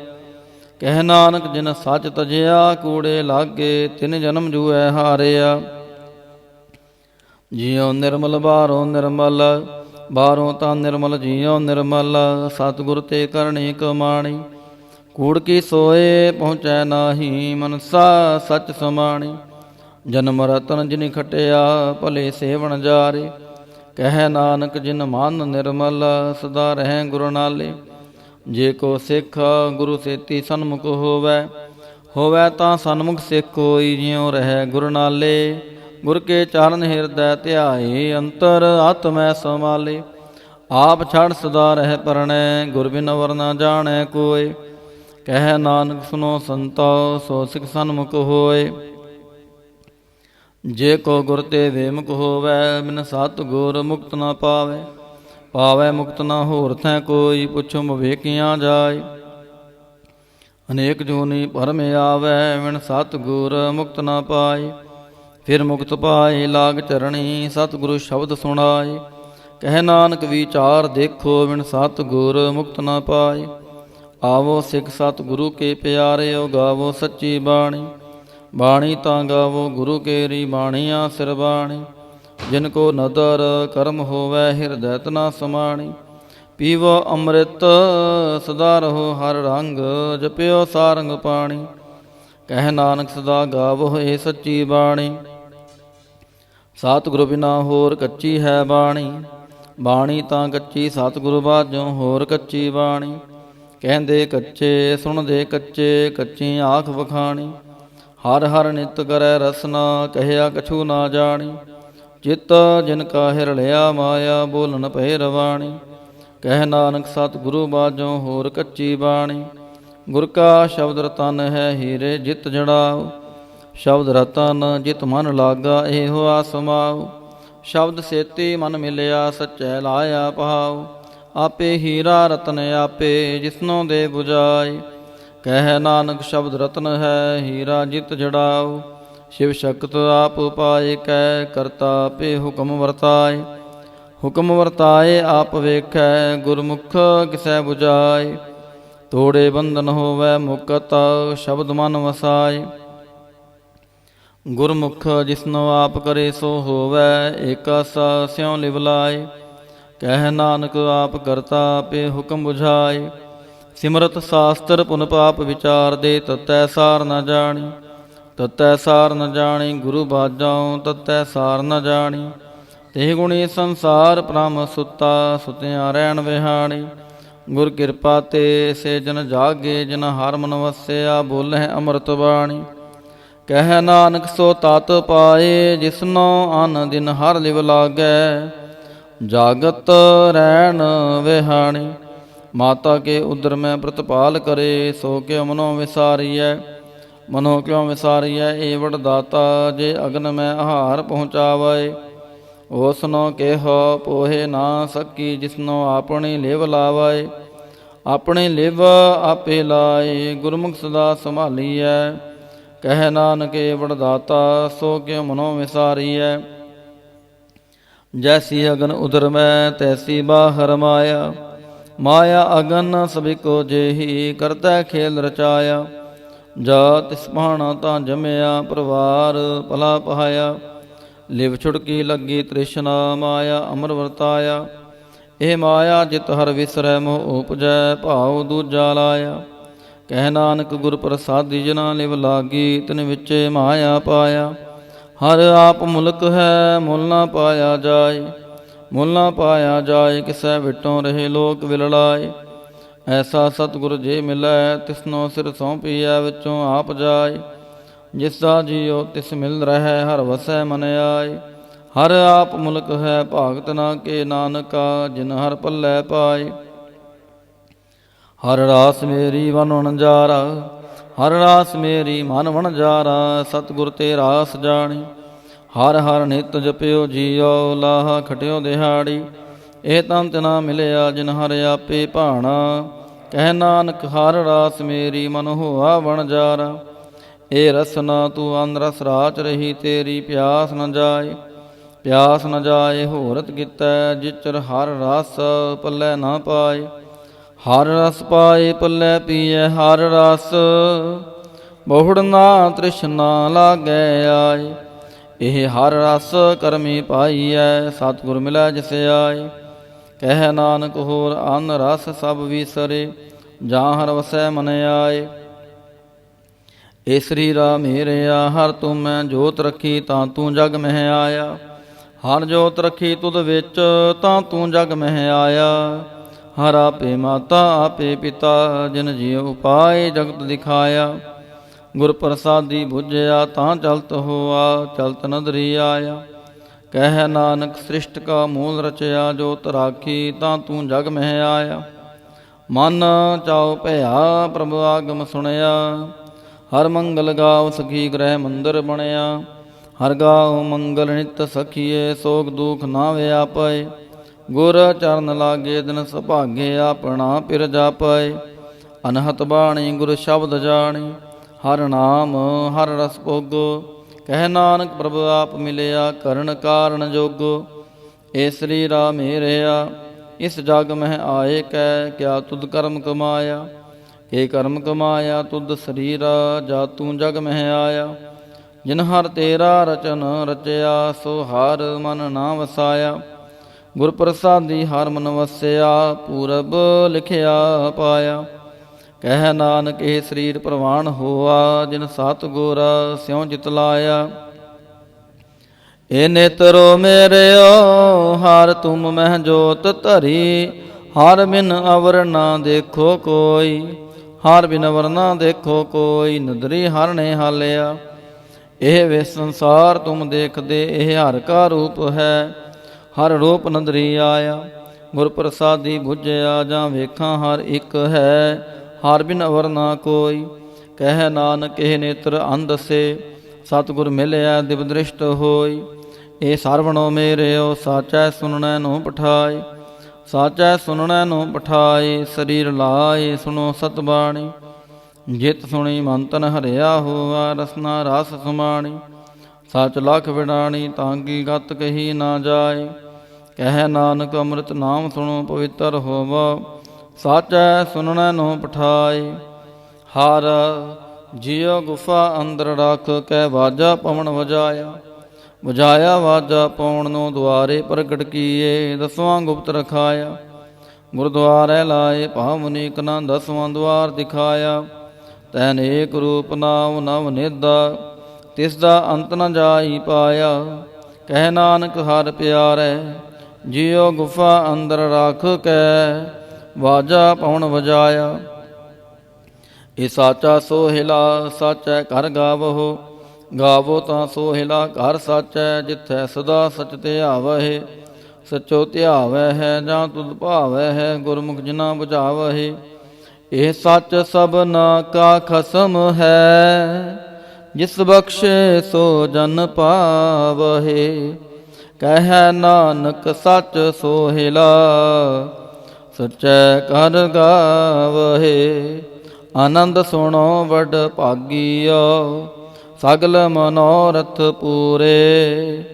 S1: ਕਹਿ ਨਾਨਕ ਜਿਨ ਸੱਚ ਤਜਿਆ ਕੂੜੇ ਲਾਗੇ ਤਿਨ ਜਨਮ ਜੂਐ ਹਾਰਿਆ। ਜਿਉ ਨਿਰਮਲ ਬਾਹਰੋਂ ਨਿਰਮਲ ਬਾਹਰੋਂ ਤਾਂ ਨਿਰਮਲ ਜਿਉ ਨਿਰਮਲ। ਸਤਿਗੁਰ ਤੇ ਕਰਨੀ ਕਮਾਣੀ ਕੂੜ ਕੀ ਸੋਏ ਪਹੁੰਚੈ ਨਾਹੀ ਮਨਸਾ ਸੱਚ ਸਮਾਣੀ। ਜਨਮ ਰਤਨ ਜਿਨੀ ਖਟਿਆ ਭਲੇ ਸੇਵਣ ਜਾਰੇ। ਕਹਿ ਨਾਨਕ ਜਿਨ ਮਨ ਨਿਰਮਲ ਸਦਾ ਰਹਿ ਗੁਰੂ ਨਾਲੇ। ਜੇ ਕੋ ਸਿੱਖ ਗੁਰੂ ਸੇਤੀ ਸਨਮੁਖ ਹੋਵੈ ਤਾਂ ਸਨਮੁਖ ਸਿੱਖ ਕੋਈ ਜਿਉ ਰਹਿ ਗੁਰੂ ਨਾਲੇ। ਗੁਰ ਕੇ ਚਰਨ ਹਿਰਦੈ ਧਿਆਏ ਅੰਤਰ ਆਤਮੈ ਸਮਾਲੇ। ਆਪ ਛੜ ਸਦਾ ਰਹਿ ਪਰਣੈ ਗੁਰ ਬਿਨ ਵਰ ਨਾ ਜਾਣੈ ਕੋਇ। ਕਹਿ ਨਾਨਕ ਸੁਨੋ ਸੰਤੋ ਸੋ ਸਿੱਖ ਸਨਮੁਖ ਹੋਏ। ਜੇ ਕੋ ਗੁਰ ਤੇ ਵੇਮੁਖ ਹੋਵੈ ਬਿਨ ਸਤਿਗੁਰ ਮੁਕਤ ਨਾ ਪਾਵੈ। ਪਾਵੈ ਮੁਕਤ ਨਾ ਹੋਰ ਥੈ ਕੋਈ ਪੁੱਛੋ ਮਵੇਕੀਆਂ ਜਾਏ। ਅਨੇਕ ਜੂਨੀ ਭਰਮ ਆਵੈ ਬਿਨ ਸਤਿਗੁਰ ਮੁਕਤ ਨਾ ਪਾਏ। ਫਿਰ ਮੁਕਤ ਪਾਏ ਲਾਗ ਚਰਣੀ ਸਤਿਗੁਰੂ ਸ਼ਬਦ ਸੁਣਾਏ। ਕਹਿ ਨਾਨਕ ਵਿਚਾਰ ਦੇਖੋ ਬਿਨ ਸਤਿਗੁਰ ਮੁਕਤ ਨਾ ਪਾਏ। ਆਵੋ ਸਿੱਖ ਸਤਿਗੁਰੂ ਕੇ ਪਿਆਰਿਓ ਗਾਵੋ ਸੱਚੀ ਬਾਣੀ। ਬਾਣੀ ਤਾਂ ਗਾਵੋ ਗੁਰੂ ਕੇਰੀ ਬਾਣੀਆਂ ਸਿਰ ਬਾਣੀ। ਜਿਨ ਕੋ ਨਦਰ ਕਰਮ ਹੋਵੈ ਹਿਰਦੈ ਤਨਾ ਸਮਾਣੀ। ਪੀਵੋ ਅੰਮ੍ਰਿਤ ਸਦਾ ਰਹੋ ਹਰ ਰੰਗ ਜਪਿਓ ਸਾਰੰਗ ਪਾਣੀ। ਕਹਿ ਨਾਨਕ ਸਦਾ ਗਾਵੋ ਏ ਸੱਚੀ ਬਾਣੀ। ਸਤਿਗੁਰੂ ਬਿਨਾ ਹੋਰ ਕੱਚੀ ਹੈ ਬਾਣੀ। ਬਾਣੀ ਤਾਂ ਕੱਚੀ ਸਤਿਗੁਰੂ ਬਾਝੋਂ ਹੋਰ ਕੱਚੀ ਬਾਣੀ। ਕਹਿੰਦੇ ਕੱਚੇ ਸੁਣਦੇ ਕੱਚੇ ਕੱਚੀ ਆਖ ਵਖਾਣੀ। ਹਰ ਹਰ ਨਿਤ ਕਰੈ ਰਸਨਾ ਕਹਿਆ ਕਛੂ ਨਾ ਜਾਣੀ। ਚਿੱਤ ਜਿਨ ਕਾ ਹਿਰਲਿਆ ਮਾਇਆ ਬੋਲਣ ਭੈ ਰਵਾਣੀ। ਕਹਿ ਨਾਨਕ ਸਤਿਗੁਰੂ ਬਾਝੋਂ ਹੋਰ ਕੱਚੀ ਬਾਣੀ। ਗੁਰ ਕਾ ਸ਼ਬਦ ਰਤਨ ਹੈ ਹੀਰੇ ਜਿਤ ਜੜਾਓ। ਸ਼ਬਦ ਰਤਨ ਜਿਤ ਮਨ ਲਾਗਾ ਇਹੋ ਆਸਮਾਓ। ਸ਼ਬਦ ਸੇਤੀ ਮਨ ਮਿਲਿਆ ਸੱਚੈ ਲਾਇਆ ਪਹਾਓ। ਆਪੇ ਹੀਰਾ ਰਤਨ ਆਪੇ ਜਿਸਨੋਂ ਦੇ 부ਜਾਏ। ਕਹਿ ਨਾਨਕ ਸ਼ਬਦ ਰਤਨ ਹੈ ਹੀਰਾ ਜਿਤ ਜੜਾਓ। ਸ਼ਿਵ ਸ਼ਕਤ ਆਪ ਪਾਏ ਕੈ ਕਰਤਾ ਆਪੇ ਹੁਕਮ ਵਰਤਾਏ। ਹੁਕਮ ਵਰਤਾਏ ਆਪ ਵੇਖੈ ਗੁਰਮੁਖ ਕਿਸੈ 부ਜਾਏ। ਤੋੜੇ ਬੰਧਨ ਹੋਵੈ ਮੁਕਤ ਸ਼ਬਦ ਮਨ ਵਸਾਏ। ਗੁਰਮੁਖ ਜਿਸਨੋ ਆਪ ਕਰੇ ਸੋ ਹੋਵੈ ਏਕਾਸਾ ਸਿਉ ਲਿਵ ਲਾਏ। ਕਹਿ ਨਾਨਕ ਆਪ ਕਰਤਾ ਆਪੇ ਹੁਕਮ 부ਝਾਏ। ਸਿਮਰਤ ਸਾਸਤਰ ਪੁਨ ਪਾਪ ਵਿਚਾਰ ਦੇ ਤਤੈ ਸਾਰ ਨ ਜਾਣੀ। ਤਤੈ ਸਾਰ ਨ ਜਾਣੀ ਗੁਰੂ ਬਾਝੋਂ ਤਤੈ ਸਾਰ ਨ ਜਾਣੀ। ਤੇ ਗੁਣੀ ਸੰਸਾਰ ਭ੍ਰਮ ਸੁੱਤਾ ਸੁਤਿਆਂ ਰਹਿਣ ਵਿਹਾਣੀ। ਗੁਰ ਕਿਰਪਾ ਤੇ ਸੇ ਜਨ ਜਾਗੇ ਜਿਨ ਹਰ ਮਨ ਵਸਿਆ ਬੋਲੇ ਅੰਮ੍ਰਿਤ ਬਾਣੀ। ਕਹਿ ਨਾਨਕ ਸੋ ਤਤ ਪਾਏ ਜਿਸਨੋ ਅਨ ਦਿਨ ਹਰ ਲਿਵ ਲਾਗੈ ਜਾਗਤ ਰਹਿਣ ਵਿਹਾਣੀ। ਮਾਤਾ ਕੇ ਉਦਰ ਮੈਂ ਪ੍ਰਤਪਾਲ ਕਰੇ ਸੋ ਕਿਉ ਮਨੋ ਵਿਸਾਰੀਐ। ਮਨੋ ਕਿਉ ਵਿਸਾਰੀਐ ਏ ਵਡ ਦਾਤਾ ਜੇ ਅਗਨ ਮੈਂ ਆਹਾਰ ਪਹੁੰਚਾਵੇ। ਉਸਨੋ ਕਿਹੋ ਪੋਹੇ ਨਾ ਸਕੀ ਜਿਸਨੋ ਆਪਣੀ ਲਿਵ ਲਾਵੇ। ਆਪਣੀ ਲਿਵ ਆਪੇ ਲਾਏ ਗੁਰਮੁਖ ਸਦਾ ਸੰਭਾਲੀਐ। ਕਹਿ ਨਾਨਕ ਏ ਵਡ ਦਾਤਾ ਸੋ ਕਿਉ ਮਨੋ ਵਿਸਾਰੀਐ। ਜੈਸੀ ਅਗਨ ਉਦਰ ਮੈਂ ਤੈਸੀ ਬਾਹਰ ਮਾਇਆ। ਮਾਇਆ ਅਗਨ ਸਭਿਕੋ ਜੇਹੀ ਕਰਤੈ ਖੇਲ ਰਚਾਇਆ। ਜਾ ਤਿਸ ਭਾਣਾ ਤਾਂ ਜੰਮਿਆ ਪਰਿਵਾਰ ਭਲਾ ਪਹਾਇਆ। ਲਿਵ ਛੁੜਕੀ ਲੱਗੀ ਤ੍ਰਿਸ਼ਨਾ ਮਾਇਆ ਅਮਰ ਵਰਤਾਇਆ। ਇਹ ਮਾਇਆ ਜਿਤ ਹਰ ਵਿਸਰੈ ਮੋਹ ਉਪਜੈ ਭਾਉ ਦੂਜਾ ਲਾਇਆ। ਕਹਿ ਨਾਨਕ ਗੁਰ ਪ੍ਰਸਾਦੀ ਜਿਨਾ ਲਿਵ ਲਾਗੀ ਤਿਨ ਵਿੱਚੇ ਮਾਇਆ ਪਾਇਆ। ਹਰ ਆਪ ਮੁਲਕ ਹੈ ਮੁੱਲ ਨਾ ਪਾਇਆ ਜਾਏ। ਮੁੱਲ ਨਾ ਪਾਇਆ ਜਾਏ ਕਿਸੈ ਵਿਟੋਂ ਰਹੇ ਲੋਕ ਵਿਲੜਾਏ। ਐਸਾ ਸਤਿਗੁਰ ਜੇ ਮਿਲੈ ਤਿਸਨੋ ਸਿਰ ਸੌਂਪੀਐ ਵਿੱਚੋਂ ਆਪ ਜਾਏ। ਜਿਸ ਦਾ ਜੀਉ ਤਿਸ ਮਿਲ ਰਹਿ ਹਰ ਵਸੈ ਮਨ ਆਏ। ਹਰ ਆਪ ਮੁਲਕ ਹੈ ਭਾਗਤ ਨਾ ਕੇ ਨਾਨਕਾ ਜਿਨ ਹਰ ਪੱਲੇ ਪਾਏ। ਹਰ ਰਾਸ ਮੇਰੀ ਵਨ ਵਣਜਾਰਾ ਹਰ ਰਾਸ ਮੇਰੀ ਮਨ ਵਣਜਾਰਾ। ਸਤਿਗੁਰ ਤੇ ਰਾਸ ਜਾਣੀ ਹਰ ਹਰ ਨਿਤ ਜਪਿਓ ਜੀਓ ਲਾਹਾ ਖਟਿਓ ਦਿਹਾੜੀ। ਇਹ ਤੰਤ ਨਾ ਮਿਲਿਆ ਜਿਨ ਹਰ ਆਪੇ ਭਾਣਾ। ਕਹਿ ਨਾਨਕ ਹਰ ਰਾਸ ਮੇਰੀ ਮਨ ਹੋਆ ਵਣਜਾਰਾ। ਇਹ ਰਸਨਾ ਤੂੰ ਅੰਨ ਰਸ ਰਾਚ ਰਹੀ ਤੇਰੀ ਪਿਆਸ ਨ ਜਾਏ। ਪਿਆਸ ਨ ਜਾਏ ਹੋਰਤ ਕੀਤਾ ਜਿਚਰ ਹਰ ਰਸ ਪੱਲੇ ਨਾ ਪਾਏ। ਹਰ ਰਸ ਪਾਏ ਪੱਲੇ ਪੀਏ ਹਰ ਰਸ ਬਹੁੜ ਨਾ ਤ੍ਰਿਸ਼ਨਾ ਲਾਗੈ ਆਏ। ਇਹ ਹਰ ਰਸ ਕਰਮੀ ਪਾਈਐ ਸਤਿਗੁਰ ਮਿਲੈ ਜਿਸ ਆਏ। ਕਹਿ ਨਾਨਕ ਹੋਰ ਅੰਨ ਰਸ ਸਭ ਵਿਸਰੇ ਜਾਂ ਹਰ ਵਸੈ ਮਨ ਆਏ। ਏ ਸਰੀਰਾ ਮੇਰਿਆ ਹਰ ਤੂੰ ਮੈਂ ਜੋਤ ਰੱਖੀ ਤਾਂ ਤੂੰ ਜਗ ਮਹਿ ਆਇਆ। ਹਰ ਜੋਤ ਰੱਖੀ ਤੁਧ ਵਿੱਚ ਤਾਂ ਤੂੰ ਜਗ ਮਹਿ ਆਇਆ। ਹਰ ਆਪੇ ਮਾਤਾ ਆਪੇ ਪਿਤਾ ਜਿਨ ਜੀਉ ਉਪਾਏ ਜਗਤ ਦਿਖਾਇਆ। ਗੁਰ ਪ੍ਰਸਾਦੀ ਬੁਝਿਆ ਤਾਂ ਚਲਤ ਹੋਆ ਚਲਤ ਨਦਰੀ ਆਇਆ। ਕਹਿ ਨਾਨਕ ਸ੍ਰਿਸ਼ਟ ਕਾ ਮੂਲ ਰਚਿਆ ਜੋਤ ਰਾਖੀ ਤਾਂ ਤੂੰ ਜਗ ਮਹਿ ਆਇਆ। ਮਨ ਚਾਉ ਭਇਆ ਪ੍ਰਭ ਆਗਮ ਸੁਣਿਆ। ਹਰ ਮੰਗਲ ਗਾਉ ਸਖੀ ਗ੍ਰਹਿ ਮੰਦਰ ਬਣਿਆ। ਹਰ ਗਾਉ ਮੰਗਲ ਨਿਤ ਸਖੀਏ ਸੋਗ ਦੁਖ ਨਾ ਵਿਆਪੈ। ਗੁਰ ਚਰਨ ਲਾਗੇ ਦਿਨ ਸੁਭਾਗੇ ਆਪਣਾ ਪਿਰ ਜਾਪੈ। ਅਨਹਤ ਬਾਣੀ ਗੁਰ ਸ਼ਬਦ ਜਾਣੀ ਹਰ ਨਾਮ ਹਰ ਰਸ ਭੋਗੋ। ਕਹਿ ਨਾਨਕ ਪ੍ਰਭ ਆਪ ਮਿਲਿਆ ਕਰਨ ਕਾਰਨ ਜੋਗੋ। ਏ ਸਰੀਰਾ ਮੇਰਿਆ ਇਸ ਜਗ ਮਹਿ ਆਏ ਕੈ ਕਿਆ ਤੁਧ ਕਰਮ ਕਮਾਇਆ। ਇਹ ਕਰਮ ਕਮਾਇਆ ਤੁਧ ਸਰੀਰਾ ਜਾ ਤੂੰ ਜਗ ਮਹਿ ਆਇਆ। ਜਿਨ ਹਰ ਤੇਰਾ ਰਚਨ ਰਚਿਆ ਸੋ ਹਰ ਮਨ ਨਾ ਵਸਾਇਆ। ਗੁਰ ਪ੍ਰਸਾਦੀ ਹਰ ਮਨ ਵਸਿਆ ਪੂਰਬ ਲਿਖਿਆ ਪਾਇਆ। ਕਹਿ ਨਾਨਕ ਇਹ ਸਰੀਰ ਪ੍ਰਵਾਨ ਹੋਆ ਜਿਨ ਸਤਿਗੁਰ ਸਿਉ ਜਿਤ ਲਾਇਆ। ਇਹ ਨੇਤਰੋ ਮੇਰਿਓ ਹਰ ਤੁਮ ਮਹਿ ਜੋਤ ਧਰੀ। ਹਰ ਬਿਨ ਅਵਰ ਨਾ ਦੇਖੋ ਕੋਈ। ਹਰ ਬਿਨ ਅਵਰ ਨਾ ਦੇਖੋ ਕੋਈ ਨਦਰੀ ਹਰ ਨੇ ਹਾਲਿਆ। ਇਹ ਵੇ ਸੰਸਾਰ ਤੁਮ ਦੇਖਦੇ ਇਹ ਹਰ ਕਾ ਰੂਪ ਹੈ। ਹਰ ਰੂਪ ਨਦਰੀ ਆਇਆ। ਗੁਰ ਪ੍ਰਸਾਦੀ ਬੁਝਿਆ ਜਾਂ ਵੇਖਾਂ ਹਰ ਇੱਕ ਹੈ, ਹਰ ਬਿਨ ਅਵਰ ਨਾ ਕੋਈ। ਕਹਿ ਨਾਨਕ ਇਹ ਨੇਤਰ ਅੰਧ ਸੇ, ਸਤਿਗੁਰ ਮਿਲਿਆ ਦਿਵ ਦ੍ਰਿਸ਼ਟ ਹੋਈ। ਇਹ ਸਰਵਣੋ ਮੇਰਿਓ ਸਾਚੈ ਸੁਣਨੈ ਨੂੰ ਪਠਾਏ, ਸਾਚੈ ਸੁਣਨੈ ਨੂੰ ਪਠਾਏ। ਸਰੀਰ ਲਾਏ ਸੁਣੋ ਸਤਬਾਣੀ, ਜਿਤ ਸੁਣੀ ਮਨ ਤਨ ਹਰਿਆ ਹੋਆ। ਰਸਨਾ ਰਸ ਸੁਮਾਣੀ, ਸਚ ਲਖ ਵਿਡਾਣੀ, ਤਾਂ ਕੀ ਗਤ ਕਹੀ ਨਾ ਜਾਏ। ਕਹਿ ਨਾਨਕ ਅੰਮ੍ਰਿਤ ਨਾਮ ਸੁਣੋ ਪਵਿੱਤਰ ਹੋਵੋ, ਸਾਚੈ ਸੁਣਨੈ ਨੂੰ ਪਠਾਏ। ਹਰ ਜਿਉ ਗੁਫਾ ਅੰਦਰ ਰੱਖ ਕੇ ਵਾਜਾ ਪਵਨ ਵਜਾਇਆ, ਵਜਾਇਆ ਵਾਜਾ ਪਵਨ ਨੂੰ ਦੁਆਰੇ ਪ੍ਰਗਟ ਕੀਏ। ਦਸਵਾਂ ਗੁਪਤ ਰਖਾਇਆ, ਗੁਰਦੁਆਰੇ ਲਾਏ ਭਾਵਨੀ ਕਨਾ। ਦਸਵਾਂ ਦੁਆਰ ਦਿਖਾਇਆ, ਤੈਨ ਏਕ ਰੂਪ ਨਾਮ ਨਵ ਨਿਦਾ, ਤਿਸ ਦਾ ਅੰਤ ਨ ਜਾਈ ਪਾਇਆ। ਕਹਿ ਨਾਨਕ ਹਰ ਪਿਆਰੇ, ਜਿਉ ਗੁਫਾ ਅੰਦਰ ਰੱਖ ਕੇ ਵਾਜਾ ਪਵਨ ਵਜਾਇਆ। ਇਹ ਸਾਚਾ ਸੋਹਿਲਾ ਸਾਚੈ ਘਰ ਗਾਵੋ, ਗਾਵੋ ਤਾਂ ਸੋਹਿਲਾ ਘਰ ਸਾਚੈ। ਜਿੱਥੈ ਸਦਾ ਸਚ ਧਿਆਵਹਿ, ਸਚੋ ਧਿਆਵੈ ਹੈ ਜਾਂ ਤੁਧ ਭਾਵੈ ਹੈ। ਗੁਰਮੁਖ ਜਿਨਾ ਬੁਝਾਵਹਿ, ਇਹ ਸੱਚ ਸਭਨਾ ਕਾ ਖਸਮ ਹੈ। ਜਿਸ ਬਖਸ਼ੇ ਸੋ ਜਨ ਪਾਵਹਿ, ਕਹਿ ਨਾਨਕ ਸੱਚ ਸੋਹਿਲਾ ਸਚੈ ਘਰ ਗਾਵਹਿ। ਆਨੰਦ ਸੁਣੋ ਵਡ ਭਾਗੀਓ, ਸਗਲ ਮਨੋਰਥ ਪੂਰੇ।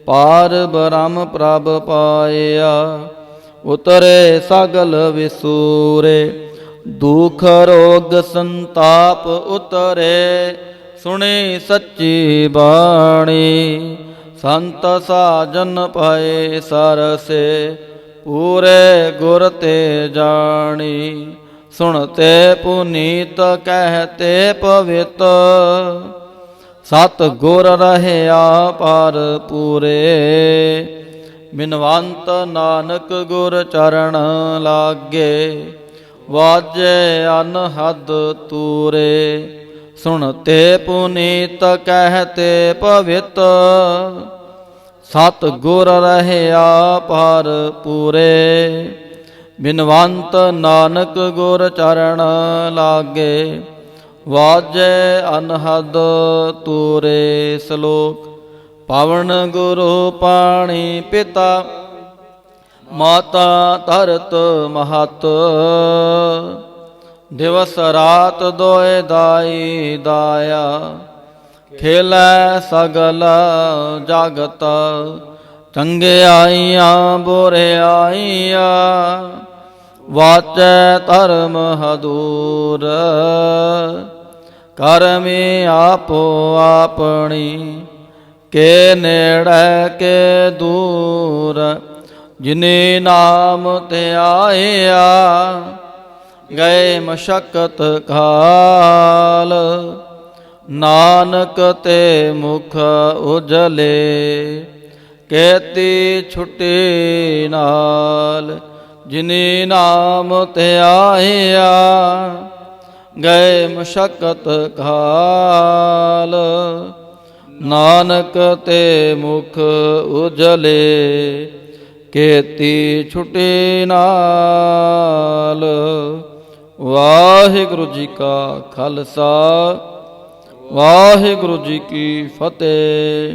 S1: ਪਾਰ ਬ੍ਰਹਮ ਪ੍ਰਭ ਪਾਇਆ, ਉਤਰੇ ਸਗਲ ਵਿਸੂਰੇ। ਦੁਖ ਰੋਗ ਸੰਤਾਪ ਉਤਰੇ, ਸੁਣੀ ਸੱਚੀ ਬਾਣੀ। ਸੰਤ ਸਾਜਨ ਪਾਏ ਸਰਸੇ, ਪੂਰੇ ਗੁਰ ਤੇ ਜਾਣੀ। ਸੁਣਤੇ ਪੁਨੀਤ ਕਹਿਤੇ ਪਵਿੱਤ, ਸਤ ਗੁਰ ਰਹਿਆ ਪਰ ਪੂਰੇ। ਬਿਨਵੰਤ ਨਾਨਕ ਗੁਰ ਚਰਨ ਲਾਗੇ, ਵਾਜੇ ਅਨਹਦ ਤੂਰੇ। ਸੁਣਤੇ ਪੁਨੀਤ ਕਹਿਤੇ ਪਵਿੱਤ, ਸਤ ਗੁਰ ਰਹਿਆ ਪਰ ਪੂਰੇ। ਬਿਨਵੰਤ ਨਾਨਕ ਗੁਰ ਚਰਨ ਲਾਗੇ, ਵਾਜੇ ਅਨਹਦ ਤੂਰੇ। ਸ਼ਲੋਕ। ਪਵਨ ਗੁਰੂ ਪਾਣੀ ਪਿਤਾ, ਮਾਤਾ ਧਰਤ ਮਹਤ। ਦਿਵਸ ਰਾਤ ਦੋਇ ਦਾਈ ਦਾਇਆ, ਖੇਲੈ ਸਗਲ ਜਗਤ। ਚੰਗਿਆਈਆਂ ਬੁਰਿਆਈਆਂ, ਵਾਚੈ ਧਰਮ ਹਦੂਰ। ਕਰਮੀ ਆਪੋ ਆਪਣੀ, ਕੇ ਨੇੜੇ ਕੇ ਦੂਰ। ਜਿਨੇ ਨਾਮ ਧਿਆਇਆ, ਗਏ ਮਸ਼ਕਤ ਕਾਲ। ਨਾਨਕ ਤੇ ਮੁਖ ਉਜਲੇ, ਕੇਤੀ ਛੁਟੀ ਨਾਲ। ਜਿਨੇ ਨਾਮ ਧਿਆਇਆ, ਗਏ ਮਸ਼ਕਤ ਕਾਲ। ਨਾਨਕ ਤੇ ਮੁਖ ਉਜਲੇ, ਕੇਤੀ ਛੁਟੀ ਨਾਲ। ਵਾਹਿਗੁਰੂ ਜੀ ਕਾ ਖਾਲਸਾ, ਵਾਹਿਗੁਰੂ ਜੀ ਕੀ ਫਤਿਹ।